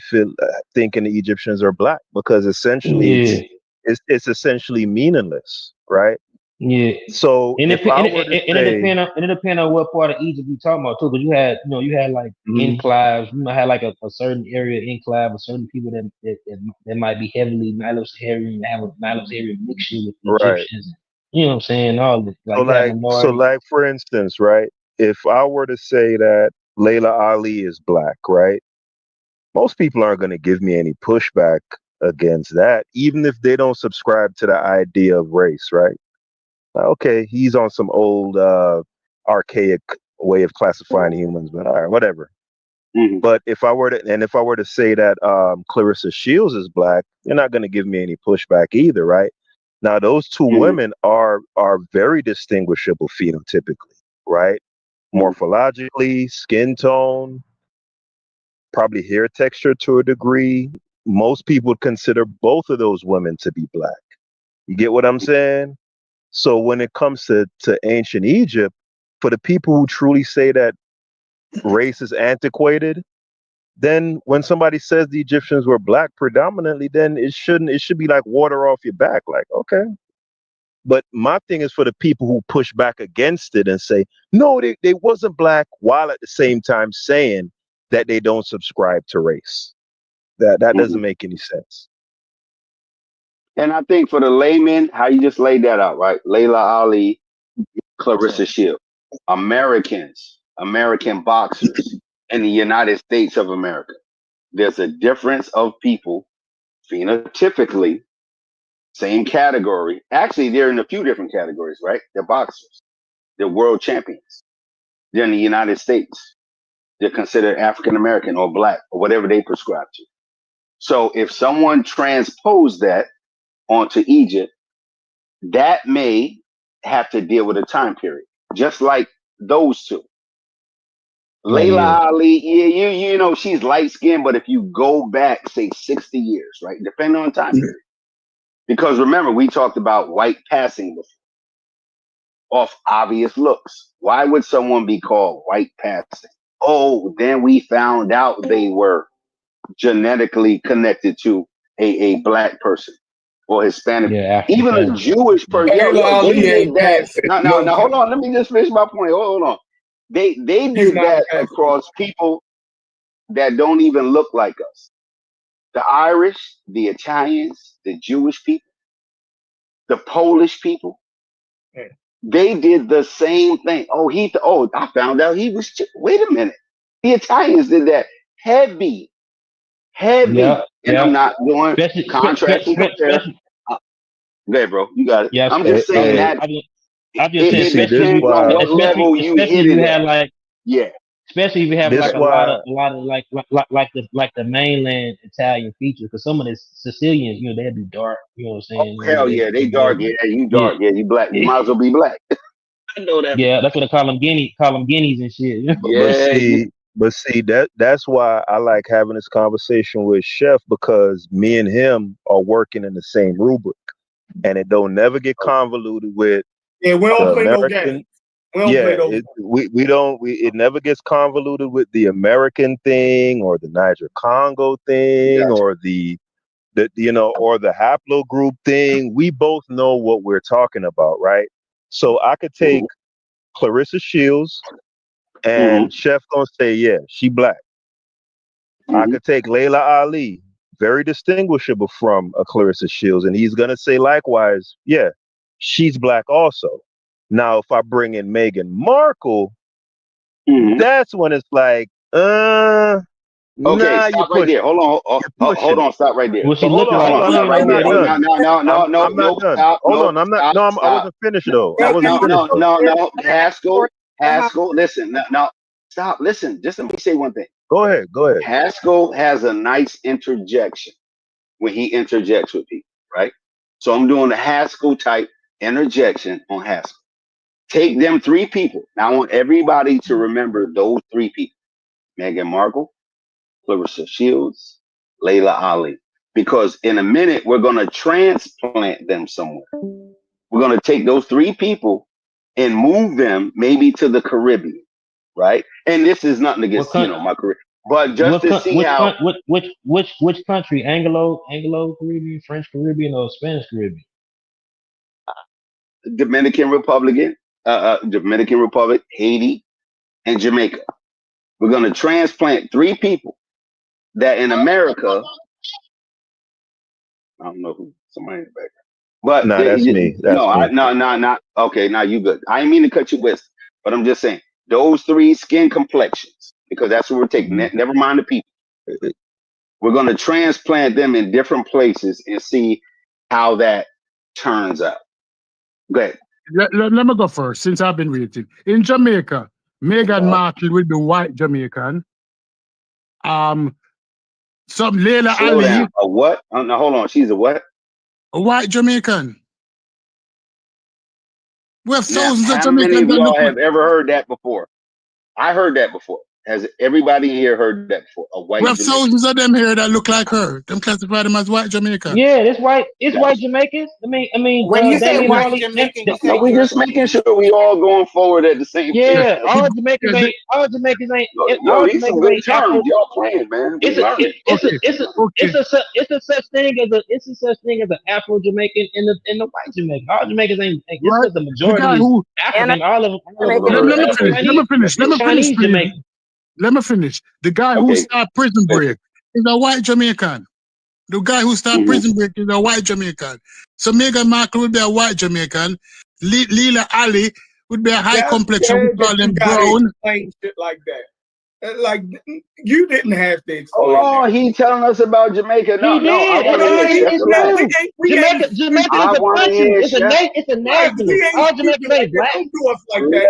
thinking the Egyptians are black, because essentially it's essentially meaningless, right? Yeah. So it depends on what part of Egypt you talking about too, because you had like enclaves. You might have like a certain area enclave of certain people that might be heavily Nilo-Saharan, have a Nilo-Saharan mixture with the Egyptians. You know what I'm saying? All this, like for instance, right? If I were to say that Layla Ali is black, right? Most people aren't going to give me any pushback against that, even if they don't subscribe to the idea of race, right? Okay, he's on some old archaic way of classifying humans, but all right, whatever. Mm-hmm. But if I were to say that Clarissa Shields is black, you're not going to give me any pushback either, right? Now, those two women are very distinguishable phenotypically, right? Morphologically, skin tone, probably hair texture to a degree. Most people would consider both of those women to be black. You get what I'm saying? So when it comes to ancient Egypt, for the people who truly say that race is antiquated, then when somebody says the Egyptians were black predominantly, then it should be like water off your back. Like, okay. But my thing is for the people who push back against it and say, no, they wasn't black, while at the same time saying that they don't subscribe to race. That doesn't make any sense. And I think for the layman, how you just laid that out, right? Layla Ali, Clarissa Shields, American boxers in the United States of America. There's a difference of people phenotypically, same category. Actually, they're in a few different categories, right? They're boxers. They're world champions. They're in the United States. They're considered African American or black or whatever they prescribe to. So if someone transposed that onto Egypt, that may have to deal with a time period, just like those two. Layla Ali, yeah, you know, she's light skinned, but if you go back, say 60 years, right, depending on time period, because remember, we talked about white passing before, off obvious looks. Why would someone be called white passing? Oh, then we found out they were genetically connected to a black person or Hispanic. Even a Jewish person. Yo, they did that. No, hold on. Let me just finish my point. Hold on. They did that across people that don't even look like us. The Irish, the Italians, the Jewish people, the Polish people. They did the same thing. Oh, I found out he was. Wait a minute. The Italians did that heavy. And I'm not doing contrast and compare. There, bro, you got it. I'm just saying that it depends on what level you hit it at. Yeah. Especially if you have like a lot of like the mainland Italian features, because some of the Sicilians, you know, they'd be dark. You know what I'm saying? Hell yeah, they dark. Yeah, you dark. Yeah, you black. You might as well be black. I know that. Yeah, that's what they call them guineas and shit. But see that's why I like having this conversation with Chef, because me and him are working in the same rubric, and it don't never get convoluted with we don't play no games. It never gets convoluted with the American thing or the Niger Congo thing or the or the haplogroup thing. We both know what we're talking about, right? So I could take Clarissa Shields and Chef gonna say, yeah, she black. I could take Layla Ali, very distinguishable from a Clarissa Shields, and he's gonna say likewise, yeah, she's black also. Now, if I bring in Meghan Markle, that's when it's like, okay, stop right there. Hold on, stop right there. Well, she looking like stop right there. No, I'm not done. Hold on, I'm not. No, I wasn't finished though. No. Haskell. Listen, no, stop. Listen, just let me say one thing. Go ahead. Haskell has a nice interjection when he interjects with people, right? So I'm doing the Haskell type interjection on Haskell. Take them three people. Now I want everybody to remember those three people: Meghan Markle, Clarissa Shields, Layla Ali. Because in a minute we're going to transplant them somewhere. We're going to take those three people and move them maybe to the Caribbean, right? And this is nothing against my career, but just to see how which country? Anglo Caribbean, French Caribbean, or Spanish Caribbean? Dominican Republic, Haiti, and Jamaica. We're going to transplant three people that in America, I don't know who, somebody in the background. But that's me. No. Okay, now you good. I didn't mean to cut you with, but I'm just saying those three skin complexions, because that's what we're taking. Never mind the people. We're going to transplant them in different places and see how that turns out. Go ahead. let me go first, since I've been waiting. In Jamaica, Meghan Markle will be white Jamaican. Some Layla Slow Ali. down. A what? No, hold on. She's a what? A white Jamaican. We have thousands of How many Jamaicans of that y'all look like. have ever heard that before? I heard that before. Has everybody here heard that before? A white We have Jamaican. thousands of them here that look like her. Them classify them as white Jamaican. Yeah, it's white. It's white Jamaicans. When you say Damian white Marley. Jamaican, you No, say we just making sure we all going forward at the same pace. Yeah, all Jamaicans ain't. All Jamaicans ain't. Yo, All these some Jamaicans good ain't Afro. terms. Y'all playing, man. We learning. It's a such thing as an Afro Jamaican and the white Jamaican. All Jamaicans ain't. Just Right? because the The majority guy is who African, all of them let me finish. Chinese Jamaican. Let me finish. The guy who started Prison Break is a white Jamaican. The guy who started Prison Break is a white Jamaican. So Meghan Markle would be a white Jamaican. Leela Ali would be a high complexion. We call them brown. Explain shit like that. Like you didn't have to explain. Hold on, he telling us about Jamaica. No, He I did. want to hear Chef Elaborate. Jamaica is I a want to country. hear It's a Chef. it's a national. All Jamaicans ain't black. Don't do us like that.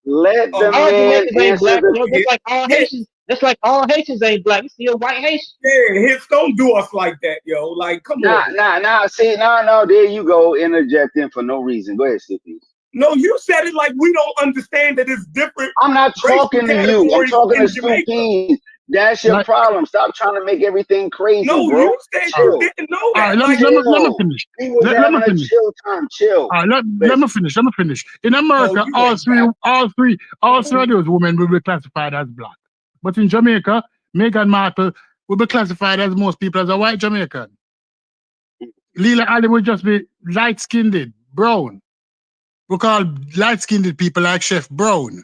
Let the All man Jamaicans ain't answer black. the. Just like all Haitians. That's like all Haitians ain't black. It's still white Haitians. Yeah, hits don't do us like that, yo. Like, come on. See, no, there you go, interjecting for no reason. Go ahead, Stevie. No, you said it like we don't understand that it's different. I'm not talking to you. I'm talking to Stupid. That's your problem. Stop trying to make everything crazy, no, bro. you said you didn't know that. Let me finish. He was having a chill time. Chill. Let me finish. In America, all three of those women will be classified as black. But in Jamaica, Meghan Markle will be classified as most people as a white Jamaican. Leela Ali will just be light-skinned, brown. We call light-skinned people like Chef Brown.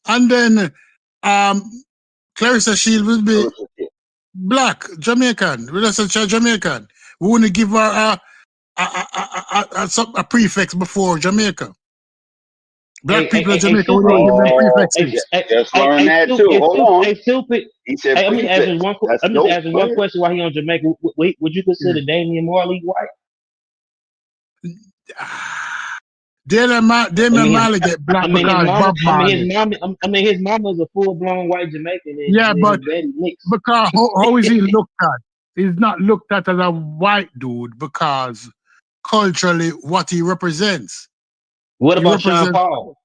And then Clarissa Shield will be black, Jamaican. We'll just say Jamaican. We want to give her a prefix before Jamaica. Black people in Jamaica, we don't give them prefixes. Just learn that too. Hold on. He said I'm just asking one prefix. question while he on Jamaica. Would you consider Damian Marley white? Damian Marley get black because Bob Marley. His mama's a full-blown white Jamaican. Yeah, but because how is he looked at? He's not looked at as a white dude because culturally what he represents. What about Sean Paul?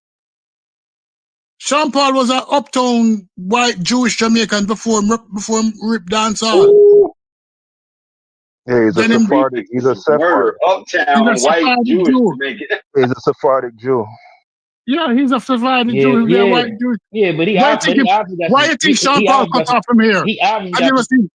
Sean Paul was an uptown white Jewish Jamaican before him rip dance on. Yeah, he's a Sephardic. He's a Sephardic. Uptown white Jewish Jamaican. He's a Sephardic Jew. Yeah, he's a Sephardic Jew. He's a white Jew. Yeah, but why you think Sean Paul cut off from here? Have you ever seen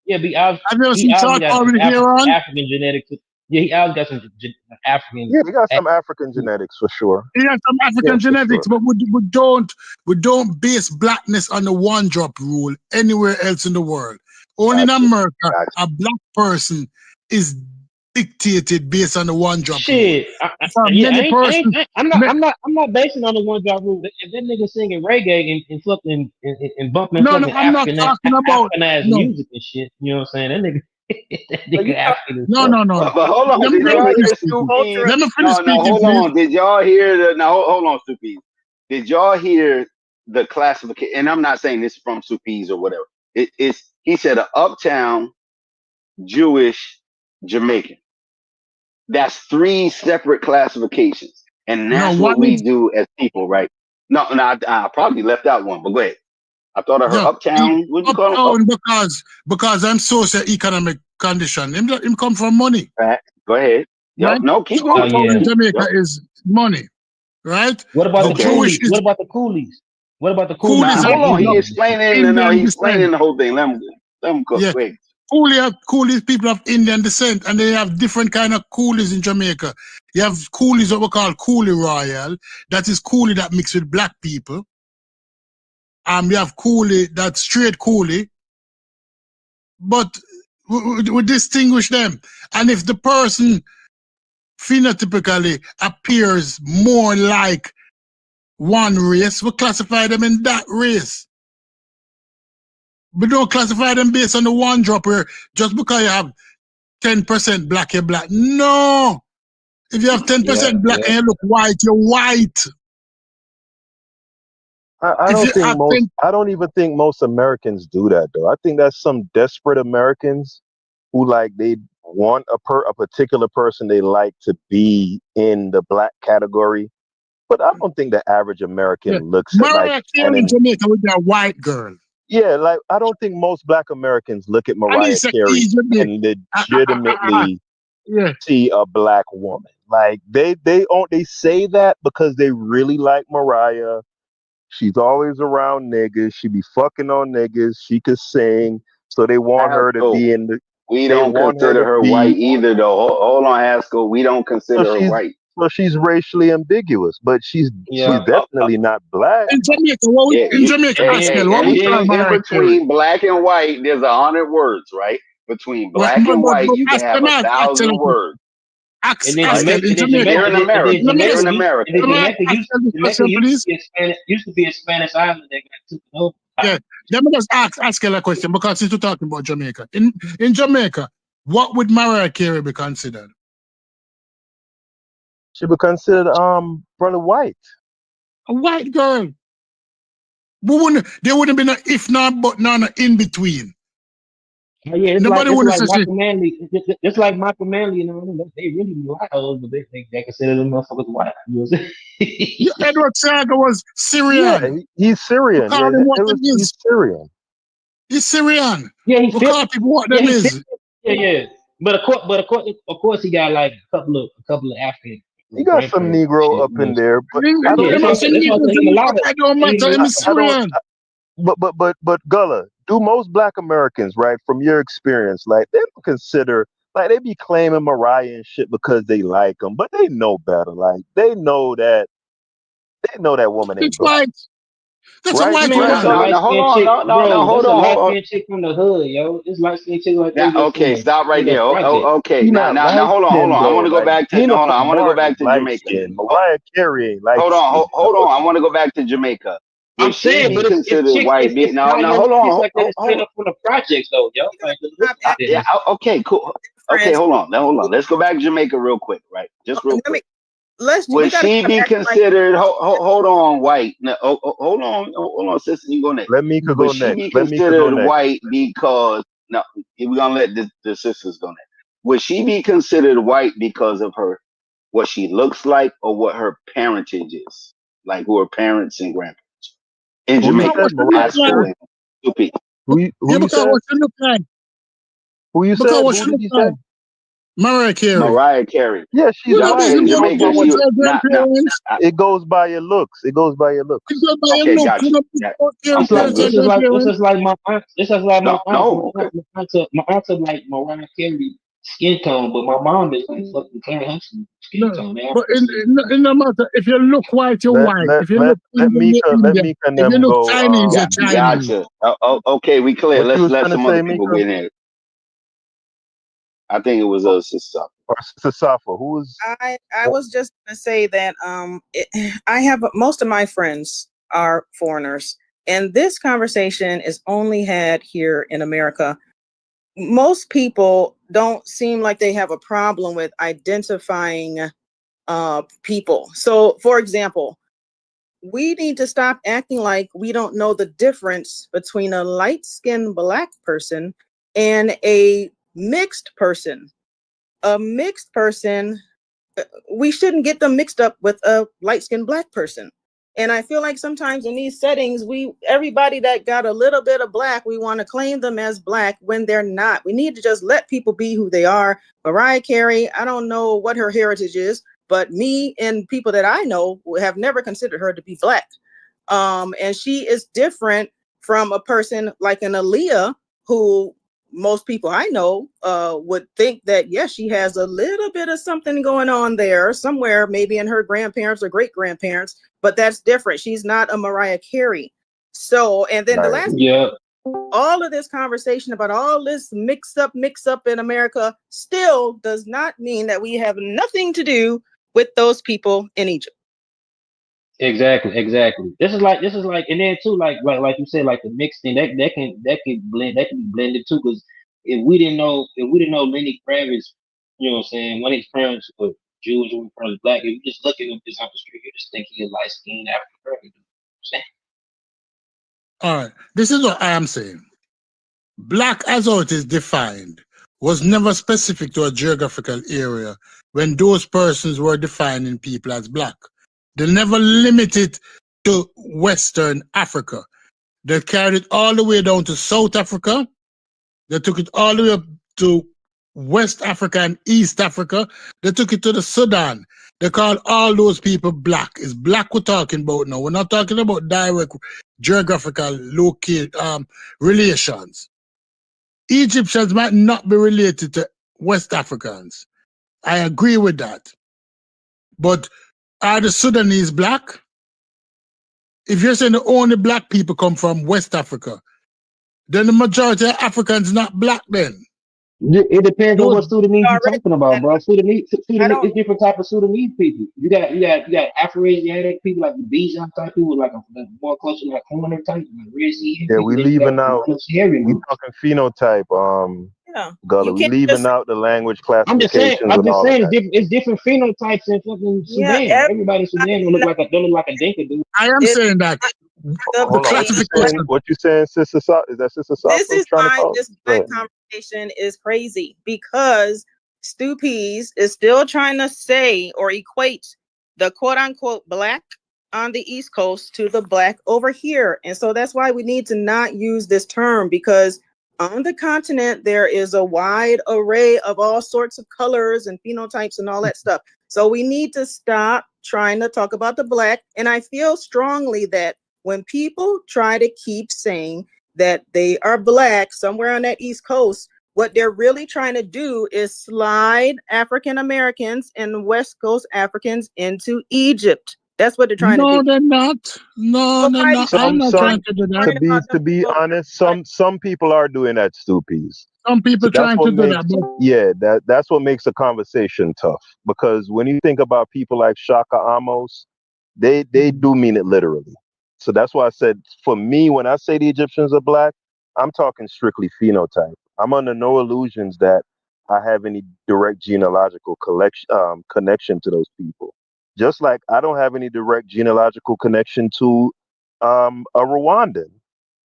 Sean Paul with hair on? African genetics. Yeah, he obviously got some African. Yeah, he got some African genetics for sure. He has some African genetics, but we don't base blackness on the one drop rule anywhere else in the world. Only in America, a black person is dictated based on the one drop rule. I'm not basing on the one drop rule. If that nigga singing reggae and fucking and bumping fucking African ass music and shit, you know what I'm saying? That nigga. No. But hold on. Did y'all hear Stupid? Let me finish speaking. Hold on. Did y'all hear the? Now hold on, Stupid. Did y'all hear the classification? And I'm not saying this is from Stupid or whatever. He said an uptown Jewish Jamaican. That's 3 separate classifications, and that's what we do as people, right? No, I probably left out one, but go ahead. I thought I heard uptown. What you call it? Because I'm socio-economic condition. Him come from money. Right. Go ahead. Right? No, keep going. In Jamaica is money, right? What about the coolies? What about the coolies? What about the coolies? Hold on, he's explaining. No, he's explaining the whole thing. Let him go. Yeah. Wait. Coolies people of Indian descent, and they have different kind of coolies in Jamaica. You have coolies what we call coolie royal. That is coolie that mix with black people. You have coolie, that's straight coolie. But we distinguish them. And if the person phenotypically appears more like one race, we classify them in that race. We don't classify them based on the one drop where just because you have 10% black, you're black. No! If you have 10% black and you look white, you're white. I don't even think most Americans do that though. I think that's some desperate Americans who like they want a particular person they like to be in the black category. But I don't think the average American looks at like Mariah Carey in Jamaica with that white girl. Yeah, like I don't think most black Americans look at Mariah Carey and legitimately see a black woman. Like they say that because they really like Mariah. She's always around niggas. She be fucking on niggas. She could sing, so they want her to be in the. We don't consider her white either, though. Hold on, Haskell. We don't consider her white. So she's racially ambiguous, but she's definitely not black. In Jamaica, in between black and white, there's 100 words, right? Between black and white, you can have 1,000 words. In Jamaica, used to be a Spanish island that got taken over. Yeah, let me just ask you a question because since we're talking about Jamaica, in Jamaica, what would Mariah Carey be considered? She would consider brother white. A white girl. There wouldn't be no if not but none in between. Oh, yeah, it's like Michael Manley. It's like Michael Manley, you know, they really be white hoes, but they consider them motherfuckers white. You know what I'm saying? Edward Saga was Syrian. Yeah, he's Syrian. He's Syrian. He's Syrian. Yeah, he call people what them is. Yeah. But of course, he got like a couple of African. He got some Negro up in there, but I don't matter. But Gullah, do most black Americans, right, from your experience, like they don't consider, like they be claiming Mariah and shit because they like them, but they know better. Like they know that woman ain't black. That's a white woman. Hold on. Light-skinned chick from the hood, yo. It's light-skinned chick like that. Okay, stop right there. Okay, now hold on. I want to go back to I want to go back to Jamaica. Mariah Carey ain't like. Hold on. I want to go back to Jamaica. I'm saying, but considered white. No, hold on. Like that straight up from the projects, though, yo. Yeah. Okay. Cool. Okay. Hold on. Let's go back to Jamaica real quick, right? Just real quick. Would she be considered? Hold on, white. No, hold on, sister. You go next. Let me go next. Would she be considered white because we're gonna let the sisters go next. Would she be considered white because of what she looks like or what her parentage is, like who her parents and grandparents in Jamaica? Who you said? Who you said? Mariah Carey. Yeah, she's white. It goes by your looks. Okay, gotcha. This is like my aunt. My aunt's like Mariah Carey skin tone, but my mom is like fucking Karen Hudson skin tone. But in no matter if you look white, you're white. If you look Chinese, you're Chinese. Gotcha. Okay, we clear. Let's let some other people get in. I think it was Sister Safa. Who was? I was just gonna say that I have most of my friends are foreigners, and this conversation is only had here in America. Most people don't seem like they have a problem with identifying people. So, for example, we need to stop acting like we don't know the difference between a light-skinned black person and a mixed person. A mixed person, we shouldn't get them mixed up with a light-skinned black person. And I feel like sometimes in these settings, everybody that got a little bit of black, we want to claim them as black when they're not. We need to just let people be who they are. Mariah Carey, I don't know what her heritage is, but me and people that I know have never considered her to be black. And she is different from a person like an Aaliyah, who most people I know would think that, yes, she has a little bit of something going on there somewhere, maybe in her grandparents or great grandparents, but that's different. She's not a Mariah Carey. So, and then all of this conversation about all this mix up in America still does not mean that we have nothing to do with those people in Egypt. Exactly. This is like, and then too, like you said, like the mixed thing that can be blended too. Because if we didn't know Lenny Kravitz, you know what I'm saying, one of his parents were Jews who were black. If you just look at him just off the street, you just think he a light skinned African American. All right, this is what I am saying. Black, as how it is defined, was never specific to a geographical area when those persons were defining people as black. They never limited to Western Africa. They carried it all the way down to South Africa. They took it all the way up to West Africa and East Africa. They took it to the Sudan. They called all those people black. It's black we're talking about now. We're not talking about direct geographical relations. Egyptians might not be related to West Africans. I agree with that. But are the Sudanese black? If you're saying the only black people come from West Africa, then the majority of Africans not black then. It depends on what Sudanese you're talking about, bro. Sudanese, it's different type of Sudanese people. You got Afro-Asiatic people like the Bijan type people, like more closer to like corner type, like Red Sea. Yeah, we leaving out. We talking phenotype. Gullah. We leaving out the language classifications I'm and just all of saying, that. it's different phenotypes in fucking Sudan. Everybody in Sudan don't look like a Dinka dude. I am saying that. Hold on. What you saying, Sister Sa? Is that Sister Sa? This is why this black conversation is crazy, because Stu Peas is still trying to say or equate the quote unquote black on the East Coast to the black over here. And so that's why we need to not use this term, because on the continent, there is a wide array of all sorts of colors and phenotypes and all that stuff. So we need to stop trying to talk about the black. And I feel strongly that when people try to keep saying that they are black somewhere on that East Coast, what they're really trying to do is slide African Americans and West Coast Africans into Egypt. That's what they're trying to do. No, they're not. No, they're not. I'm not trying to do that. To be honest, some people are doing that, Stoopies. Some people trying to do that. Yeah, that's what makes the conversation tough. Because when you think about people like Shaka Amos, they do mean it literally. So that's why I said, for me, when I say the Egyptians are black, I'm talking strictly phenotype. I'm under no illusions that I have any direct genealogical connection to those people. Just like I don't have any direct genealogical connection to a Rwandan,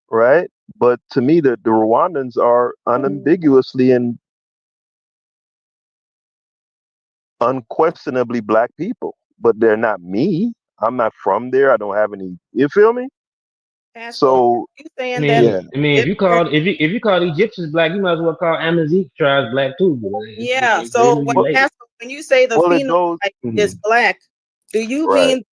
right? But to me, the Rwandans are unambiguously and unquestionably black people, but they're not me. I'm not from there. I don't have any. You feel me? So I mean, if you call Egyptians black, you might as well call Amazigh tribes black too. Yeah. So when you say the phenotype is black, do you mean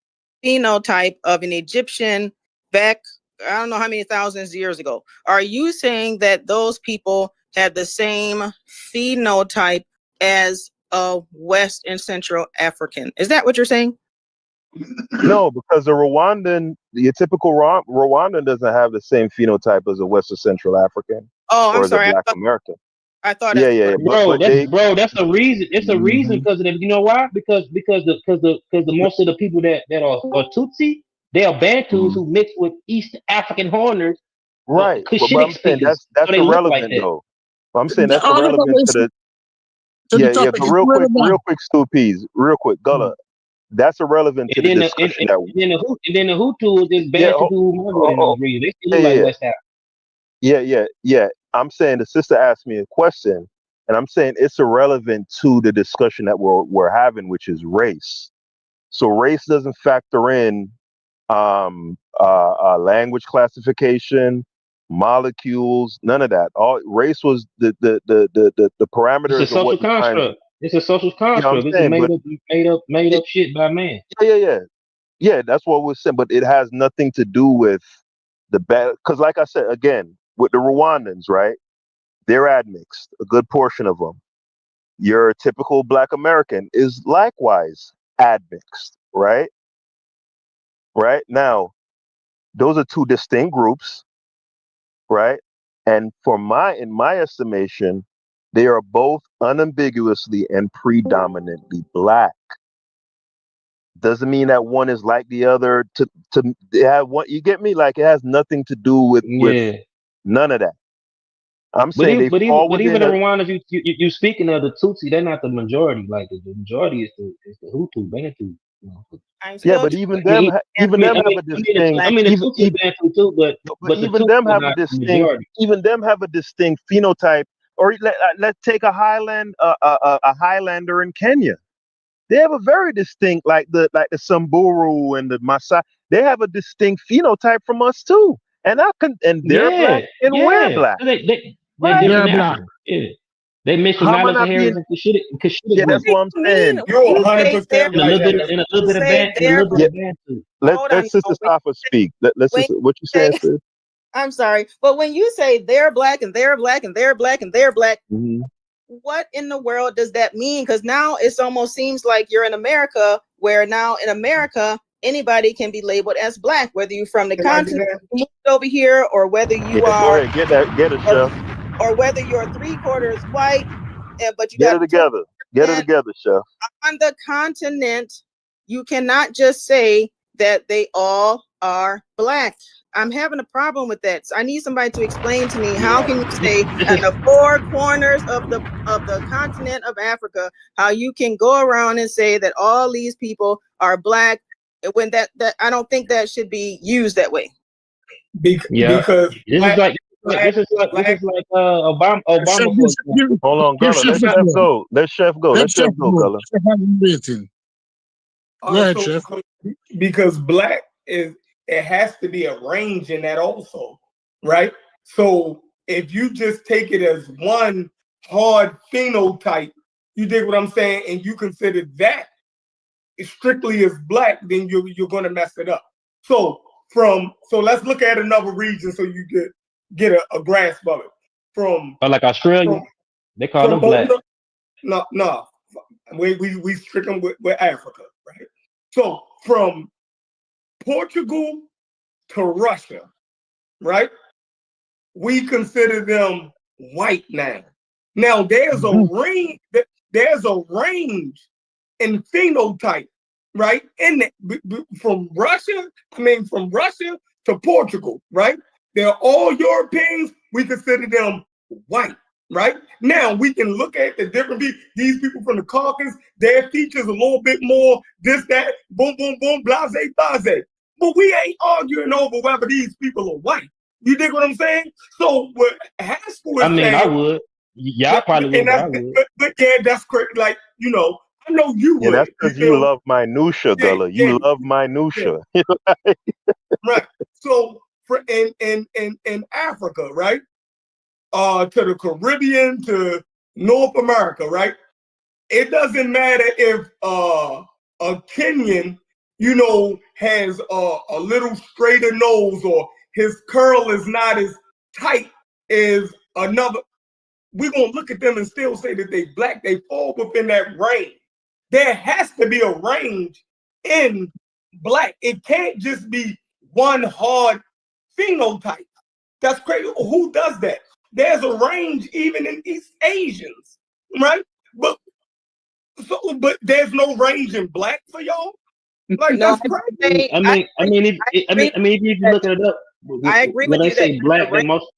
phenotype of an Egyptian back, I don't know how many thousands of years ago? Are you saying that those people had the same phenotype as a West and Central African? Is that what you're saying? No, because the typical Rwandan doesn't have the same phenotype as a West or Central African. Oh, I'm or as sorry. a Black American. I thought. Yeah. Bro, that's the reason. It's the reason because of that. You know why? Because the most of the people that are Tutsi, they are Bantus who mix with East African Horners. Right. But I'm saying that's irrelevant though. I'm saying that's irrelevant to the. Yeah. But real quick, Stoopies, real quick, Gullah. That's irrelevant to the discussion. Then the Hutu is Bantu who migrated in those regions. They still like West Africa. Yeah. I'm saying the sister asked me a question, and I'm saying it's irrelevant to the discussion that we're having, which is race. So race doesn't factor in language classification, molecules, none of that. All race was the parameters. It's a social construct. It's a social construct. It's made up shit by man. Yeah. That's what we're saying. But it has nothing to do with the bad. Because, like I said, again, with the Rwandans, right? They're admixed. A good portion of them. Your typical Black American is likewise admixed, right? Right now, those are two distinct groups, right? And in my estimation, they are both unambiguously and predominantly Black. Doesn't mean that one is like the other. To have one, you get me? Like it has nothing to do with none of that. I'm saying they fall within even the Rwandans you speaking of, the Tutsi, they're not the majority. Like the majority is the Hutu, Bantu. Yeah, but even them have a distinct. The Tutsi Bantu too, but the even Tutsi them are have a not the distinct. majority. Even them have a distinct phenotype. Or let's take a Highlander in Kenya. They have a very distinct, like the Samburu and the Maasai. They have a distinct phenotype from us too, and they're black and we're black. They're different Africans. Yeah, they mix with How am I not Navajo being? and Cushitic Yeah, group. that's what I'm saying. You're 100% And a right. little bit, and a little bit of Bantu. Let Sister Safa speak. Let's what you saying, sis? I'm sorry, but when you say they're black and they're black and they're black and they're black, what in the world does that mean? Because now it almost seems like you're in America, where now in America anybody can be labeled as black, whether you're from the continent moved over here, or whether you Go ahead, get it, Chef. or whether you're 3/4 white, but you Get got it together. Get it together, Chef. on the continent. You cannot just say that they all are black. I'm having a problem with that. So I need somebody to explain to me, how can you say at the four corners of the continent of Africa, how you can go around and say that all these people are black, when that I don't think that should be used that way. Because this is like Obama. Hold on, Gullah. Let Chef go. Let Chef go. Let Chef go, Gullah. Go ahead, Chef. Because black it has to be a range in that also, right? So if you just take it as one hard phenotype, you dig what I'm saying, and you consider that strictly as black, then you're going to mess it up. So let's look at another region so you get a grasp of it. Like Australia, they call them black. No, we strict them with Africa, right? So from Portugal to Russia, right? We consider them white now. Now there's a range. There's a range in phenotype, right? From Russia to Portugal, right? They're all Europeans. We consider them white, right? Now we can look at the different people. These people from the Caucasus, their features a little bit more this, that, boom, boom, boom, blase, blase. But we ain't arguing over whether these people are white. You dig what I'm saying? So what Haskell is saying, I would. Yeah, I probably would. I would. But yeah, that's correct. Like, I know you would. That's because you love minutia, Gullah. You love minutia. Right. So in Africa, right? To the Caribbean, to North America, right? It doesn't matter if a Kenyan, has a little straighter nose, or his curl is not as tight as another. We're going to look at them and still say that they black. They fall within that range. There has to be a range in black. It can't just be one hard phenotype. That's crazy. Who does that? There's a range even in East Asians, right? But there's no range in black for y'all. Like, that's crazy. I mean, if you look it up, I agree with when you they say black, they most.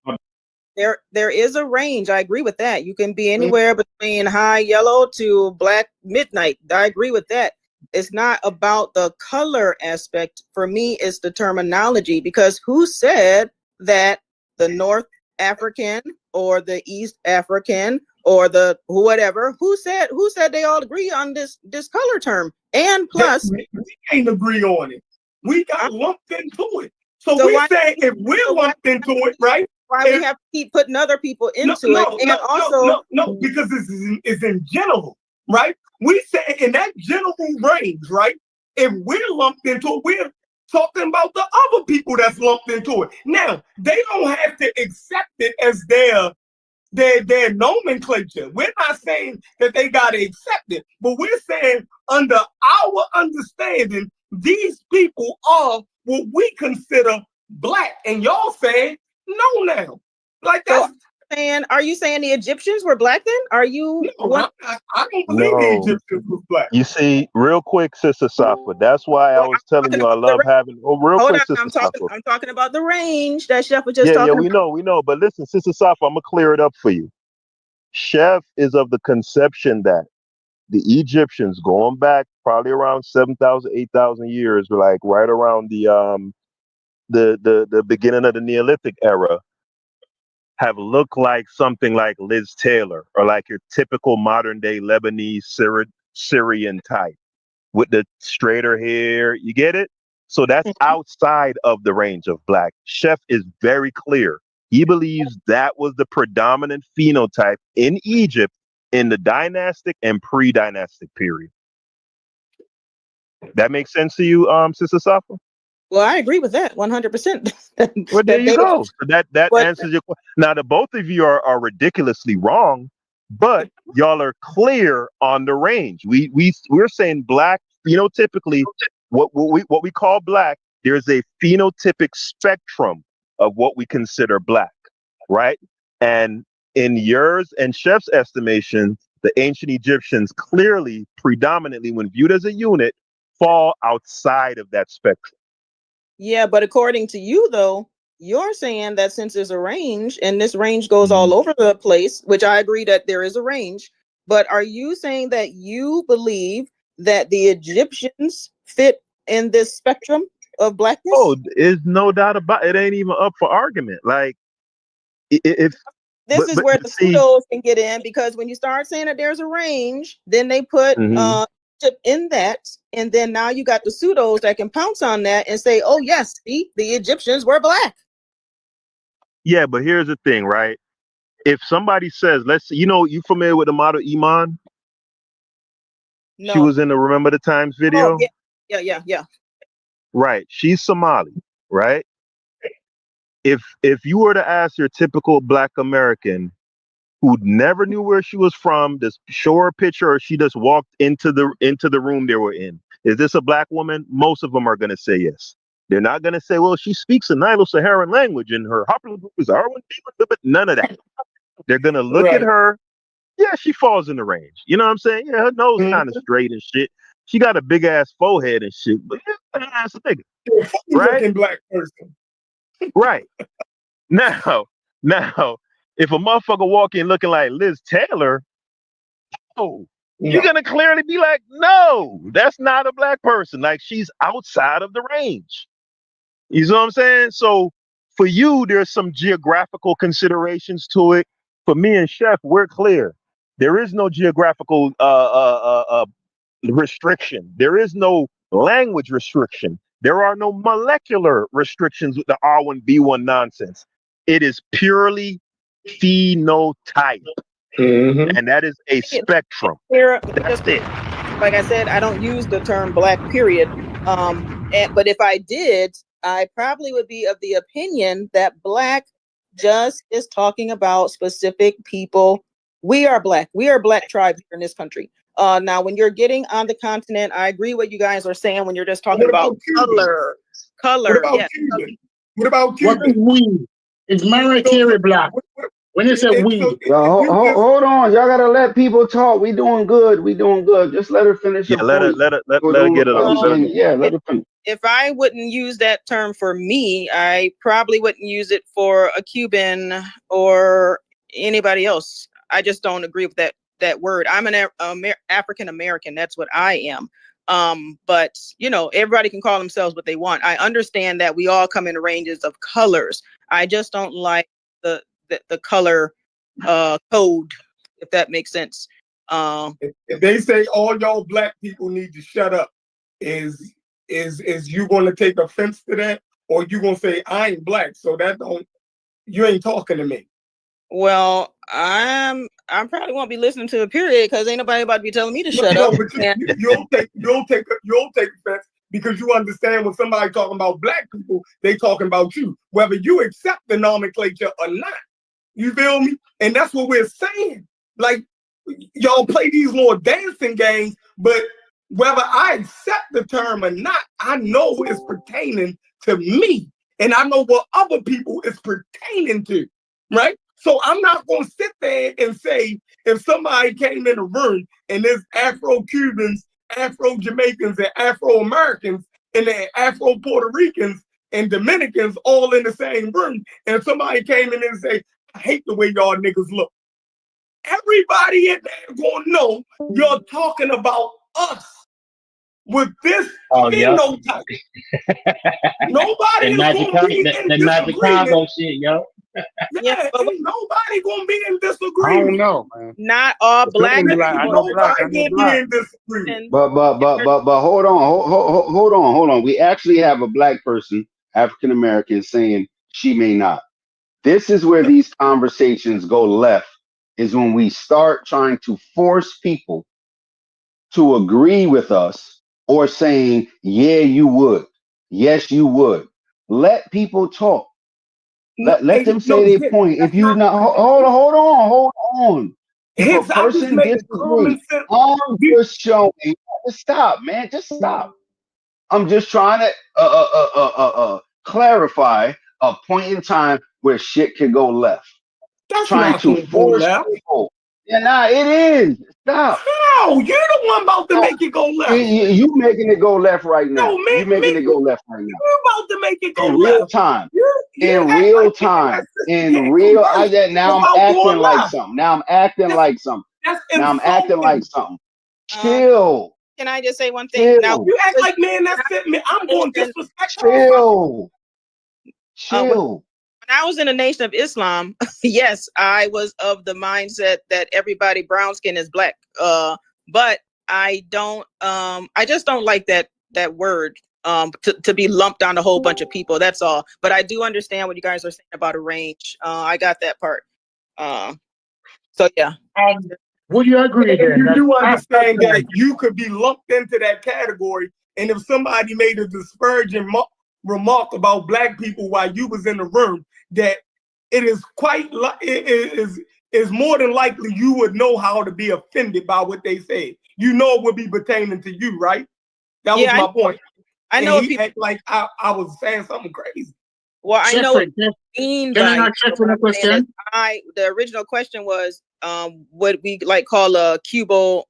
There is a range. I agree with that. You can be anywhere between high yellow to black midnight. I agree with that. It's not about the color aspect. For me, it's the terminology, because who said that the North African or the East African or the whatever, who said they all agree on this color term? And plus, we ain't agree on it. We got lumped into it. So we say if we're lumped into it, right? Why we have to keep putting other people into it? No, because it's in general, right? We say in that general range, right? If we're lumped into it, we're talking about the other people that's lumped into it. Now, they don't have to accept it as their nomenclature. We're not saying that they got to accept it, but we're saying under our understanding, these people are what we consider black. And y'all saying no now. Like, that's saying? Are you saying the Egyptians were black then? Are you? No, what? I don't believe the Egyptians was black. You see, real quick, Sister Safa. That's why I was telling you I love having. Oh, real Hold quick, on, Sister Safa. I'm talking about the range that Chef was just Yeah, talking we about. know. But listen, Sister Safa, I'm gonna clear it up for you. Chef is of the conception that the Egyptians, going back probably around 7,000, 8,000 years, like right around the beginning of the Neolithic era, have looked like something like Liz Taylor or like your typical modern day Lebanese Syrian type with the straighter hair. You get it? So that's outside of the range of black. Chef is very clear. He believes that was the predominant phenotype in Egypt in the dynastic and pre-dynastic period. That makes sense to you, Sister Safa? Well, I agree with that 100%. Well, there you go. So that answers your question. Now, the both of you are ridiculously wrong, but y'all are clear on the range. We're saying black phenotypically, what we call black. There's a phenotypic spectrum of what we consider black, right? And in yours and Chef's estimation, the ancient Egyptians clearly, predominantly, when viewed as a unit, fall outside of that spectrum. Yeah, but according to you, though, you're saying that since there's a range and this range goes all over the place, which I agree that there is a range, but are you saying that you believe that the Egyptians fit in this spectrum of blackness? Oh, there's no doubt about it. It ain't even up for argument. Like, if this is where the pseudos can get in, because when you start saying that there's a range, then they put in that, and then now you got the pseudos that can pounce on that and say, oh yes, see, the Egyptians were black. Yeah, but here's the thing, right? If somebody says, let's, you familiar with the model Iman? No. She was in the Remember the Times video. Oh, yeah. Right. She's Somali, right? If you were to ask your typical black American who never knew where she was from, just show her a picture, or she just walked into the room they were in, is this a black woman? Most of them are going to say yes. They're not going to say, well, she speaks a Nilo-Saharan language and her haplogroup is Arwen, but none of that. They're going to look at her. Yeah, she falls in the range. You know what I'm saying? Yeah, her nose kind of straight and shit. She got a big ass forehead and shit, but yeah, ass a nigga. Right? Black person. Right. Now, if a motherfucker walk in looking like Liz Taylor, you're gonna clearly be like, no, that's not a black person. Like, she's outside of the range. You know what I'm saying? So for you, there's some geographical considerations to it. For me and Chef, we're clear. There is no geographical restriction. There is no language restriction. There are no molecular restrictions with the R1B1 nonsense. It is purely phenotype. And that is a spectrum. That's it. Like I said, I don't use the term black, period. But if I did, I probably would be of the opinion that black just is talking about specific people. We are black. We are black tribes here in this country. Now, when you're getting on the continent, I agree what you guys are saying when you're just talking about color. What about Cuban? What about Cuban? What is we? Is Mariah Carey black? When you say we, hold on, y'all gotta let people talk. We doing good. Just let her finish. Yeah, let her get it on. Yeah, let her finish. If I wouldn't use that term for me, I probably wouldn't use it for a Cuban or anybody else. I just don't agree with that word. I'm an African American. That's what I am. But everybody can call themselves what they want. I understand that we all come in ranges of colors. I just don't like the color code, if that makes sense. If they say all y'all black people need to shut up, is you going to take offense to that, or you going to say I ain't black, so you ain't talking to me? Well, I'm probably won't be listening to a period, because ain't nobody about to be telling me to shut up. But you'll take offense, because you understand when somebody talking about black people, they talking about you, whether you accept the nomenclature or not. You feel me? And that's what we're saying. Like, y'all play these little dancing games, but whether I accept the term or not, I know it's pertaining to me. And I know what other people it's pertaining to, right? So I'm not going to sit there and say if somebody came in a room and there's Afro-Cubans, Afro-Jamaicans, and Afro-Americans, and then Afro-Puerto Ricans and Dominicans all in the same room, and somebody came in and say, I hate the way y'all niggas look. Everybody in there going to know you're talking about us with this phenotype. Nobody is going to be in disagreement. Shit, yo. Yeah, ain't nobody gonna be in disagreement. I don't know, man. Not all black people. Nobody gonna be in disagreement. But hold on. We actually have a black person, African American, saying she may not. This is where these conversations go left, is when we start trying to force people to agree with us or saying, yeah, you would. Yes, you would. Let people talk. Let them say their point. If you not hold on. If a person disagrees, I'm just showing. Just stop, man. Just stop. I'm just trying to clarify a point in time where shit can go left. That's trying not to force people. Yeah, nah, it is. Stop. No, you're the one about to make it go left. You making it go left right now. No, you making it go left right now. You're about to make it go in left. Real time. In real time. In real now I'm acting like something. Now I'm acting like something. Now I'm acting like something. Chill. Can I just say one thing? Now you act like, man, that's it. I'm going to disrespect. Chill. When I was in the Nation of Islam, yes, I was of the mindset that everybody brown skin is black. But I don't. I just don't like that word. To be lumped on a whole bunch of people. That's all. But I do understand what you guys are saying about a range. I got that part. So yeah. Would you agree then? You do understand that you could be lumped into that category, and if somebody made a disparaging remark about black people while you was in the room, that it is is more than likely you would know how to be offended by what they said. You know it would be pertaining to you, right? That was my point. I know he act like I was saying something crazy. Well, I know what you mean by the original question was what we like call a Cuban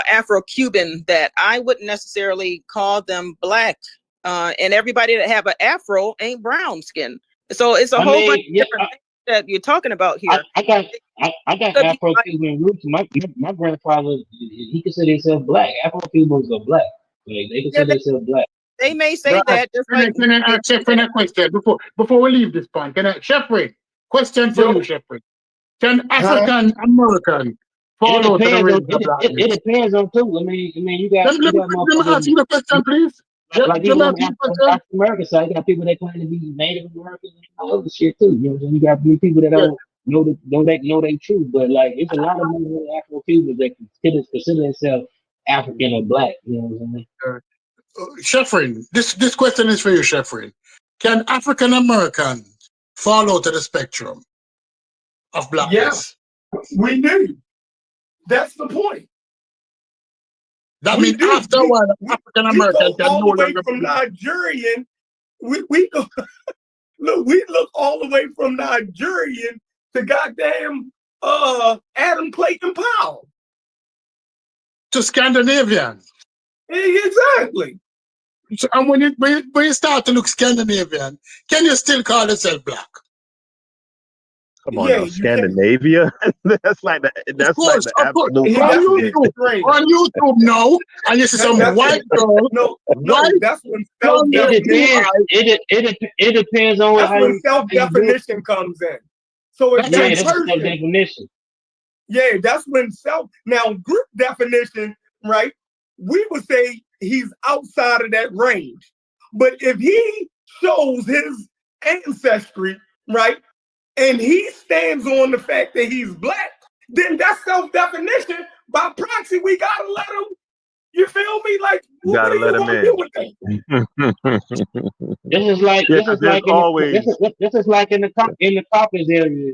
Afro-Cuban, that I wouldn't necessarily call them black. And everybody that have an Afro ain't brown skin. So it's a whole bunch of different things that you're talking about here. I got Afro-Cuban roots. My grandfather, he considered himself black. Afro-Cubans are black. Like, they consider themselves black. They may say that. Just can I ask Sheffrin a question before we leave this point? Sheffrin, question for you, Sheffrin. Can African American follow to the range of blackness? It depends on too. I mean, you got. Let me ask you the question, please. Like even on African American side, you got people that claim to be Native Americans and all other shit too. You know what I'm saying? You got people that don't know they truth, but like it's a lot of Afro-Cubans that consider themselves African or black. You know what I'm saying? Sheffrin, this question is for you, Sheffrin. Can African Americans fall out of the spectrum of blackness? Yes, we do. That's the point. That means after a while, African Americans can no longer from Nigerian. We go look. We look all the way from Nigerian to goddamn Adam Clayton Powell to Scandinavian. Exactly. So, and when you start to look Scandinavian, can you still call yourself black? Come on, now, Scandinavia. that's like the absolute. On YouTube, no, and you see some white girl. No, that's when it depends on that's how when self-definition comes in. So it's that's self-definition. Yeah, that's when now group definition, right? We would say he's outside of that range. But if he shows his ancestry, right, and he stands on the fact that he's black, then that's self-definition. By proxy, we gotta let him. You feel me? Like, you gotta let him in. This is like in the Caucasus area.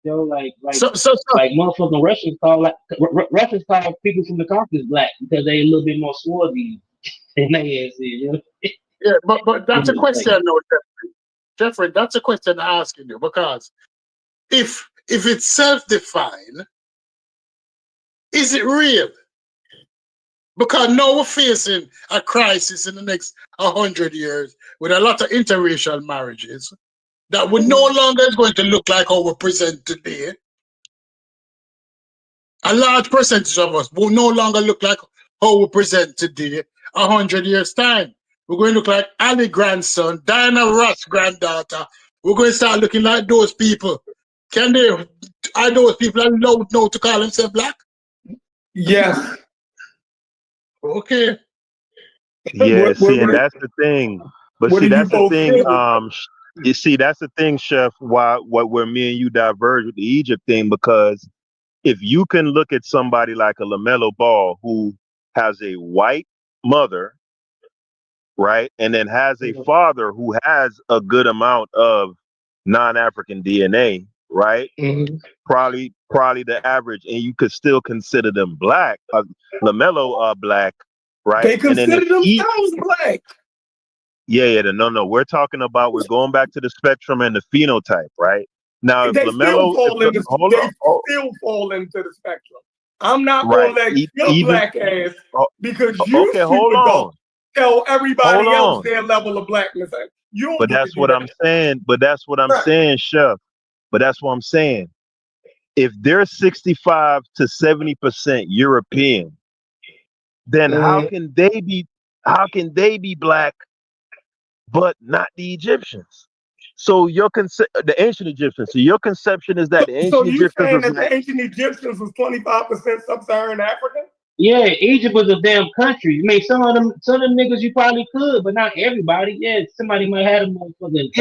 You know, like motherfucking Russians call Russians call people from the Caucasus black because they a little bit more swarthy than they is. You know? Yeah, but that's a question, though, Jeffrey. Jeffrey, that's a question I'm asking you because if it's self-defined, is it real? Because now we're facing a crisis in the next 100 years with a lot of interracial marriages that we no longer is going to look like how we present today. A large percentage of us will no longer look like how we present today 100 years' time. We're going to look like Ali grandson, Diana Ross granddaughter. We're going to start looking like those people. Are those people allowed now to call themselves black? Yes. Okay. Yeah, see, and that's the thing. But see, that's the thing. You see, that's the thing, Chef. Where me and you diverge with the Egypt thing, because if you can look at somebody like a LaMelo Ball who has a white mother, right, and then has a father who has a good amount of non-African DNA, right? Probably the average, and you could still consider them black. LaMelo black, right? They consider themselves black. Yeah, no. We're talking about, we're going back to the spectrum and the phenotype, right? Now, if They LaMelo, still fall into the spectrum. I'm not gonna let your black ass, because you super tell everybody else their level of blackness. You don't but get that's to do what that. I'm saying. But that's what I'm saying, Chef. But that's what I'm saying. If they're 65 to 70% European, then how can they be black but not the Egyptians? So the ancient Egyptians. So your conception is that the ancient Egyptians saying was that the ancient Egyptians was 25% sub-Saharan African? Yeah, Egypt was a damn country. I mean, some of them niggas you probably could, but not everybody. Yeah, somebody might have a motherfucker. I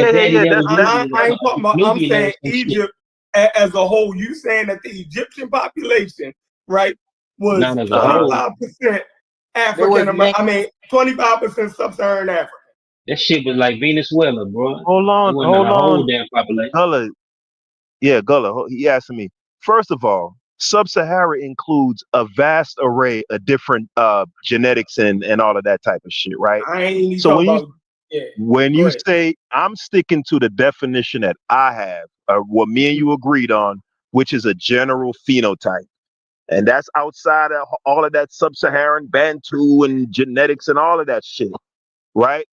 ain't talking about. I'm saying Egypt as a whole. You saying that the Egyptian population, right, was 25% African American. I mean, 25% sub-Saharan African. That shit was like Venezuela, bro. Hold on. Whole damn population. Gullah, he asking me. First of all, Sub-Sahara includes a vast array of different genetics and all of that type of shit, right? So when you say, I'm sticking to the definition that I have, what me and you agreed on, which is a general phenotype. And that's outside of all of that Sub-Saharan Bantu and genetics and all of that shit, right?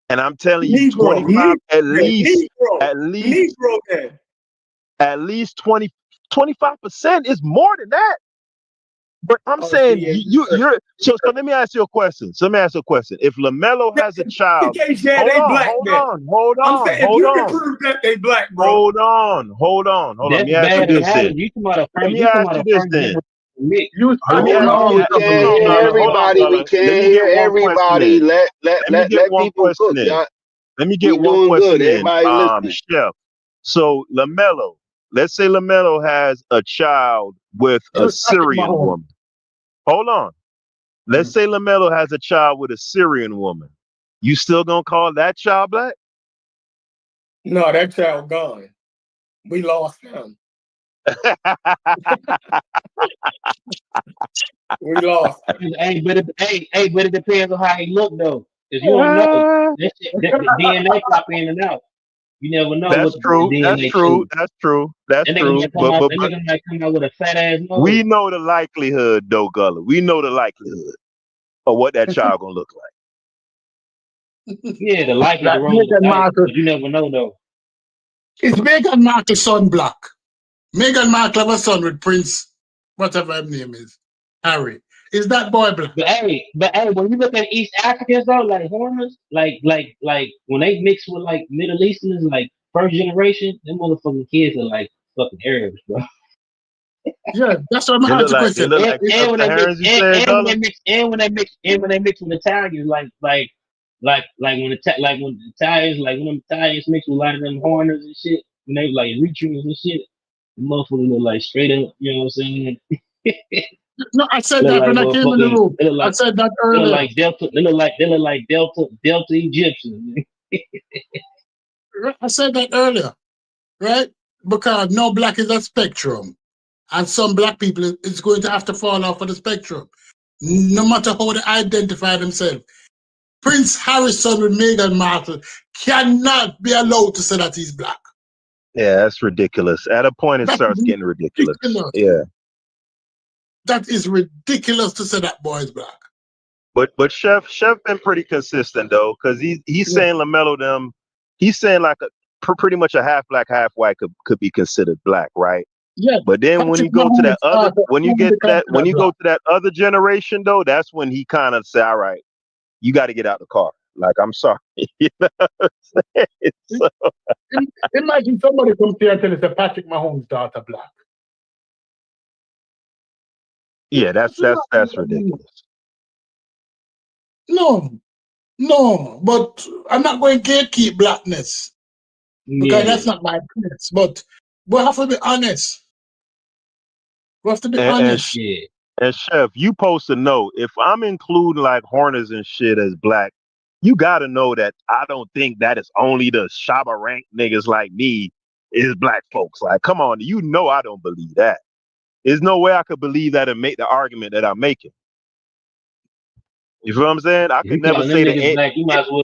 And I'm telling you, 25, at least 25% is more than that. But I'm saying you're so let me ask you a question. If LaMelo has a child, hold on. If you can prove that they black, bro. Hold on. Let me ask you this then. Let me ask you this then. We can't hear everybody. Let people cook. Let me get one question in. Chef. So LaMelo, let's say LaMelo has a child with a Syrian woman. Hold on. Let's say LaMelo has a child with a Syrian woman. You still gonna call that child black? No, that child gone. We lost him. We lost. But it depends on how he look though, because you don't know. The DNA pop in and out. You never know. That's true. That's true. That nigga might come out with a fat ass nose. We know the likelihood, though, Gullah. We know the likelihood of what that child gonna look like. Yeah, the likelihood. You never know though. Is Meghan Markle's son black? Meghan Markle have a son with Prince, whatever his name is, Harry. Is that boy black? But hey, when you look at East Africans though, like Horners, like when they mix with like Middle Easterners, like first generation, them motherfucking kids are like fucking Arabs, bro. Yeah, that's what I'm asking the question. And when they mix with Italians, like when the Italians, like when them Italians mix with a lot of them Horners and shit, when they like Retrievers and shit, the motherfuckers look like straight up, you know what I'm saying? No, I said that when I came in the room. I said that earlier. They look like Delta Egyptians. I said that earlier, right? Because no black is a spectrum. And some black people is going to have to fall off of the spectrum, no matter how they identify themselves. Prince Harry's son with Meghan Markle cannot be allowed to say that he's black. Yeah, that's ridiculous. At a point, it starts getting ridiculous. Yeah. That is ridiculous to say that boy is black. But Chef been pretty consistent though, because he's saying LaMelo them. He's saying like pretty much a half black, half white could be considered black, right? Yeah. But then when you go to that other, when you go to that other generation though, that's when he kind of say, all right, you got to get out the car. Like, I'm sorry. You know what I'm saying? So, imagine somebody comes here and tells us Patrick Mahomes' daughter black. Yeah, that's ridiculous. No, but I'm not going to gatekeep blackness because that's not my place. But we have to be honest. We have to be honest. And Chef, you supposed to know if I'm including like Horners and shit as black, you got to know that I don't think that is only the Shabba rank niggas like me is black folks. Like, come on, you know I don't believe that. There's no way I could believe that and make the argument that I'm making. You feel what I'm saying? I could never say that. Black, you might as well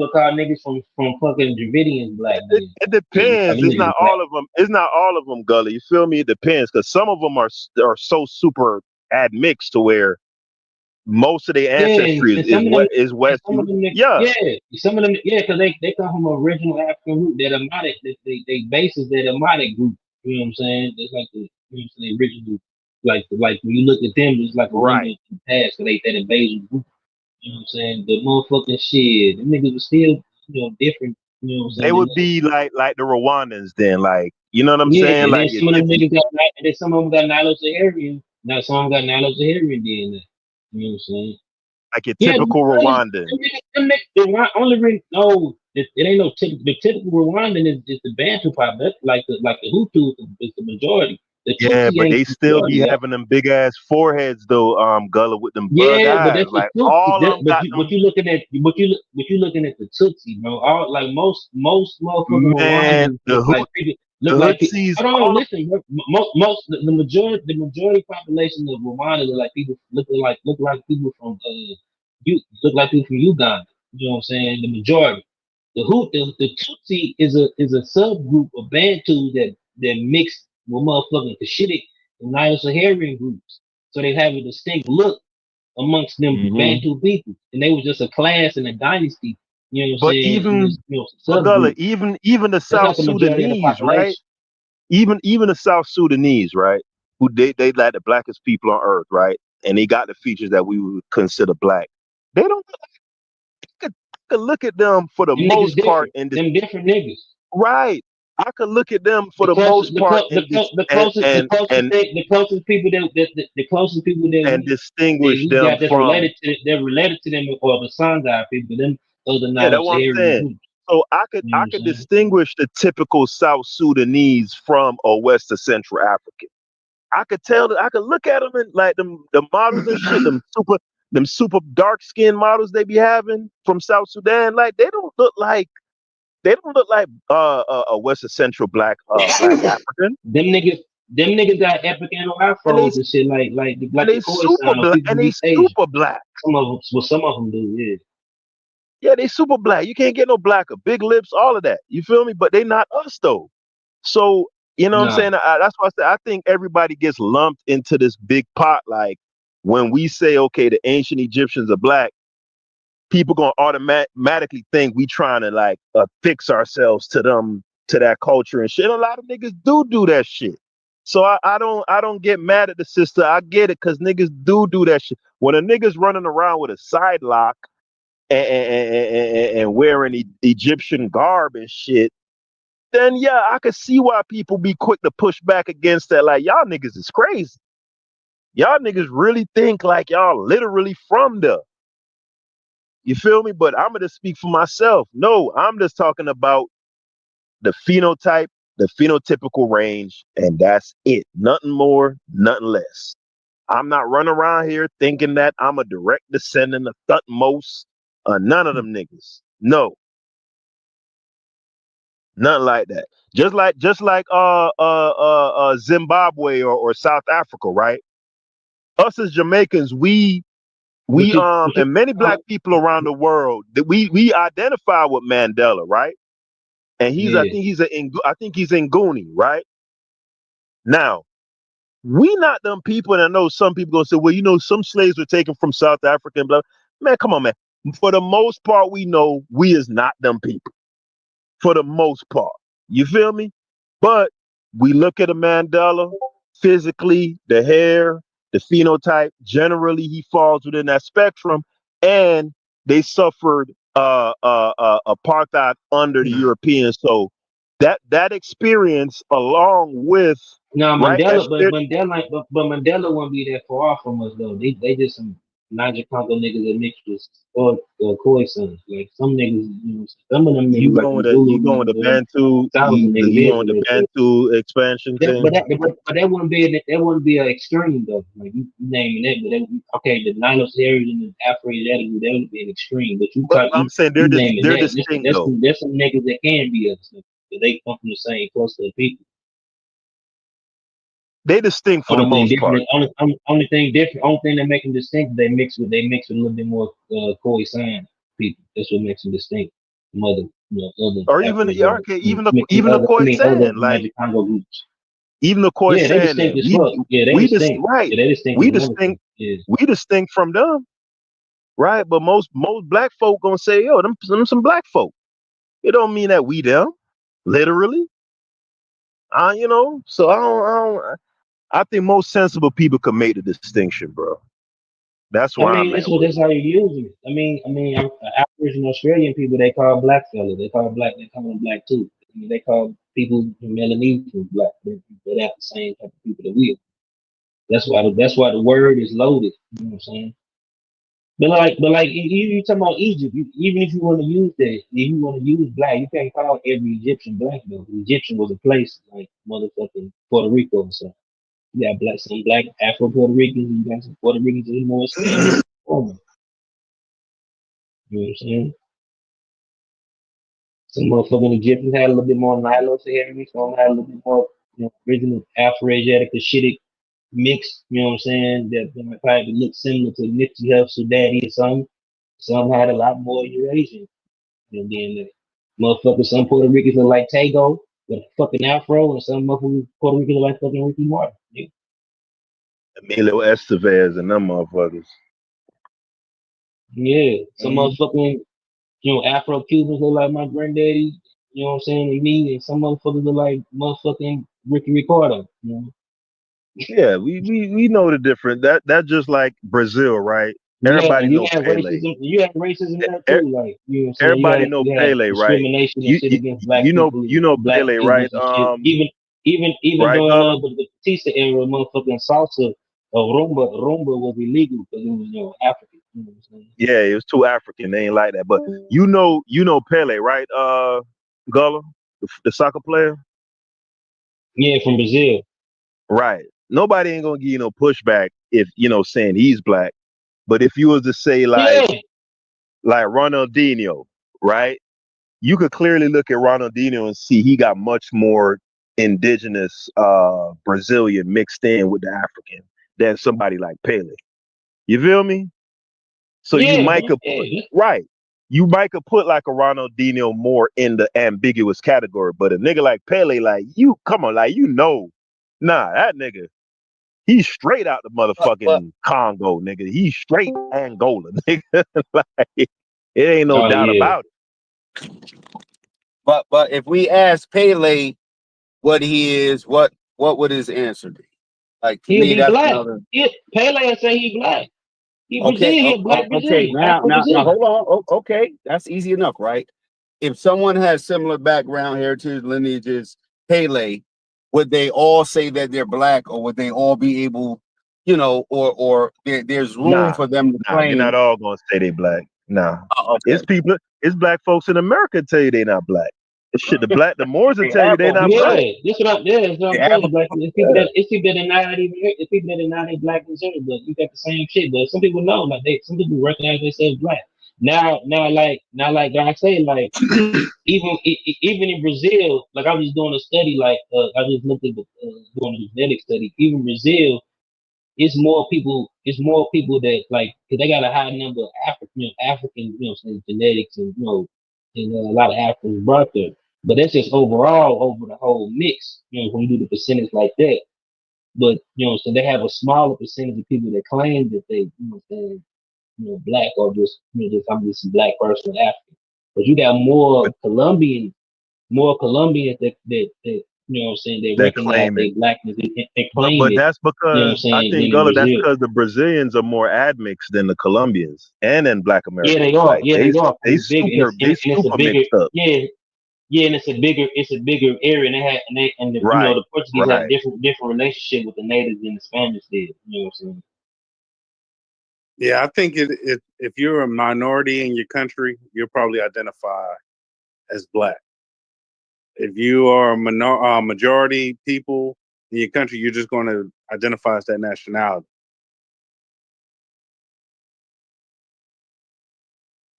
call niggas from fucking Dravidians black. It depends. It's not all of them. It's not all of them, Gully. You feel me? It depends because some of them are so super admixed to where most of their ancestry is West. Some of them, because they come from an original African root. They're the Matic. They bases. They're the Matic group. You know what I'm saying? It's like the original. Like when you look at them, it's like a remnant in the past. Because they're the basal group. You know what I'm saying? The motherfucking shit. The niggas are still, different. You know what I'm saying? They would be like the Rwandans then, like, you know what I'm saying? And like some of them niggas some of them got Nilo-Saharan. Now some of them got Nilo-Saharan DNA. You know what I'm saying? Like your typical Rwandan. Only reason, it ain't no typical. The typical Rwandan is the Bantu population, like the Hutu is the majority. Yeah, but they still be having them big ass foreheads though, Gullah, with them bug eyes. But that's like the all Tutsi. of them What you looking at? What you looking at the Tutsi, bro? All like most motherfucking Rwandans look like Tutsis. Hold on, listen, bro. The majority population of Rwanda look like people look like people from look like people from Uganda. You know what I'm saying? The majority. The Tutsi is a subgroup of Bantu that mixed with motherfucking Cushitic and Nilo-Saharan groups. So they have a distinct look amongst them Bantu people. And they was just a class and a dynasty. You know what I'm saying? But Gullah, even the South Sudanese, right? Even the South Sudanese, right? Who they like the blackest people on earth, right? And they got the features that we would consider black. They don't I could look at them for the most part and them different niggas. Right. I could look at them for the most part the closest people that and distinguish them from they're related to them or the Sangha people. Them those are that's what I'm saying. So I could distinguish the typical South Sudanese from a West or Central African. I could tell that I could look at them and like the models and shit, them super dark skinned models they be having from South Sudan. Like they don't look like a West or Central black African. Them niggas got African afros and shit like they super black and they super black. Some of them do, yeah. Yeah, they super black. You can't get no blacker. Big lips, all of that. You feel me? But they not us though. So you know what I'm saying? That's why I say I think everybody gets lumped into this big pot. Like when we say, okay, the ancient Egyptians are black, people gonna automatically think we trying to like fix ourselves to them, to that culture and shit. And a lot of niggas do that shit. So I don't get mad at the sister. I get it because niggas do that shit. When a nigga's running around with a side lock and wearing Egyptian garb and shit, then yeah, I could see why people be quick to push back against that. Like, y'all niggas is crazy. Y'all niggas really think like y'all literally from there. You feel me? But I'm gonna speak for myself. No, I'm just talking about the phenotype, the phenotypical range, and that's it. Nothing more, nothing less. I'm not running around here thinking that I'm a direct descendant of Thutmose. None of them niggas. No. Nothing like that. Just like Zimbabwe or South Africa, right? Us as Jamaicans, we and many black people around the world that we identify with Mandela, right? and I think he's in Goonie, right? Now, we not them people, and I know some people gonna say, well, some slaves were taken from South Africa and blah. Man, come on, man. For the most part, we know we is not them people. For the most part. You feel me? But we look at a Mandela physically, the hair, the phenotype, generally he falls within that spectrum, and they suffered apartheid under the Europeans. So that experience along with right Mandela, but Mandela won't be that far off from us though. They just some Niger Congo niggas that mixed with Khoi sons. Like some niggas, some of them you niggas like going the to Zulu you going niggas, to Bantu thousand niggas you is going a to little bit. Bantu expansion thing. But that wouldn't be an extreme though. Like you naming that, but okay, the Nilo series and the Afro-Asiatic, that would be an extreme. But But I'm saying you naming they're that, distinct though. there's some niggas that can be us. They come from the same cluster of people. They distinct for the most part. Only thing that make them distinct, they mix with a little bit more Khoi sign people. That's what makes them distinct from other, other Or even Afro-Asiatic, even the other Khoisan, like Magic Congo groups. even the Yeah, they Khoisan, distinct as fuck. Yeah, they distinct. right. Yeah, they distinct as motherfucker. Yeah. We distinct from them, right? But most black folk gonna say, yo, them some black folk. It don't mean that we them, literally. So I think most sensible people can make the distinction, bro. That's where I'm at with that's how you use it. Aboriginal Australian people, they call black fellas. They call them black too. They call people Melanesians black. They're the same type of people that we are. That's why the word is loaded. You know what I'm saying? But like you talking about Egypt, even if you want to use that, if you want to use black, you can't call every Egyptian black though. Egyptian was a place like motherfucking Puerto Rico and stuff. You got some black Afro Puerto Ricans, and you got some Puerto Ricans that are more Spanish. You know what I'm saying? Some motherfucking Egyptians had a little bit more Nilo heritage, some had a little bit more, original Afro-Asiatic Hasidic mix, you know what I'm saying? That probably look similar to Nipsey Hussle Daddy or something. Some had a lot more Eurasian. And then motherfuckers, some Puerto Ricans look like Tago with a fucking afro, and some motherfuckers Puerto Ricans look like fucking Ricky Martin. Yeah. Emilio Estevez and them motherfuckers. Yeah, some motherfucking, Afro Cubans look like my granddaddy, you know what I'm saying, and me, and some motherfuckers look like motherfucking Ricky Ricardo, Yeah, we know the difference. That just like Brazil, right? Everybody know Pele. You have racism there too, like, you know what I'm saying? Everybody know You had Pele, right? discrimination and shit against black people, black Pele, right? Cubans and shit. Even right, during the Batista era, motherfucking salsa rumba was illegal because it was, African. You know what I'm saying? Yeah, it was too African. They ain't like that. But you know Pele, right? Gullah, the soccer player. Yeah, from Brazil. Right. Nobody ain't gonna give you no pushback if saying he's black. But if you was to say like Ronaldinho, right? You could clearly look at Ronaldinho and see he got much more indigenous Brazilian mixed in with the African than somebody like Pele. You feel me? So you might could put right. You might could put like a Ronaldinho more in the ambiguous category, but a nigga like Pele, like come on, like nah, that nigga, he's straight out the motherfucking Congo, nigga. He's straight Angola, nigga. Like, it ain't no doubt about it. But if we ask Pele what he is, what would his answer be? Like to me, that's black. another. Pele say he black. He Okay, Brazilian, he a black okay. Brazilian. Now, hold on. Okay, that's easy enough, right? If someone has similar background, heritage, lineages, Pele, would they all say that they're black, or would they all be able, or there's room for them to claim? They're not all gonna say they black. Nah, okay. It's black folks in America tell you they not black. Shit, the Moors will tell you they not black. That's what I'm saying. Like, it's people that are not even here. It's people that are not black in general, but you got the same shit. But some people know, like some people recognize themselves black. Now, like I say, like even in Brazil, like I was doing a study, like I just looked at doing a genetic study. Even Brazil, it's more people that like, cause they got a high number of African, genetics, and and a lot of Africans brought there. But that's just overall over the whole mix. When you do the percentage like that. But so they have a smaller percentage of people that claim that they, black or just I'm just a black person African. But you got more Colombians that they That recognize claim it. their blackness and claim But it. that's because I Than think in Gullah, that's Brazil. because the Brazilians are more admixed than the Colombians and in Black America. Yeah, they are. Like Yeah, they are. they It's bigger, and it's a super bigger. mixed up. Yeah, and it's a bigger area, and the Right. the Portuguese had Right. different relationship with the natives than the Spanish did. You know what I'm saying? Yeah, I think if you're a minority in your country, you'll probably identify as black. If you are a majority people in your country, you're just going to identify as that nationality.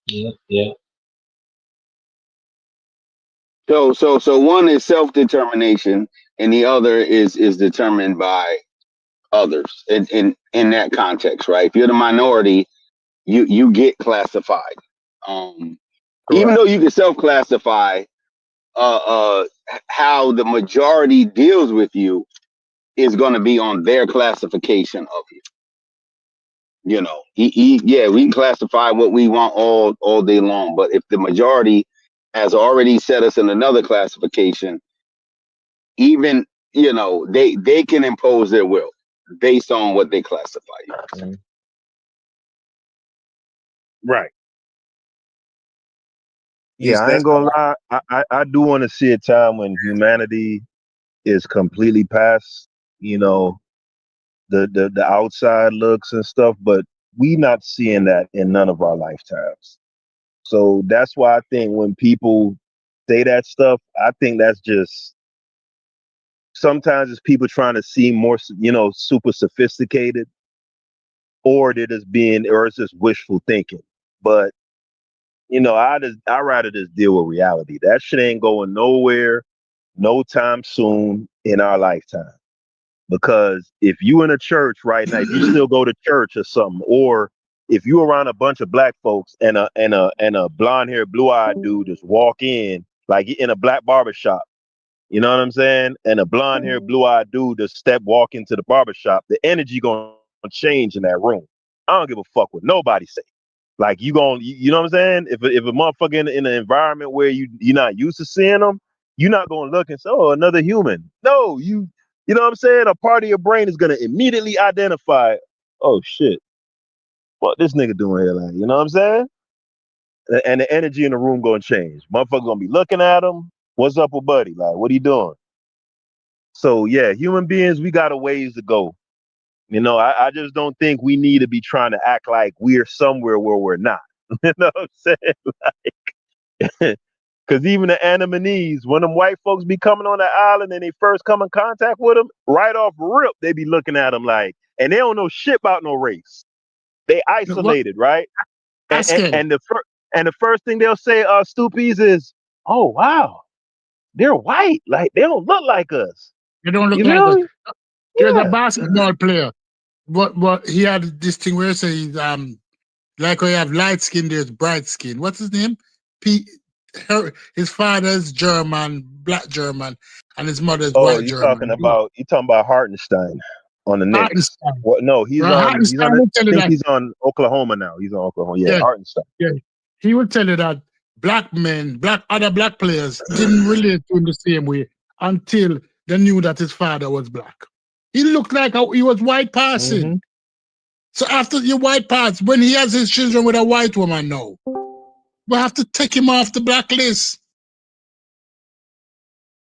Yeah. So one is self-determination, and the other is determined by others. In that context, right? If you're the minority, you get classified. Even though you can self-classify, how the majority deals with you is going to be on their classification of you. Yeah, we can classify what we want all day long, but if the majority has already set us in another classification, even they can impose their will based on what they classify you. Right. Yeah, I ain't gonna lie. I do want to see a time when humanity is completely past, the outside looks and stuff, but we not seeing that in none of our lifetimes. So that's why I think when people say that stuff, I think that's just sometimes it's people trying to seem more, super sophisticated, or or it's just wishful thinking. But I rather just deal with reality. That shit ain't going nowhere, no time soon in our lifetime. Because if you in a church right now, if you still go to church or something, or if you around a bunch of black folks and a blonde haired, blue eyed dude just walk in like in a black barber shop, you know what I'm saying? And a blonde haired, blue eyed dude just walk into the barber shop, the energy gonna change in that room. I don't give a fuck what nobody say. Like you know what I'm saying? If a motherfucker in an environment where you're not used to seeing them, you're not gonna look and say, oh, another human. No, you know what I'm saying? A part of your brain is gonna immediately identify, oh shit, what this nigga doing here? Like, you know what I'm saying? And the energy in the room gonna change. Motherfucker gonna be looking at him. What's up with buddy? Like, what are you doing? So yeah, human beings, we got a ways to go. I just don't think we need to be trying to act like we're somewhere where we're not. You know what I'm saying? Like, because even the Andamanese, when them white folks be coming on the island and they first come in contact with them, right off rip, they be looking at them like, and they don't know shit about no race. They isolated, right? And the first thing they'll say, Stoopies, is, oh wow, they're white. Like they don't look like us. They don't look You like feel us. me? There's a Yeah. basketball player. But he had this thing where he says, like we have light skin, there's bright skin. What's his name? His father's German, black German, and his mother's Oh, white you German. talking about Hartenstein on the Knicks. Hartenstein. What? No, he's Well, on. He's Hartenstein on. will tell I you think that. he's on Oklahoma now. He's on Oklahoma. Yeah, Hartenstein. Yeah. He will tell you that other black players didn't relate to him the same way until they knew that his father was black. He looked like he was white passing. Mm-hmm. So after your white pass, when he has his children with a white woman now, we have to take him off the blacklist.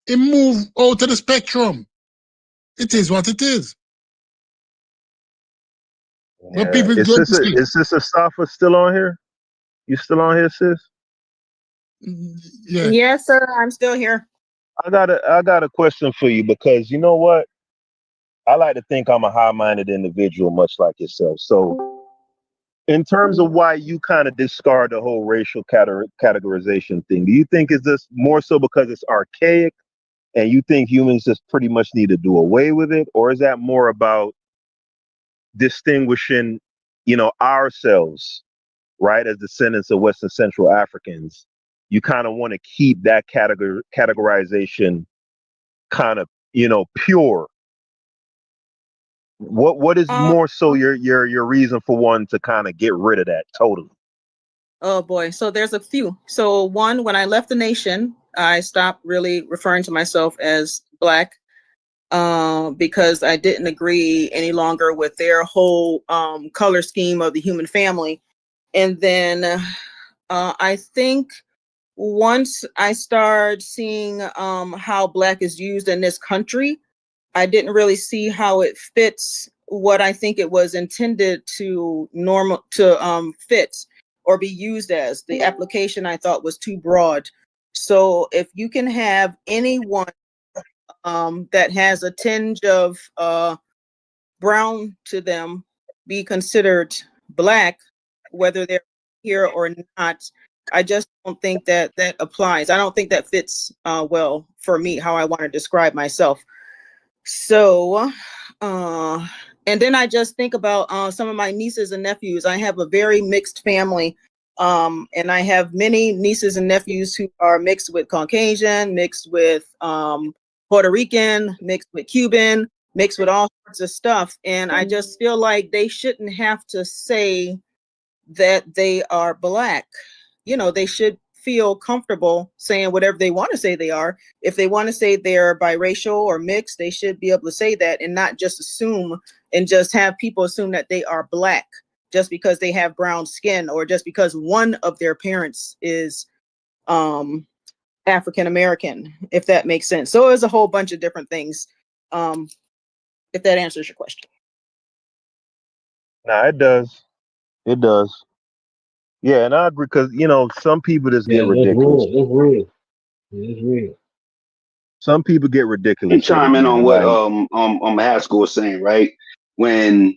He move out of the spectrum. It is what it is. Yeah. But people Is Sister Safa still on here? You still on here, sis? Yeah. Yes, sir. I'm still here. I got a question for you, because you know what? I like to think I'm a high-minded individual, much like yourself. So, in terms of why you kind of discard the whole racial categorization thing, do you think is this more so because it's archaic, and you think humans just pretty much need to do away with it, or is that more about distinguishing, ourselves, right, as descendants of Western Central Africans, you kind of want to keep that categorization kind of, pure. What is more so your reason for wanting to kind of get rid of that totally? Oh boy. So there's a few. So one, when I left the nation, I stopped really referring to myself as Black because I didn't agree any longer with their whole color scheme of the human family. And then I think once I started seeing how Black is used in this country, I didn't really see how it fits what I think it was intended to fit or be used as. The application I thought was too broad. So if you can have anyone that has a tinge of brown to them be considered Black, whether they're here or not, I just don't think that that applies. I don't think that fits well for me, how I want to describe myself. So, and then I just think about some of my nieces and nephews. I have a very mixed family. And I have many nieces and nephews who are mixed with Caucasian, mixed with Puerto Rican, mixed with Cuban, mixed with all sorts of stuff. And I just feel like they shouldn't have to say that they are Black. They should feel comfortable saying whatever they want to say they are. If they want to say they're biracial or mixed, they should be able to say that and not just assume and just have people assume that they are Black just because they have brown skin or just because one of their parents is African American, if that makes sense. So it's a whole bunch of different things. If that answers your question. Nah, it does. It does. Yeah, and I agree because some people just get ridiculous. It's real. It's real. Some people get ridiculous. Chime in on what Haskell was saying, right? When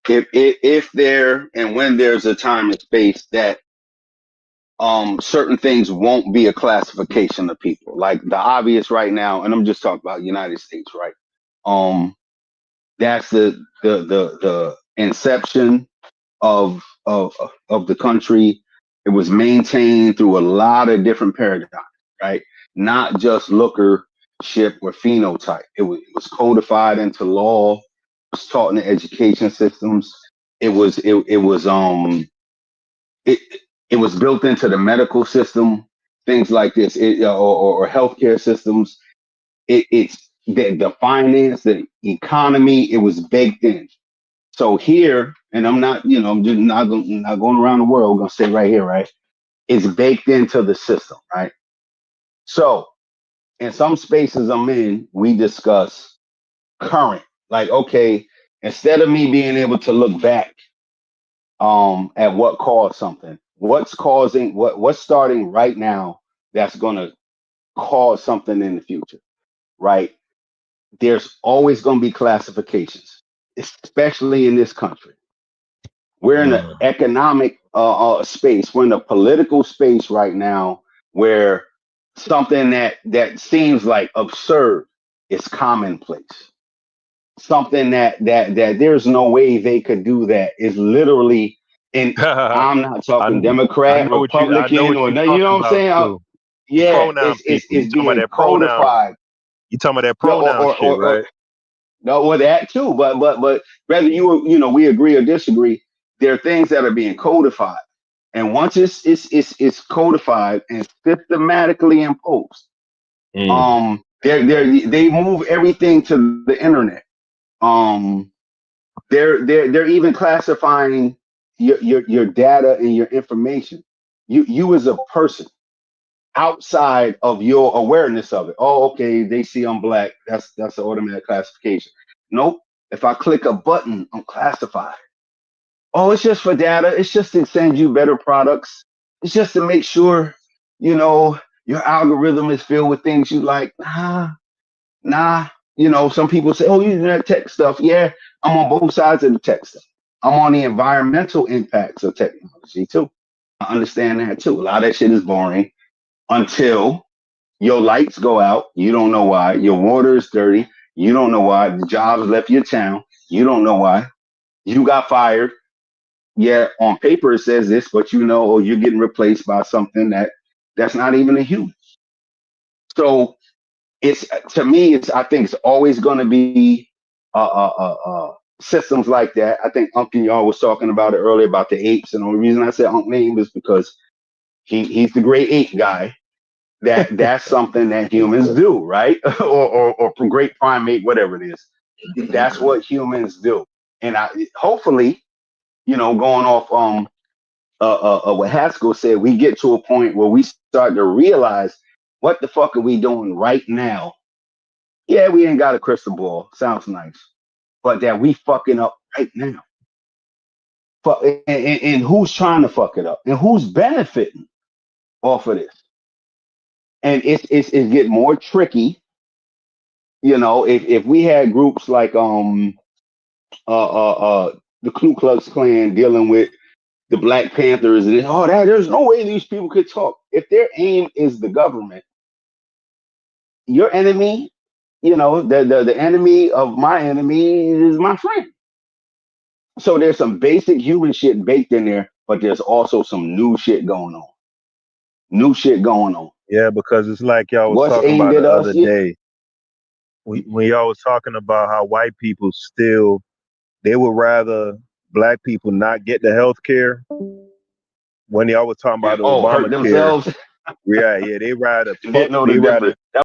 if there and when there's a time and space that certain things won't be a classification of people, like the obvious right now, and I'm just talking about United States, right? That's the inception of the country. It was maintained through a lot of different paradigms, right? Not just lookership or phenotype. It was codified into law. It was taught in the education systems. It was built into the medical system. Things like this, or healthcare systems. It's the finance, the economy. It was baked in. So here, and I'm not, I'm just not going around the world. I'm gonna say right here, right? It's baked into the system, right? So in some spaces I'm in, we discuss current. Like, okay, instead of me being able to look back at what caused something, what's starting right now that's gonna cause something in the future, right? There's always gonna be classifications, especially in this country. We're in an economic space. We're in a political space right now where something that seems like absurd is commonplace. Something that there's no way they could do that is literally. And I'm not talking Democrat, Republican, or no. You know what I'm saying? Yeah, it's being codified. You talking about that pronoun shit, right? No, well, that too. But whether we agree or disagree, there are things that are being codified, and once it's codified and systematically imposed, they move everything to the internet. They're even classifying your data and your information. You as a person outside of your awareness of it. Oh, okay, they see I'm Black. That's an automatic classification. Nope. If I click a button, I'm classified. Oh, it's just for data. It's just to send you better products. It's just to make sure, your algorithm is filled with things you like. Nah. Some people say, oh, you're that tech stuff. Yeah, I'm on both sides of the tech stuff. I'm on the environmental impacts of technology too. I understand that too. A lot of that shit is boring until your lights go out. You don't know why. Your water is dirty. You don't know why. The jobs left your town. You don't know why. You got fired. Yeah, on paper it says this, but you're getting replaced by something that That's not even a human. So it's to me, I think it's always going to be systems like that. I think Uncle y'all was talking about it earlier about the apes, and the only reason I said Uncle name is because he's the great ape guy. That's something that humans do, right? or great primate, whatever it is. That's what humans do. And hopefully, going off what Haskell said, we get to a point where we start to realize what the fuck are we doing right now. Yeah, we ain't got a crystal ball. Sounds nice. But that we fucking up right now. And who's trying to fuck it up? And who's benefiting off of this? And it's getting more tricky. If we had groups like the Ku Klux Klan dealing with the Black Panthers, and there's no way these people could talk. If their aim is the government, your enemy, the enemy of my enemy is my friend. So there's some basic human shit baked in there, but there's also some new shit going on. Yeah, because it's like y'all was talking about the other day. When y'all was talking about how white people still, they would rather black people not get the health care. When y'all was talking about the hurt Obamacare, themselves. yeah, they rather Didn't know the difference.